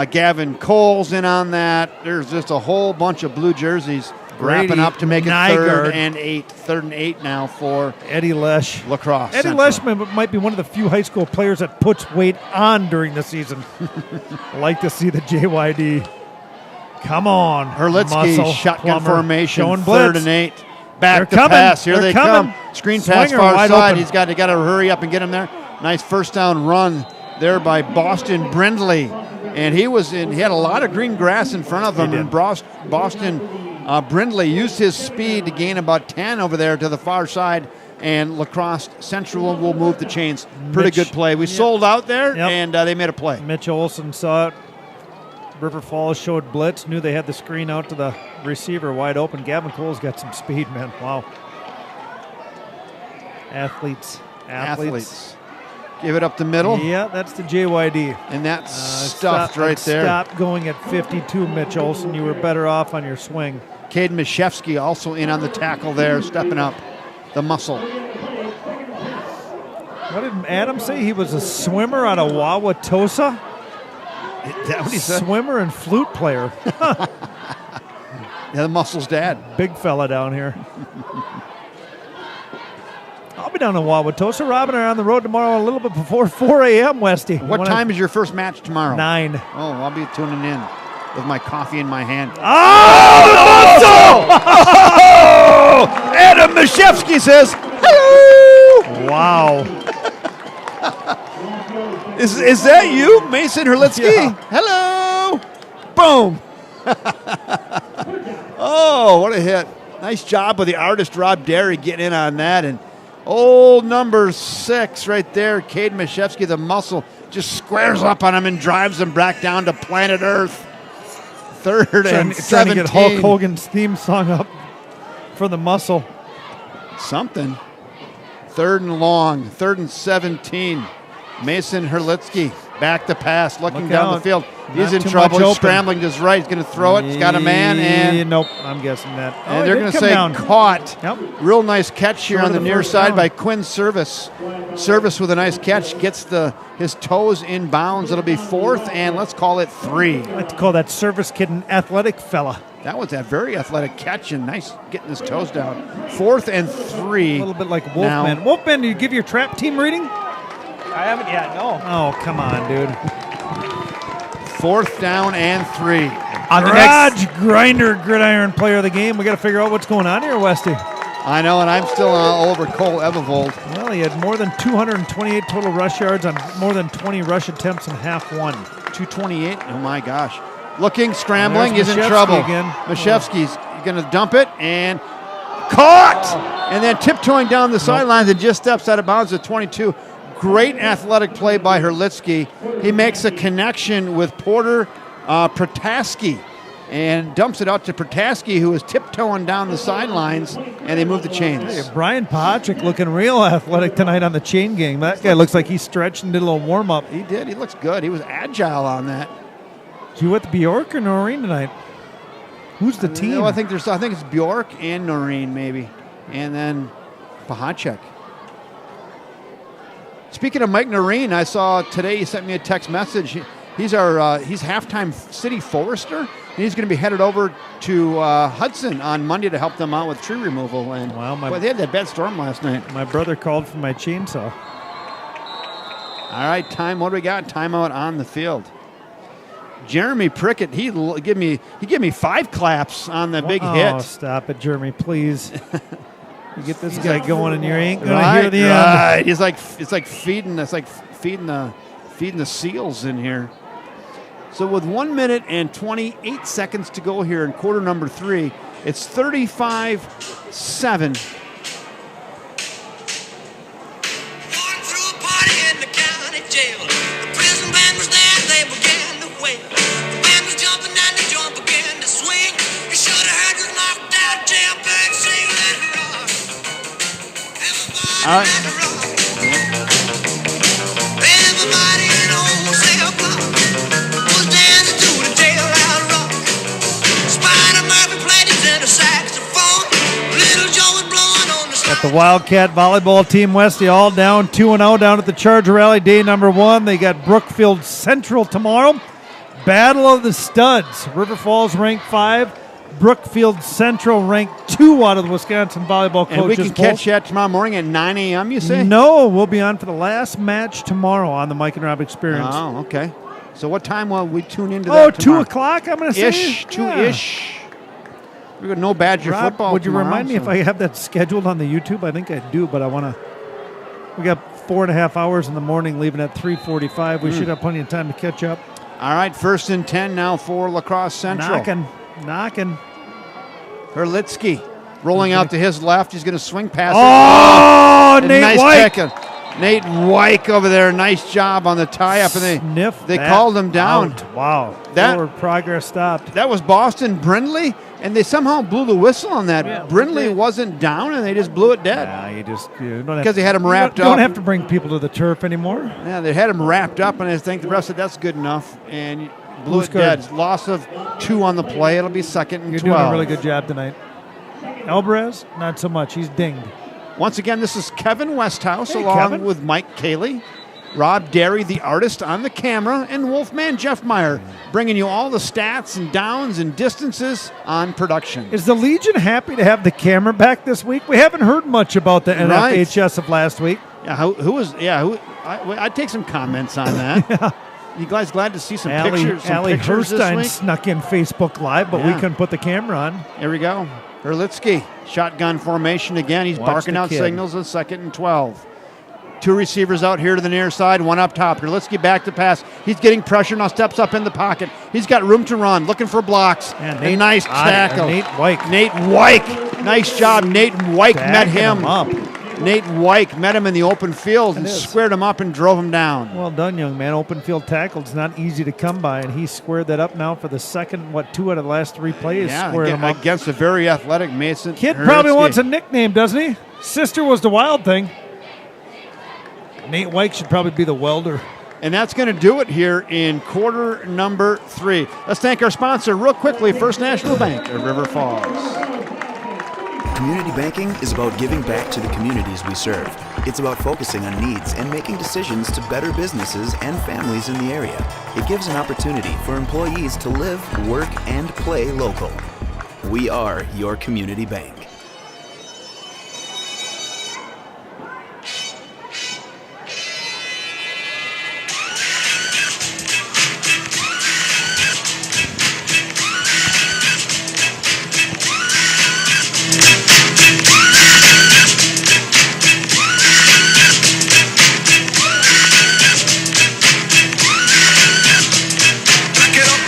Gavin Cole's in on that. There's just a whole bunch of blue jerseys wrapping up to make it 3rd and 8. 3rd and 8 now for Eddie Lesh. LaCrosse Eddie Central. Lesh might be one of the few high school players that puts weight on during the season. Like to see the JYD. Come on, Herlitzky, muscle, shotgun Plummer, formation, showing 3rd blitz. and 8. Back They're to pass. Here They're they come. Screen pass Swinger far wide side. open. They got to hurry up and get him there. Nice first down run there by Boston Brindley. And he had a lot of green grass in front of him. And Boston Brindley used his speed to gain about 10 over there to the far side. And LaCrosse Central will move the chains. Pretty good play. We sold out there, and they made a play. Mitch Olson saw it. River Falls showed blitz, knew they had the screen out to the receiver wide open. Gavin Cole's got some speed, man. Wow. Athletes. Give it up the middle. Yeah, that's the JYD. And that's stuffed right there. Stop going at 52, Mitch Olson. You were better off on your swing. Cade Mishevsky also in on the tackle there, stepping up the muscle. What did Adam say? He was a swimmer out of Wauwatosa? Is that what he said? Swimmer and flute player. Yeah, the muscle's dad. Big fella down here. I'll be down in Wauwatosa. Robin and I are on the road tomorrow a little bit before 4 a.m., Westy. What time is your first match tomorrow? 9. Oh, I'll be tuning in with my coffee in my hand. Oh, the muscle! Adam Mishevsky says, hello! Wow. Is that you, Mason Herlitzky? Yeah. Hello! Boom! Oh, what a hit. Nice job with the artist Rob Derry getting in on that. And old number 6 right there, Cade Mishevsky, the muscle, just squares up on him and drives him back down to planet Earth. 3rd and 17. Trying to get Hulk Hogan's theme song up for the muscle. Something. 3rd and long, 3rd and 17. Mason Herlitzky back to pass, looking down the field. He's in trouble. He's scrambling to his right. He's going to throw it. He's got a man, and nope, I'm guessing that. And they're going to say caught. Yep. Real nice catch here on the near side by Quinn Service. Service with a nice catch gets his toes in bounds. It'll be 4th, and let's call it 3. I like to call that Service kid an athletic fella. That was a very athletic catch and nice getting his toes down. 4th and 3. A little bit like Wolfman. Wolfman, do you give your trap team reading? I haven't yet, no. Oh, come on, dude. 4th down and 3. On the Garage Grinder gridiron player of the game. We got to figure out what's going on here, Westy. I know, and I'm still all over Cole Ebevold. Well, he had more than 228 total rush yards on more than 20 rush attempts in half one. 228? Oh, my gosh. Looking, scrambling, he's in trouble. Again. Mishevsky's going to dump it, and caught! And then tiptoeing down the sidelines and just steps out of bounds at 22. Great athletic play by Herlitzky. He makes a connection with Porter Protaski. and dumps it out to Protaski, who is tiptoeing down the sidelines, and they move the chains. Hey, Brian Patrick looking real athletic tonight on the chain gang. That guy looks like he stretched and did a little warm-up. He did. He looks good. He was agile on that. You with Bjork or Noreen tonight? Who's the team? No, I think it's Bjork and Noreen maybe, and then Pahacek. Speaking of Mike Noreen, I saw today he sent me a text message. He's halftime city forester, and he's going to be headed over to Hudson on Monday to help them out with tree removal. And boy, they had that bad storm last night. My brother called for my chainsaw. All right, what do we got? Timeout on the field. Jeremy Prickett, he gave me 5 claps on the big hit. Oh, stop it, Jeremy, please. You get this guy going, and you ain't gonna hear the end. Right. It's like feeding the seals in here. So with 1 minute and 28 seconds to go here in quarter number 3, it's 35-7. All right. Got the Wildcat volleyball team, Westy, all down 2-0 down at the Charger Rally, day number 1. They got Brookfield Central tomorrow. Battle of the Studs. River Falls ranked 5. Brookfield Central ranked 2 out of the Wisconsin volleyball coaches. And we can catch that tomorrow morning at 9 a.m., you say? No, we'll be on for the last match tomorrow on the Mike and Rob Experience. Oh, okay. So what time will we tune into that tomorrow? 2 o'clock, I'm going to say? Ish, 2-ish. We got no Badger Rob, football would you tomorrow, remind me if I have that scheduled on the YouTube? I think I do, but I want to. We got 4.5 hours in the morning, leaving at 3:45. We should have plenty of time to catch up. All right, 1st and 10 now for LaCrosse Central. Knocking. Herlitzky rolling out to his left. He's going to swing past it. Nate nice White. Nate White over there. Nice job on the tie-up. And they called him down. Out. Wow. Forward progress stopped. That was Boston Brindley, and they somehow blew the whistle on that. Yeah, Brindley wasn't down, and they just blew it dead. Yeah, you don't because they had him wrapped up. You don't have to bring people to the turf anymore. Yeah, they had him wrapped up, and I think the rest said that's good enough, and blew it dead. Loss of 2 on the play. It'll be 2nd and 12. You're doing a really good job tonight. Alvarez, not so much. He's dinged. Once again, this is Kevin Westhouse along with Mike Cayley, Rob Derry, the artist, on the camera, and Wolfman Jeff Meyer, bringing you all the stats and downs and distances on production. Is the Legion happy to have the camera back this week? We haven't heard much about the NFHS of last week. Yeah, I'd take some comments on that. Yeah. You guys glad to see some Allie pictures this Herstein week? snuck in Facebook Live, but we couldn't put the camera on. Here we go. Herlitzky, shotgun formation again. He's barking out signals of 2nd and 12. 2 receivers out here to the near side, 1 up top. Herlitzky back to pass. He's getting pressure, now steps up in the pocket. He's got room to run, looking for blocks. A nice tackle. Nate White. Nice job. Nate White met him. Up. Nate White met him in the open field and squared him up and drove him down. Well done, young man. Open field tackle. It's not easy to come by, and he squared that up now for the second, 2 out of the last 3 plays. Against a very athletic Mason. Kid probably wants a nickname, doesn't he? Sister was the wild thing. Nate White should probably be the welder. And that's going to do it here in quarter number 3. Let's thank our sponsor real quickly, First National Bank of River Falls. Community banking is about giving back to the communities we serve. It's about focusing on needs and making decisions to better businesses and families in the area. It gives an opportunity for employees to live, work, and play local. We are your community bank.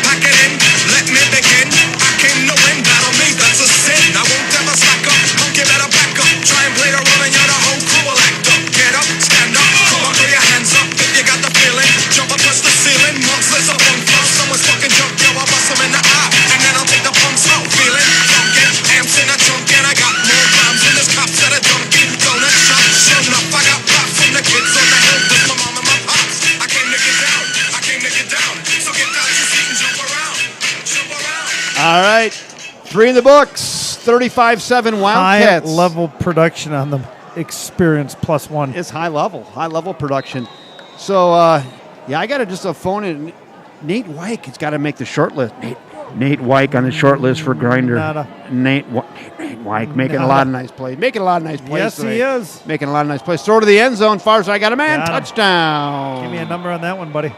Pack it in, let me begin. I came to win, battle me, that's a sin. I won't ever stop. 3 in the books. 35-7 Wildcats. High level production on the experience +1. It's high level production. So, I got to just phone in. Nate Wyke has got to make the short list. Nate Wyke on the short list for Grinder. Nate Wyke making a lot of nice plays. Yes, today. he is. Making a lot of nice plays. Throw to the end zone. Far side, got a man. Touchdown. Give me a number on that one, buddy.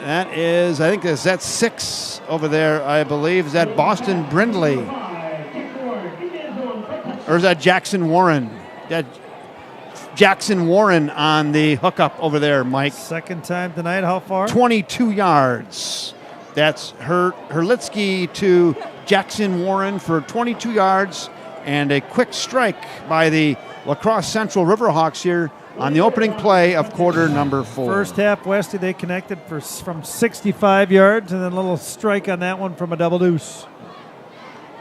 That is, I think that's 6 over there, I believe. Is that Boston Brindley? Or is that Jackson Warren? Jackson Warren on the hookup over there, Mike. Second time tonight. How far? 22 yards. That's Hurlitsky to Jackson Warren for 22 yards, and a quick strike by the LaCrosse Central Riverhawks here on the opening play of quarter number 4. First half, Westy, they connected from 65 yards, and then a little strike on that one from a double deuce.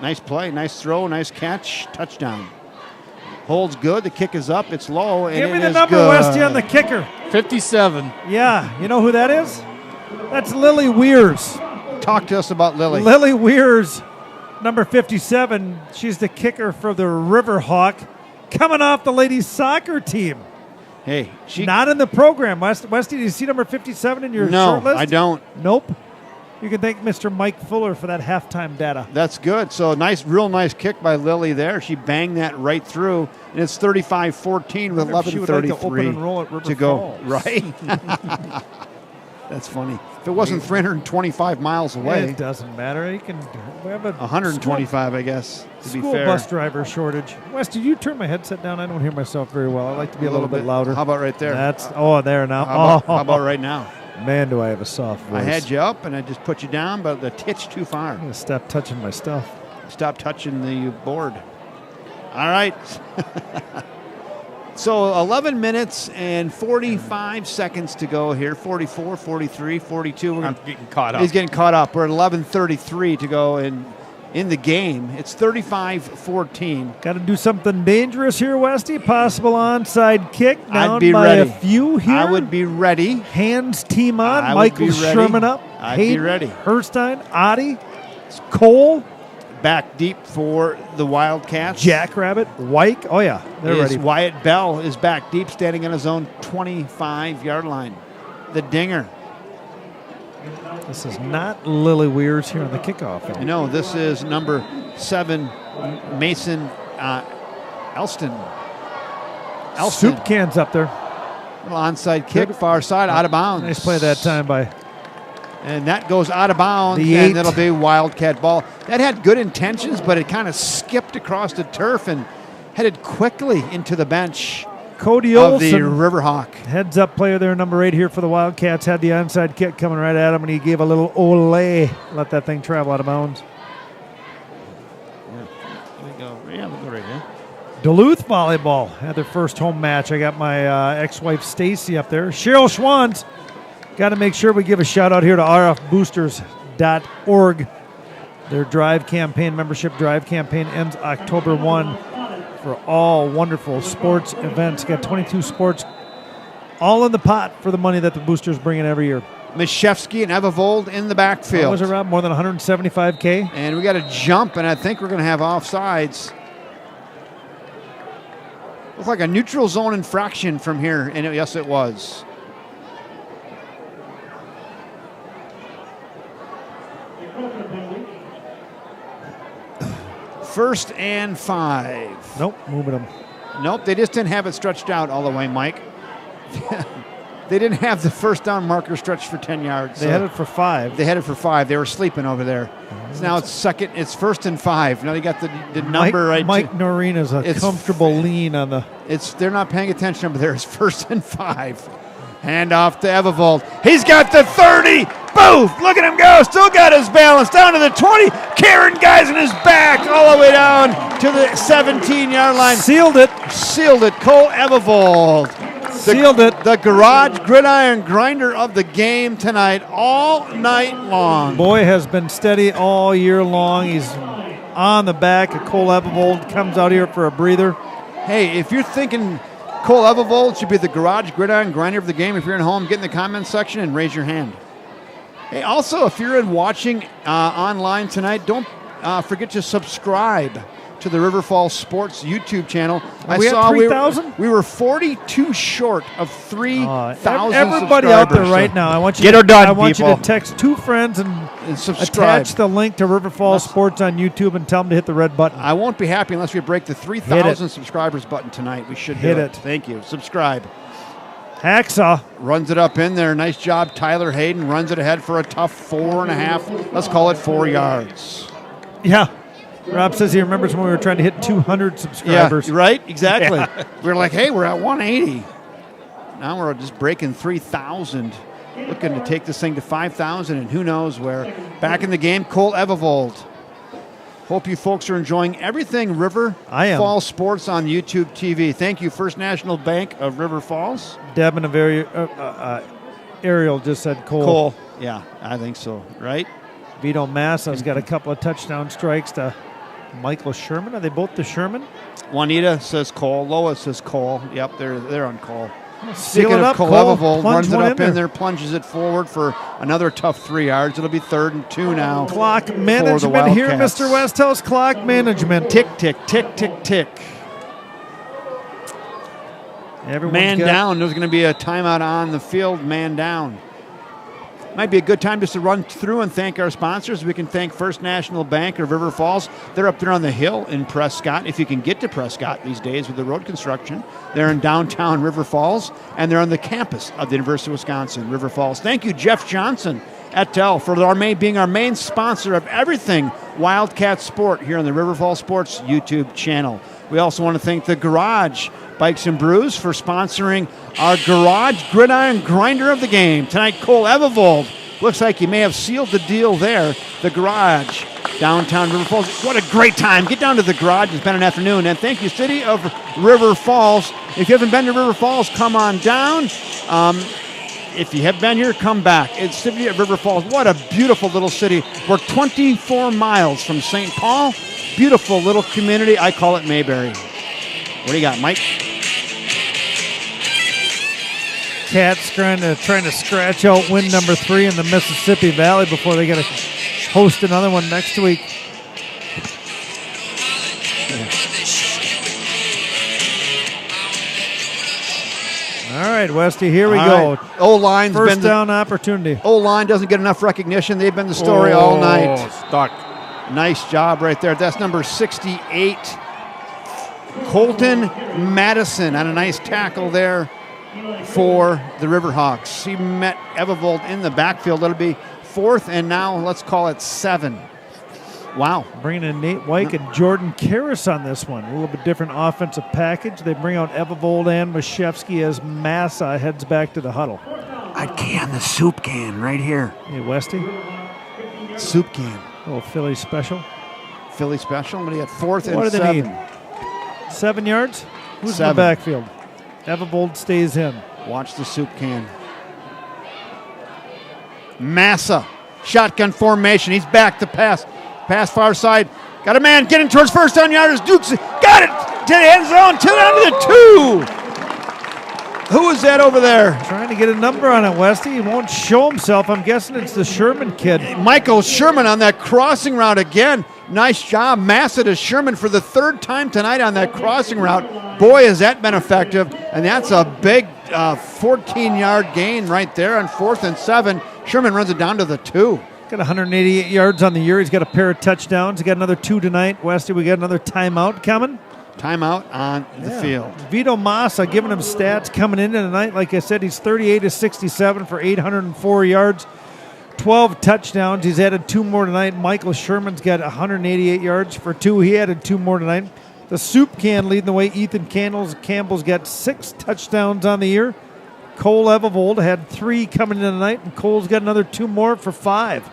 Nice play, nice throw, nice catch, touchdown. Holds good, the kick is up, it's low, and Give me it the is number, good. Westy, on the kicker. 57. Yeah, you know who that is? That's Lily Weirs. Talk to us about Lily. Lily Weirs, number 57. She's the kicker for the Riverhawk, coming off the ladies' soccer team. Hey, not in the program. Westy, do you see number 57 in your short list? No, I don't. Nope. You can thank Mr. Mike Fuller for that halftime data. That's good. So real nice kick by Lily there. She banged that right through, and it's 35-14 with 11:33 to go. Right. That's funny. If it wasn't 325 miles away. It doesn't matter. We have a 125, I guess, to be school fair. bus driver shortage. Wes, did you turn my headset down? I don't hear myself very well. I like to be a little bit louder. How about right there? There now. How about right now? Man, do I have a soft voice. I had you up and I just put you down, but the titch too far. I'm going to stop touching my stuff. Stop touching the board. All right. So 11 minutes and 45 seconds to go here. 44, 43, 42. I'm getting caught up. He's getting caught up. We're at 11:33 to go in the game. It's 35-14. Got to do something dangerous here, Westy. Possible onside kick. Down I'd be by ready. a few here. I would be ready. Hands team on. I would Michael be ready. Sherman up. I'd Hayden, be ready. Herstein, Adi, Cole. Back deep for the Wildcats. Jackrabbit, Wyke. Oh, yeah. They're ready. Wyatt Bell is back deep, standing on his own 25-yard line. The dinger. This is not Lily Weirs here on the kickoff. No, this is number 7, Mason Elston. Soup cans up there. Little onside kick, far side, out of bounds. Nice play that time by... And that goes out of bounds, The and 8. it'll be Wildcat ball. That had good intentions, but it kind of skipped across the turf and headed quickly into the bench Cody of the Olson, Riverhawk. heads up player there, number 8 here for the Wildcats, had the onside kick coming right at him, and he gave a little ole, let that thing travel out of bounds. We'll go right here. Duluth volleyball had their first home match. I got my ex-wife Stacy up there. Cheryl Schwans. Got to make sure we give a shout out here to rfboosters.org. Their drive campaign, membership drive campaign, ends October 1 for all wonderful sports events. Got 22 sports all in the pot for the money that the boosters bring in every year. Mishevsky and Evavold in the backfield. What was it, Rob? More than 175K? And we got a jump, and I think we're going to have offsides. Looks like a neutral zone infraction from here, and yes, it was. First and 5. Nope, moving them. Nope, they just didn't have it stretched out all the way, Mike. They didn't have the first down marker stretched for 10 yards. They had it for 5. They had it for 5. They were sleeping over there. So now it's second. It's first and 5. Now they got the number right. Mike Noreen is a comfortable lean on the. They're not paying attention over there. It's first and 5. Hand off to Evavold. He's got the 30. Boof! Look at him go. Still got his balance. Down to the 20. Karen guys in his back all the way down to the 17-yard line. Sealed it. Cole Evavold. Sealed it. The garage gridiron grinder of the game tonight, all night long. Boy has been steady all year long. He's on the back of Cole Evavold. Comes out here for a breather. Hey, if you're thinking Cole Evavold should be the garage gridiron grinder of the game, if you're at home, get in the comments section and raise your hand. Hey, also, if you're watching online tonight, don't forget to subscribe to the River Falls Sports YouTube channel. We at 3,000? We were 42 short of 3,000 Everybody out there right now, I want you get to, her done, I want you people. to text 2 friends and subscribe. attach the link to River Falls Sports on YouTube and tell them to hit the red button. I won't be happy unless we break the 3,000 subscribers button tonight. We should hit do it. Thank you. Subscribe. Hacksaw runs it up in there. Nice job, Tyler Hayden. Runs it ahead for a tough 4.5. Let's call it 4 yards. Yeah. Rob says he remembers when we were trying to hit 200 subscribers. Yeah, right? Exactly. Yeah. We were like, hey, we're at 180. Now we're just breaking 3,000. Looking to take this thing to 5,000 and who knows where. Back in the game, Cole Evevold. Hope you folks are enjoying everything River Falls Sports on YouTube TV. Thank you, First National Bank of River Falls. Deb and Ariel just said Cole. Cole, yeah, I think so, right? Vito Massa's got a couple of touchdown strikes to Michael Sherman. Are they both the Sherman? Juanita says Cole. Lois says Cole. Yep, they're on Cole. Seal it up, Cole Cole. runs it one up in there, plunges it forward for another tough 3 yards. It'll be 3rd and 2 now. Clock management here, Mr. Westhouse. Clock management. Tick, tick, tick, tick, tick. Man down. There's going to be a timeout on the field. Man down. Might be a good time just to run through and thank our sponsors. We can thank First National Bank of River Falls. They're up there on the hill in Prescott. If you can get to Prescott these days with the road construction, they're in downtown River Falls, and they're on the campus of the University of Wisconsin, River Falls. Thank you, Jeff Johnson at Dell, for being our main sponsor of everything Wildcat Sport here on the River Falls Sports YouTube channel. We also want to thank the Garage Bikes and Brews for sponsoring our Garage Gridiron Grinder of the game. Tonight, Cole Evevold. Looks like you may have sealed the deal there. The Garage, downtown River Falls. What a great time. Get down to the Garage. It's been an afternoon. And thank you, City of River Falls. If you haven't been to River Falls, come on down. If you have been here, come back. It's City of River Falls. What a beautiful little city. We're 24 miles from St. Paul. Beautiful little community. I call it Mayberry. What do you got, Mike? Cats trying to scratch out win number 3 in the Mississippi Valley before they got to host another one next week. All right, Westy, here we go. Right. O-line's First down opportunity. O-line doesn't get enough recognition. They've been the story all night. Stuck. Nice job right there. That's number 68, Colton Madison, on a nice tackle there for the Riverhawks. He met Evevold in the backfield. It'll be 4th and now let's call it 7. Wow. Bringing in Nate Wyke and Jordan Karras on this one. A little bit different offensive package. They bring out Evevold and Mashevsky as Massa heads back to the huddle. I'd can the soup can right here. Hey, Westy. Soup can. A little Philly special. Philly special. What do you got? 4th and 7. What do they need? 7 yards? Who's 7. in the backfield? Evevold stays in. Watch the soup can. Massa. Shotgun formation. He's back to pass. Pass far side. Got a man getting towards first down yarders. Dukes got it to the end zone. Down to the 2. Who is that over there? Trying to get a number on it, Westy. He won't show himself. I'm guessing it's the Sherman kid. Michael Sherman on that crossing route again. Nice job. Massa to Sherman for the 3rd time tonight on that crossing route. Boy, has that been effective. And that's a big 14-yard gain right there on 4th and 7. Sherman runs it down to the 2. Got 188 yards on the year. He's got a pair of touchdowns. He got another 2 tonight. Westy, we got another timeout coming. Timeout on the field. Vito Massa giving him stats coming in tonight. Like I said, he's 38 of 67 for 804 yards, 12 touchdowns. He's added 2 more tonight. Michael Sherman's got 188 yards for 2. He added 2 more tonight. The soup can leading the way. Ethan Campbell's got 6 touchdowns on the year. Cole Evevold had 3 coming in tonight, and Cole's got another 2 more for 5.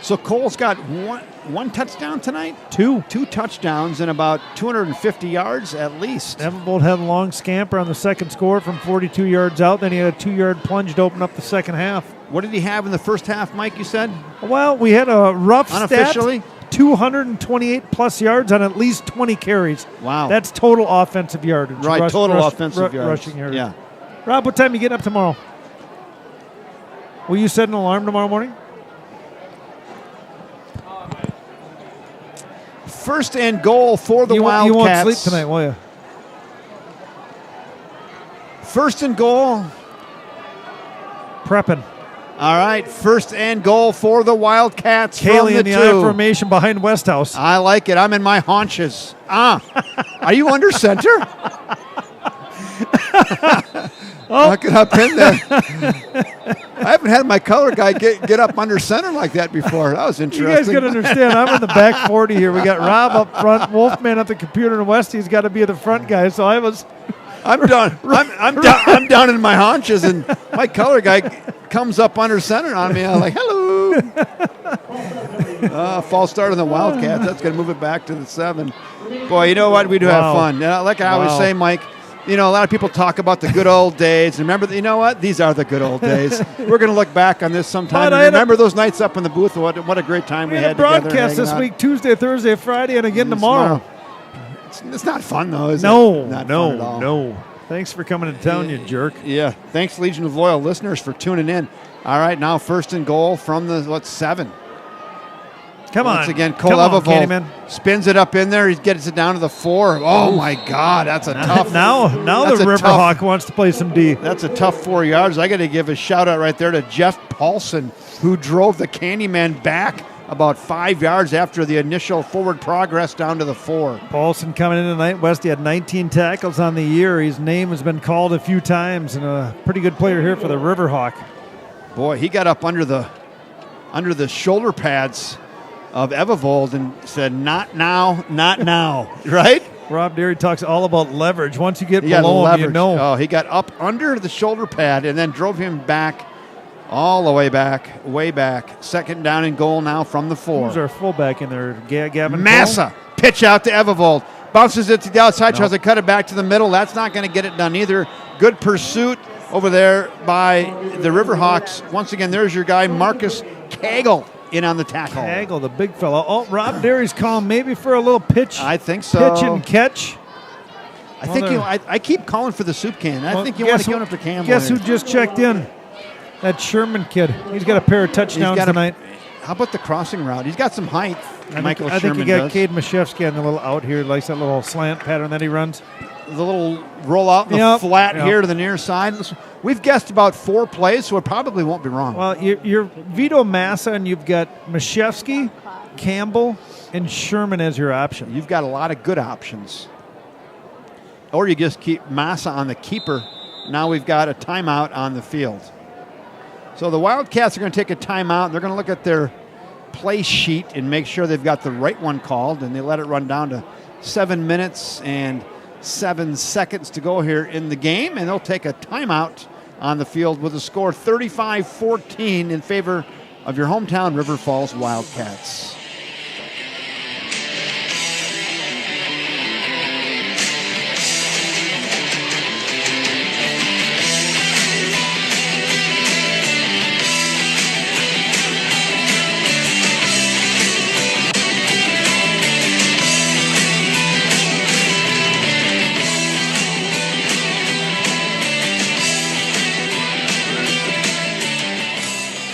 So Cole's got one touchdown tonight? 2 touchdowns and about 250 yards at least. Evevold had a long scamper on the second score from 42 yards out. Then he had a 2-yard plunge to open up the second half. What did he have in the first half, Mike, you said? Well, we had a rough unofficially stat. 228 plus yards on at least 20 carries. Wow. That's total offensive yardage. Right, total offensive yards. Rushing yardage. Yeah. Rob, what time are you getting up tomorrow? Will you set an alarm tomorrow morning? first and goal for the You Wildcats. won't sleep tonight, will you? First and goal. Prepping. All right, first and goal for the Wildcats. Kaylee from the in the 2. I formation behind Westhouse. I like it. I'm in my haunches. Are you under center? Look up in there. I haven't had my color guy get up under center like that before. That was interesting. You guys got to understand, I'm in the back 40 here. We got Rob up front, Wolfman at the computer, and Westy's got to be the front guy. So I'm done. I'm down in my haunches, and my color guy comes up under center on me. I'm like, hello. False start on the Wildcats. That's going to move it back to the 7. Boy, you know what? We do have fun. Like I always say, Mike, you know, a lot of people talk about the good old days. Remember, you know what? These are the good old days. We're going to look back on this sometime and remember those nights up in the booth. What a great time we had together. Broadcast this week, Tuesday, Thursday, Friday, and again tomorrow. It's not fun, though, is it? No, not fun at all. no. Thanks for coming to town, you jerk. Yeah. Thanks, Legion of Loyal listeners, for tuning in. All right, now first and goal from the 7. Come on. Once again, Cole Evivold Candyman. spins it up in there. He gets it down to the 4. Oh, my God. That's a tough. Now the Riverhawk wants to play some D. That's a tough 4 yards. I got to give a shout out right there to Jeff Paulson, who drove the Candyman back about 5 yards after the initial forward progress down to the 4. Paulson coming in tonight. Westy had 19 tackles on the year. His name has been called a few times, and a pretty good player here for the Riverhawk. Boy, he got up under the shoulder pads of Evivold and said, not now, not now, right? Rob Derry talks all about leverage. Once you get He got below him, leverage. you know. Oh, he got up under the shoulder pad and then drove him back, all the way back, way back. Second down and goal now from the 4. Who's our fullback in there? Gavin Massa, pitch out to Evivold. Bounces it to the outside, tries to cut it back to the middle. That's not going to get it done either. Good pursuit over there by the Riverhawks. Once again, there's your guy, Marcus Cagle, in on the tackle. Cagle, the big fella. Oh, Rob Derry's calling maybe for a little pitch. I think so. Pitch and catch. I think I keep calling for the soup can. I think you want to give it up to Campbell. Guess who just checked in? That Sherman kid. He's got a pair of touchdowns tonight. How about the crossing route? He's got some height. I think you got Cade Mashevsky on the little out here, likes that little slant pattern that he runs. The little roll out in the flat here to the near side. We've guessed about 4 plays, so it probably won't be wrong. Well, you're Vito Massa, and you've got Mashevsky, Campbell, and Sherman as your option. You've got a lot of good options. Or you just keep Massa on the keeper. Now we've got a timeout on the field. So the Wildcats are going to take a timeout. They're going to look at their play sheet and make sure they've got the right one called, and they let it run down to 7 minutes and 7 seconds to go here in the game, and they'll take a timeout on the field with a score 35-14 in favor of your hometown River Falls Wildcats.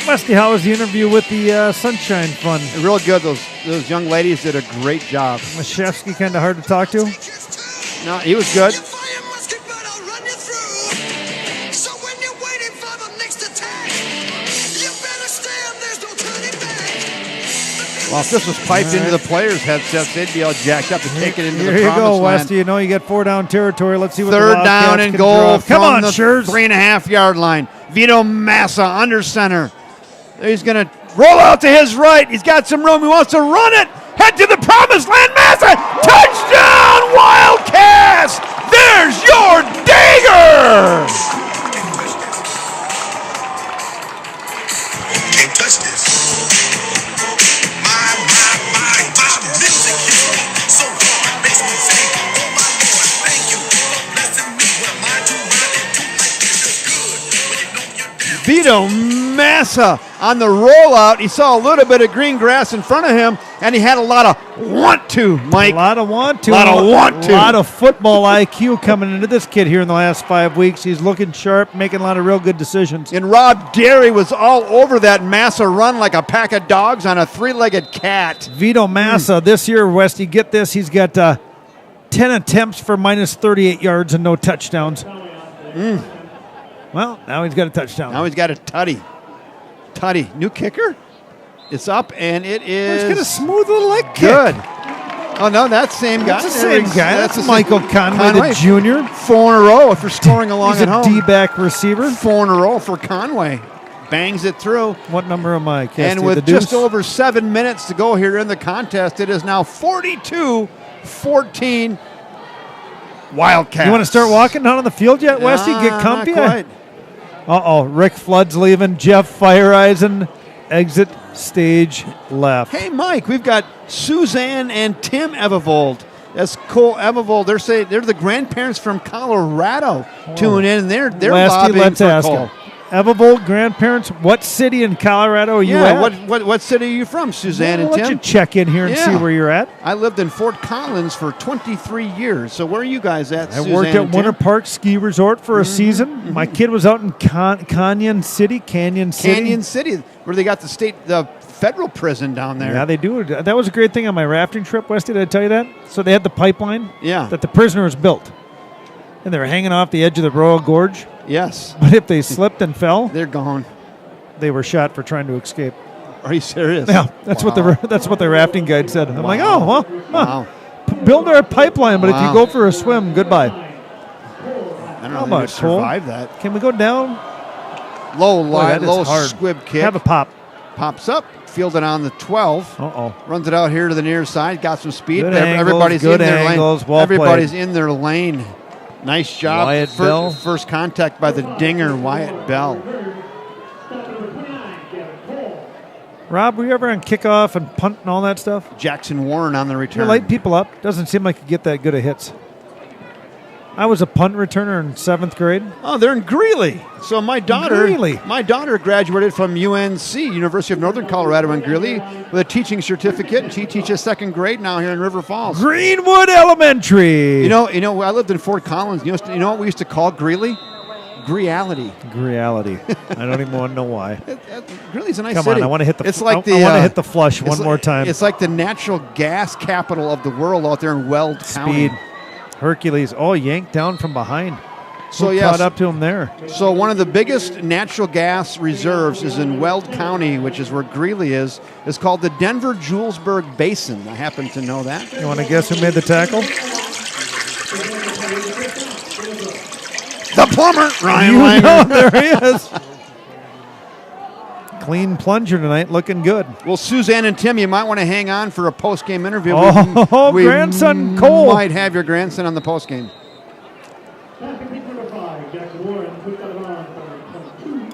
Westy, how was the interview with the Sunshine Fund? Real good. Those young ladies did a great job. Mashevsky kind of hard to talk to? No, he was good. Well, if this was piped into the players' headsets, they'd be all jacked up to take it into the promised land. Here you go, Westy. You know you get 4 down territory. Let's see what Third the down and goal from the 3.5 yard line. Vito Massa under center. He's going to roll out to his right. He's got some room. He wants to run it. Head to the promised land. Massa. Touchdown, Wildcats. There's your dagger. Can't touch this. My music hits me so hard, makes me say, oh my Lord, thank you for blessing me. Well, mind to run and do like this is good. But you know you're Vito Massa on the rollout. He saw a little bit of green grass in front of him, and he had a lot of want to, Mike. A lot of want to. A lot of want to. A lot of football IQ coming into this kid here in the last 5 weeks. He's looking sharp, making a lot of real good decisions. And Rob Derry was all over that Massa run like a pack of dogs on a three-legged cat. Vito Massa this year, Westy, get this. He's got 10 attempts for minus 38 yards and no touchdowns. Well, now he's got a touchdown. Now he's got a tutty. New kicker. It's up, and it is. He's got a smooth little leg kick. Good. Oh, no, that's the same guy. That's the same guy. That's the Michael Conway, the junior. 4 in a row if you're scoring along He's at home. a D-back receiver. 4 in a row for Conway. Bangs it through. What number am I? And with just over 7 minutes to go here in the contest, it is now 42-14 Wildcats. You want to start walking down on the field yet, Westy? Get comfy? Not quite. Uh-oh. Rick Flood's leaving. Jeff Fireeisen exit stage left. Hey, Mike, we've got Suzanne and Tim Evevold. That's Cole Evevold. They're saying they're the grandparents from Colorado tuning in. They're Westy, lobbying let's for ask Cole. him. Evevold grandparents, what city in Colorado are you at? What city are you from, Suzanne and Why Tim? don't you check in here and see where you're at? I lived in Fort Collins for 23 years. So where are you guys at, I worked at Winter Park Ski Resort for a season. My kid was out in Canyon City, where they got the federal prison down there. Yeah, they do. That was a great thing on my rafting trip, Westy. Did I tell you that? So they had the pipeline that the prisoners built. And they were hanging off the edge of the Royal Gorge. Yes. But if they slipped and fell, they're gone. They were shot for trying to escape. Are you serious? Yeah, that's what the rafting guide said. I'm like, oh, well, wow. Build our pipeline, but if you go for a swim, goodbye. I don't know if you survive that. Can we go down? Low line, low squib kick. Have a pop. Pops up, fielded on the 12. Uh-oh. Runs it out here to the near side, got some speed. Good Everybody's angles, in their lane. Well Everybody's played. in their lane. Nice job. Wyatt Bell. First contact by the dinger, Wyatt Bell. Rob, were you ever on kickoff and punt and all that stuff? Jackson Warren on the return. You light people up. Doesn't seem like you get that good of hits. I was a punt returner in 7th grade. Oh, they're in Greeley. So my daughter graduated from UNC, University of Northern Colorado in Greeley, with a teaching certificate, and she teaches 2nd grade now here in River Falls. Greenwood Elementary. You know, I lived in Fort Collins. You know what we used to call Greeley? Greality. I don't even want to know why. Greeley's a nice Come city. on, I want to hit the. It's like I want to hit the flush one more time. It's like the natural gas capital of the world out there in Weld County. Speed. Hercules. Oh, yanked down from behind. So Who caught up to him there? So one of the biggest natural gas reserves is in Weld County, which is where Greeley is. It's called the Denver-Julesburg Basin. I happen to know that. You want to guess who made the tackle? The plumber, Ryan Langer. There he is. Clean plunger tonight, looking good. Well, Suzanne and Tim, you might want to hang on for a post-game interview. We grandson Cole. Might have your grandson on the post-game.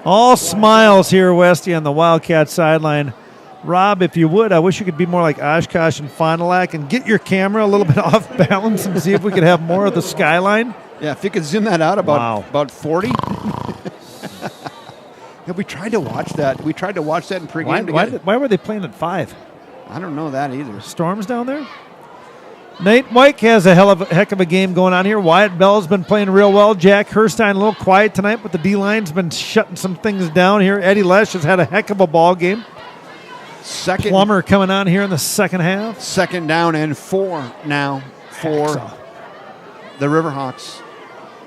All smiles here, Westy, on the Wildcat sideline. Rob, if you would, I wish you could be more like Oshkosh and Fond du Lac and get your camera a little bit off balance and see if we could have more of the skyline. Yeah, if you could zoom that out about 40. Yeah, we tried to watch that. We tried to watch that in pregame. Why were they playing at 5? I don't know that either. Storms down there? Nate White has a heck of a game going on here. Wyatt Bell's been playing real well. Jack Herstein a little quiet tonight, but the D-line's been shutting some things down here. Eddie Lesh has had a heck of a ball game. Plummer coming on here in the second half. 2nd down and 4 now for the Riverhawks.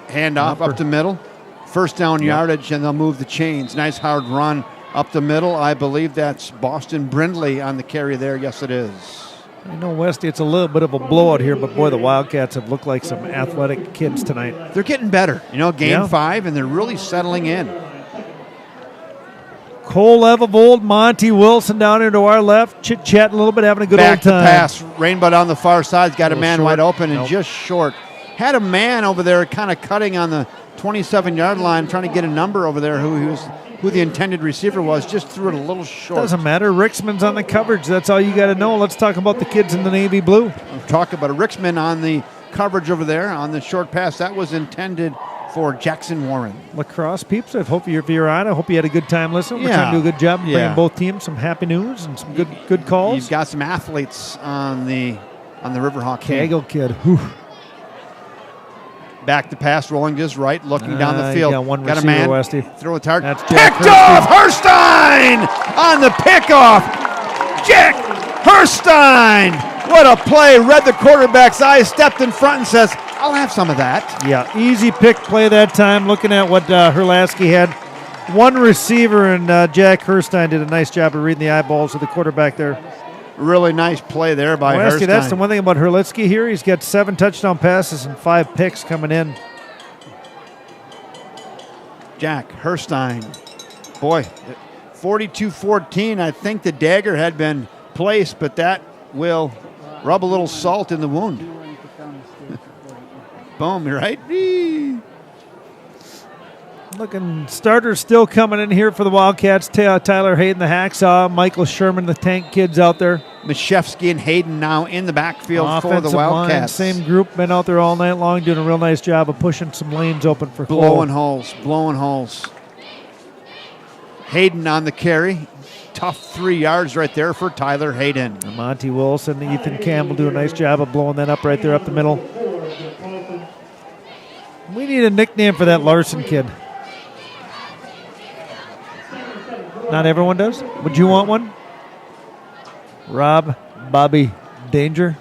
Handoff up the middle. 1st down yardage, and they'll move the chains. Nice hard run up the middle. I believe that's Boston Brindley on the carry there. Yes, it is. I know, Westy, it's a little bit of a blowout here, but boy, the Wildcats have looked like some athletic kids tonight. They're getting better. Game 5, and they're really settling in. Cole Evevold, Monty Wilson down here to our left, chit-chatting a little bit, having a good old time. Back to pass. Rainbow down the far side. Got a man wide open and just short. Had a man over there kind of cutting on the 27-yard line, trying to get a number over there who the intended receiver was, just threw it a little short. Doesn't matter. Ricksman's on the coverage. That's all you got to know. Let's talk about the kids in the navy blue. We'll talk about a Ricksman on the coverage over there on the short pass. That was intended for Jackson Warren. LaCrosse peeps, I hope if you're on, I hope you had a good time listening. We're trying to do a good job bringing both teams some happy news and some good calls. You've got some athletes on the Riverhawk team. Kegel kid. Whew. Back to pass, rolling to his right, looking down the field. Got one got receiver, a man. Westy. Throw it hard. That's Jack Picked off! Herstein on the pickoff. Jack Herstein. What a play. Read the quarterback's eyes, stepped in front and says, I'll have some of that. Yeah, easy pick play that time. Looking at what Herlasky had. One receiver, and Jack Herstein did a nice job of reading the eyeballs of the quarterback there. Really nice play there by Westy, Herstein. that's the one thing about Herlitsky here. He's got 7 touchdown passes and 5 picks coming in. Jack Herstein. Boy, 42-14. I think the dagger had been placed, but that will rub a little salt in the wound. Boom, you're right. Looking starters still coming in here for the Wildcats. Tyler Hayden, the Hacksaw. Michael Sherman, the Tank kids out there. Mashevsky and Hayden now in the backfield Offensive for the Wildcats. Line, same group, been out there all night long, doing a real nice job of pushing some lanes open for blowing holes. Hayden on the carry. Tough 3 yards right there for Tyler Hayden. And Monty Wilson, Ethan Campbell do a nice job of blowing that up right there up the middle. We need a nickname for that Larson kid. Not everyone does. Would you want one? Rob, Bobby, Danger.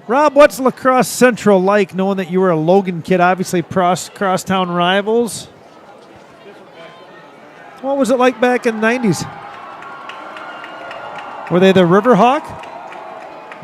Rob, what's LaCrosse Central like, knowing that you were a Logan kid, obviously crosstown rivals? What was it like back in the 90s? Were they the Riverhawk?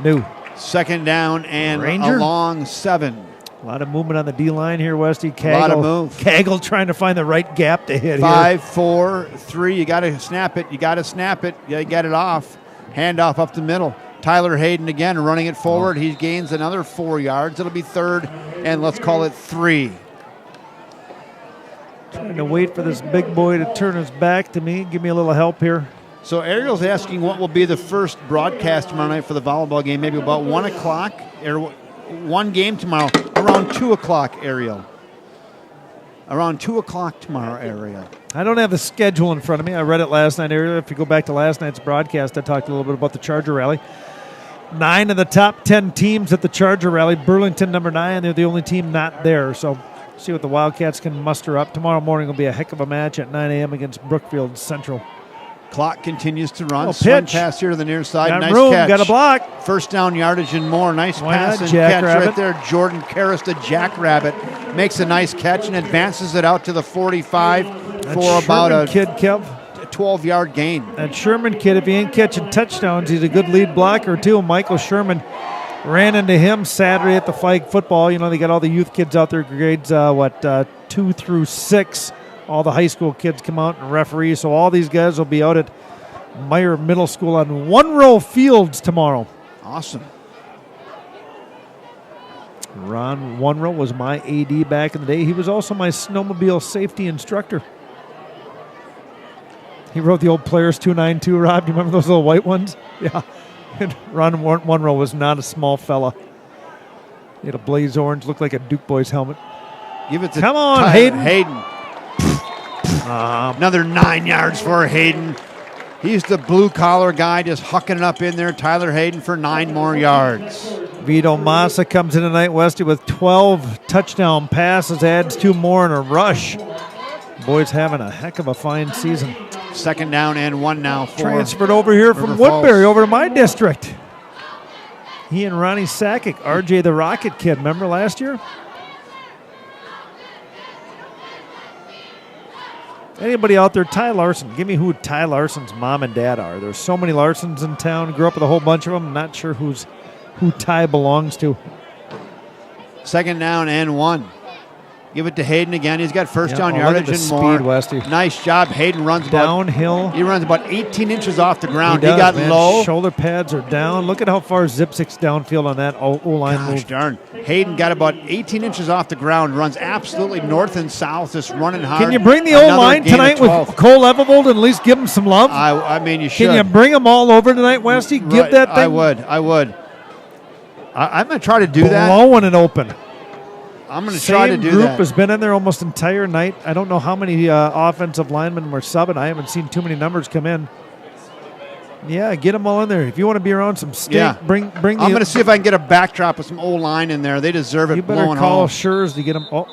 No. Second down and Ranger? a long 7. A lot of movement on the D-line here, Westy. A lot of move. Kegel trying to find the right gap to hit 5, here. 4, 3. You got to snap it. You got to get it off. Handoff up the middle. Tyler Hayden again running it forward. He gains another 4 yards. It'll be 3rd and let's call it 3. Trying to wait for this big boy to turn his back to me. Give me a little help here. So Ariel's asking what will be the first broadcast tomorrow night for the volleyball game. Maybe about 1 o'clock or one game tomorrow. Around 2 o'clock, Ariel. Around 2 o'clock tomorrow, Ariel. I don't have the schedule in front of me. I read it last night, Ariel. If you go back to last night's broadcast, I talked a little bit about the Charger Rally. 9 of the top 10 teams at the Charger Rally. Burlington, number 9. They're the only team not there. So see what the Wildcats can muster up. Tomorrow morning will be a heck of a match at 9 a.m. against Brookfield Central. Clock continues to run. Swing pass here to the near side. Got nice room, catch. got a block. First down yardage and more. Nice pass and catch right there. Jordan Karras, the Jackrabbit, makes a nice catch and advances it out to the 45 for about a 12-yard gain. That Sherman kid, if he ain't catching touchdowns, he's a good lead blocker too. Michael Sherman ran into him Saturday at the flag football. You know, they got all the youth kids out there, grades 2 through 6. All the high school kids come out and referee. So all these guys will be out at Meyer Middle School on one-row fields tomorrow. Awesome. Ron One-Row was my AD back in the day. He was also my snowmobile safety instructor. He wrote the old Players 292, Rob. Do you remember those little white ones? Yeah. Ron One-Row was not a small fella. He had a blaze orange, looked like a Duke Boys helmet. Give it to Come on, Tyler Hayden. Another 9 yards for Hayden. He's the blue-collar guy just hucking it up in there. Tyler Hayden for 9 more yards. Vito Massa comes in tonight, Westy, with 12 touchdown passes, adds 2 more in a rush. Boys having a heck of a fine season. Second down and 1 now for transferred over here from Woodbury over to my district. He and Ronnie Sakic, RJ the Rocket Kid, remember last year? Anybody out there? Ty Larson. Give me who Ty Larson's mom and dad are. There's so many Larsons in town. Grew up with a whole bunch of them. I'm not sure who Ty belongs to. Second down and 1. Give it to Hayden again. He's got first down yardage and speed, more. Westy. Nice job. Hayden runs downhill. He runs about 18 inches off the ground. He got man. low. Shoulder pads are down. Look at how far Zipsic's downfield on that O-line move. Darn. Hayden got about 18 inches off the ground. Runs absolutely north and south, just running hard. Can you bring the O-line tonight with Cole Evervold and at least give him some love? I mean, you should. Can you bring them all over tonight, Westy? Give that thing. I would. I'm going to try to do that. Blowing it open. I'm going to try to do group that. has been in there almost entire night. I don't know how many offensive linemen were subbing. I haven't seen too many numbers come in. Yeah, get them all in there. If you want to be around some steak, bring I'm going to see if I can get a backdrop with some O-line in there. They deserve it. You better blowing call home. Schurz to get them. Oh.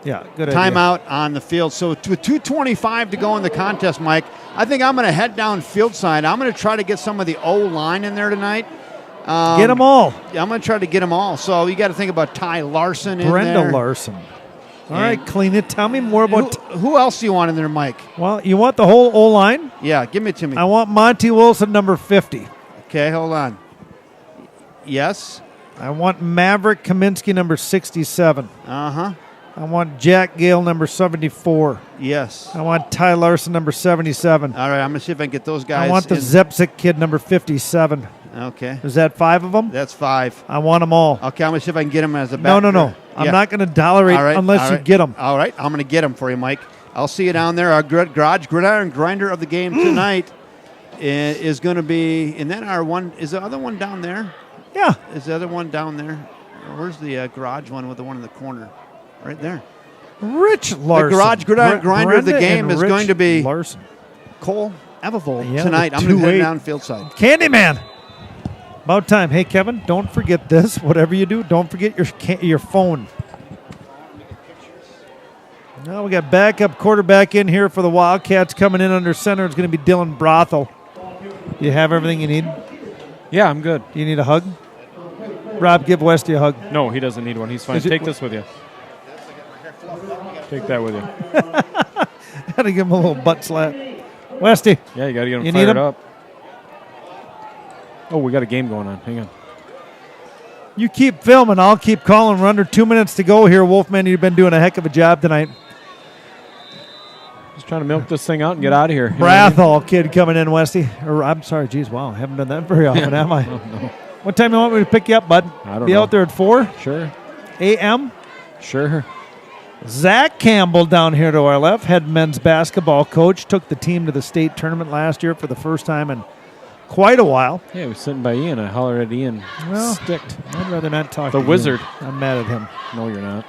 Yeah, good idea. Timeout on the field. So with 2:25 to go in the contest, Mike, I think I'm going to head down field side. I'm going to try to get some of the O-line in there tonight. Get them all. Yeah, I'm going to try to get them all. So you got to think about Ty Larson in there. Brenda Larson. All right, clean it. Tell me more about... Who else do you want in there, Mike? Well, you want the whole O-line? Yeah, give it to me. I want Monty Wilson, number 50. Okay, hold on. Yes? I want Maverick Kaminsky, number 67. Uh-huh. I want Jack Gale, number 74. Yes. I want Ty Larson, number 77. All right, I'm going to see if I can get those guys. I want the Zepsic kid, number 57. Okay. Is that 5 of them? That's 5. I want them all. Okay, I'm going to see if I can get them as a back. No. I'm not going to tolerate unless you get them. All right, I'm going to get them for you, Mike. I'll see you down there. Our garage gridiron grinder of the game tonight is going to be, and then our one, is the other one down there? Yeah. Is the other one down there? Where's the garage one with the one in the corner? Right there. Rich Larson. The garage grinder of the game is going to be Larson. Cole Evervold tonight. I'm going to head down field side. Candyman. About time. Hey, Kevin, don't forget this. Whatever you do, don't forget your phone. Now we got backup quarterback in here for the Wildcats coming in under center. It's going to be Dylan Brothel. You have everything you need? Yeah, I'm good. Do you need a hug? Rob, give Westy a hug. No, he doesn't need one. He's fine. Take this with you. Take that with you. Had to give him a little butt slap. Westy. Yeah, you got to get him fired up. Oh, we got a game going on. Hang on. You keep filming. I'll keep calling. We're under 2 minutes to go here. Wolfman, you've been doing a heck of a job tonight. Just trying to milk this thing out and get out of here. Brathall kid coming in, Westy. I'm sorry. Geez, wow. I haven't done that very often, have I? No. What time do you want me to pick you up, bud? I don't Be know. out there at 4? Sure. a.m.? Sure. Zach Campbell down here to our left, head men's basketball coach, took the team to the state tournament last year for the first time in quite a while. Yeah, he was sitting by Ian. I hollered at Ian. Well, Sticked. I'd rather not talk The to wizard. Ian. I'm mad at him. No, you're not.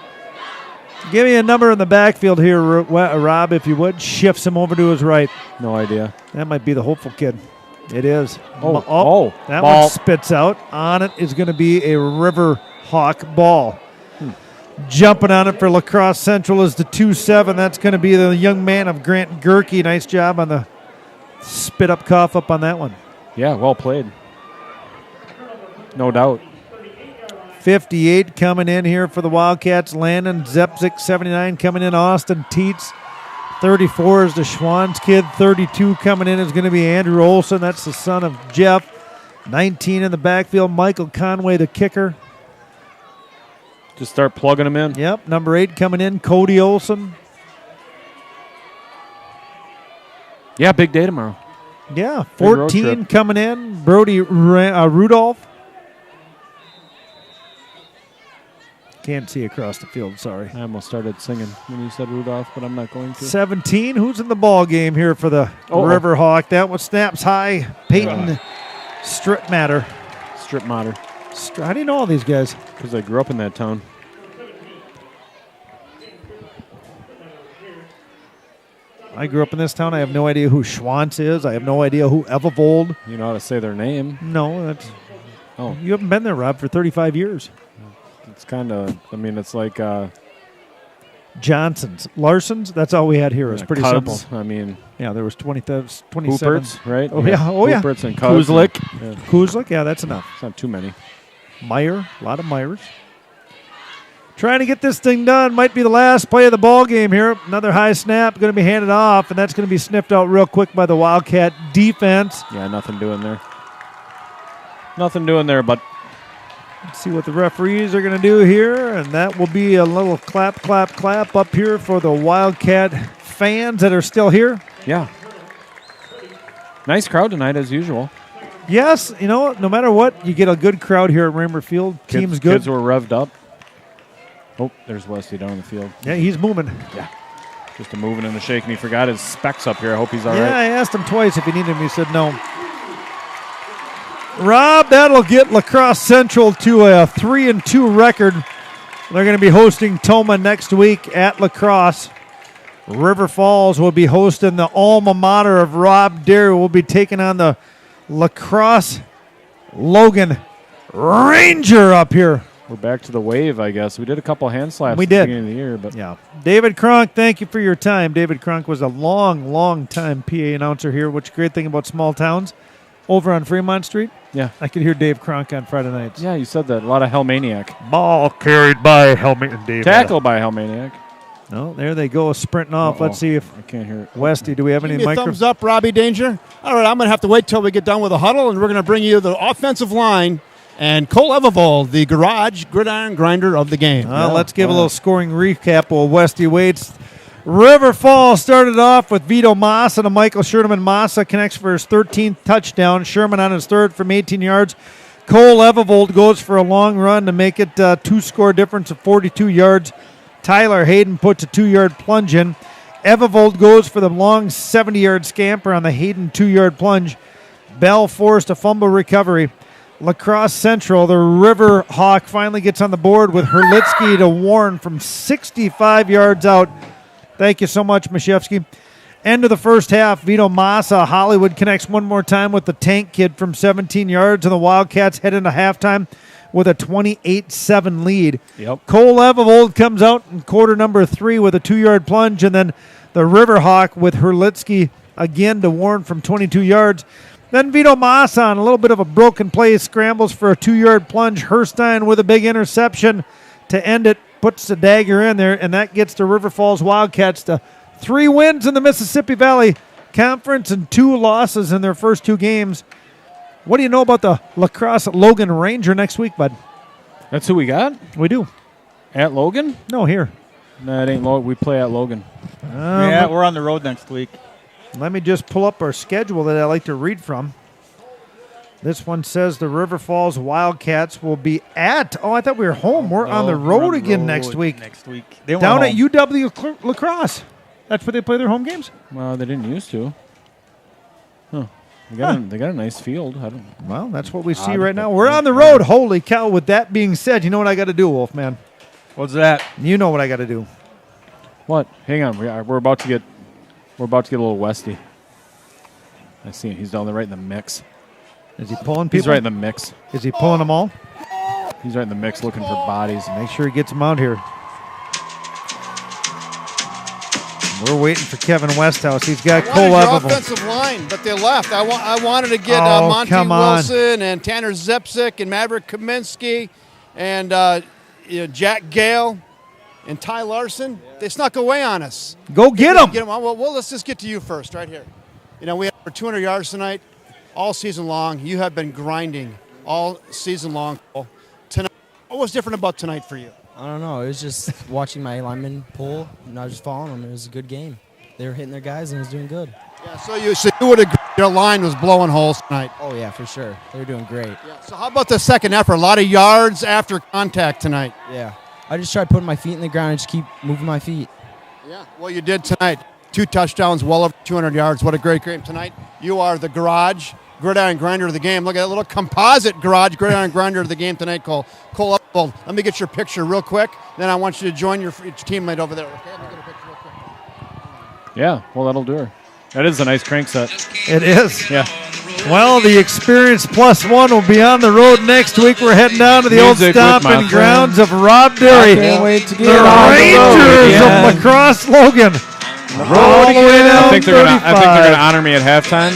Give me a number in the backfield here, Rob, if you would. Shifts him over to his right. No idea. That might be the hopeful kid. It is. Oh, that ball. one spits out. On it is going to be a Riverhawk ball. Jumping on it for LaCrosse Central is the 2-7. That's going to be the young man of Grant Gerke. Nice job on the spit up cough up on that one. Yeah, well played. No doubt. 58 coming in here for the Wildcats. Landon Zepsic, 79 coming in. Austin Teets. 34 is the Schwann's kid. 32 coming in is going to be Andrew Olson. That's the son of Jeff. 19 in the backfield. Michael Conway, the kicker. Just start plugging them in. Yep, number 8 coming in, Cody Olson. Yeah, big day tomorrow. Yeah, Big road 14 trip. coming in, Brody Rudolph. Can't see across the field, sorry. I almost started singing when you said Rudolph, but I'm not going to. 17, who's in the ball game here for the Riverhawk? That one snaps high. Peyton Stripmatter. Stripmatter. How do you know all these guys? Because I grew up in that town. I grew up in this town. I have no idea who Schwantz is. I have no idea who Evervold. You know how to say their name? No, that's. Oh. You haven't been there, Rob, for 35 years. It's kind of, I mean, it's like. Johnson's. Larson's, that's all we had here. It was pretty Cubs, simple. I mean. Yeah, there was 27. Hooperts, right? Oh, yeah. Oh, yeah. Hooperts and Cubs. Kuzlik. Yeah. Kuzlik, yeah, that's enough. It's not too many. Meyer, a lot of Meyers. Trying to get this thing done. Might be the last play of the ball game here. Another high snap going to be handed off, and that's going to be sniffed out real quick by the Wildcat defense. Yeah, nothing doing there. Nothing doing there, but. Let's see what the referees are going to do here, and that will be a little clap, clap, clap up here for the Wildcat fans that are still here. Yeah. Nice crowd tonight, as usual. Yes, you know, no matter what, you get a good crowd here at Raymer Field. Team's good. Kids were revved up. Oh, there's Wesley down the field. Yeah, he's moving. Yeah. Just a moving and a shaking. He forgot his specs up here. I hope he's all yeah, right. I asked him twice if he needed him. He said no. Rob, that'll get LaCrosse Central to a 3-2 record. They're going to be hosting Toma next week at LaCrosse. River Falls will be hosting the alma mater of Rob Derry. We'll be taking on the LaCrosse Logan Ranger up here. We're back to the wave, I guess. We did a couple hand slaps We at the did. beginning of the year. But Yeah. David Cronk, thank you for your time. David Cronk was a long time PA announcer here, which is a great thing about small towns. Over on Fremont Street, yeah, I could hear Dave Cronk on Friday nights. Yeah, you said that. A lot of Hellmaniac. Ball carried by Hellmaniac. David. Tackle by Hellmaniac. No, there they go, sprinting off. Let's see if I can't hear it. Westy, do we have any Give me a microphones? thumbs up, Robbie Danger. All right, I'm going to have to wait till we get done with the huddle, and we're going to bring you the offensive line and Cole Evivold, the garage gridiron grinder of the game. Let's give a little scoring recap while Westy waits. River Falls started off with Vito Massa to Michael Sherman. Massa connects for his 13th touchdown. Sherman on his third from 18 yards. Cole Evivold goes for a long run to make it a two-score difference of 42 yards. Tyler Hayden puts a 2-yard plunge in. Evivold goes for the long 70-yard scamper on the Hayden 2-yard plunge. Bell forced a fumble recovery. LaCrosse Central, the Riverhawk, finally gets on the board with Herlitsky to Warren from 65 yards out. Thank you so much, Mashevsky. End of the first half, Vito Massa, Hollywood connects one more time with the Tank Kid from 17 yards, and the Wildcats head into halftime with a 28-7 lead. Yep. Cole Evivold comes out in quarter number 3 with a 2-yard plunge, and then the Riverhawk with Herlitsky again to Warren from 22 yards. Then Vito Massa on a little bit of a broken play, scrambles for a 2-yard plunge. Herstein with a big interception to end it, puts the dagger in there, and that gets the River Falls Wildcats to 3 wins in the Mississippi Valley Conference and 2 losses in their first 2 games. What do you know about the LaCrosse Logan Ranger next week, bud? That's who we got? We do. At Logan? No, here. No, it ain't Logan. We play at Logan. Yeah, we're on the road next week. Let me just pull up our schedule that I like to read from. This one says the River Falls Wildcats will be at. Oh, I thought we were home. We're on the road again next week. They Down went at UW LaCrosse. That's where they play their home games? Well, they didn't used to. Huh. They got a nice field. Well, that's what we see right now. We're on the road. Holy cow. With that being said, you know what I got to do, Wolfman? What's that? You know what I got to do. What? Hang on. We're about to get a little Westy. I see him. He's down there right in the mix. Is he pulling people? He's right in the mix. Is he pulling them all? He's right in the mix looking for bodies. Make sure he gets them out here. We're waiting for Kevin Westhouse. He's got Cole Evivold. Evivold. Offensive line, but they left. I wanted to get Monty Wilson and Tanner Zepsic and Maverick Kaminsky and Jack Gale and Ty Larson. They snuck away on us. Go get them. Well, let's just get to you first, right here. We had over 200 yards tonight, all season long. You have been grinding all season long. Tonight, what was different about tonight for you? I don't know. It was just watching my linemen pull, and I was just following them. It was a good game. They were hitting their guys, and it was doing good. Yeah, so you would agree your line was blowing holes tonight. Oh, yeah, for sure. They were doing great. Yeah, so how about the second effort? A lot of yards after contact tonight. Yeah. I just tried putting my feet in the ground and just keep moving my feet. Yeah, well, you did tonight. 2 touchdowns, well over 200 yards. What a great game tonight. You are the garage gridiron grinder of the game. Look at that little composite garage gridiron grinder of the game tonight, Cole. Cole Evivold. Let me get your picture real quick. Then I want you to join your teammate over there. Okay, let me get a picture real quick. Yeah, well, that'll do her. That is a nice crank set. It is. Yeah. Well, the Experience Plus One will be on the road next week. We're heading down to the old stomping grounds of Rob Derry. Can't wait to get the Rangers of LaCrosse Logan. All the way down I think they're gonna honor me at halftime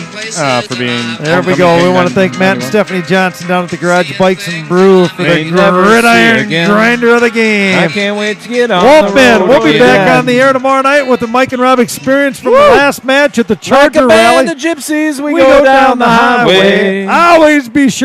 for being. There we go. We want to thank Matt and Stephanie Johnson down at the Garage Bikes and Brew for the gridiron grinder of the game. I can't wait to get on Wolfman, we'll be back on the air tomorrow night with the Mike and Rob Experience from the last match at the Charger Rally. The Gypsies, we go down the highway. Always be sure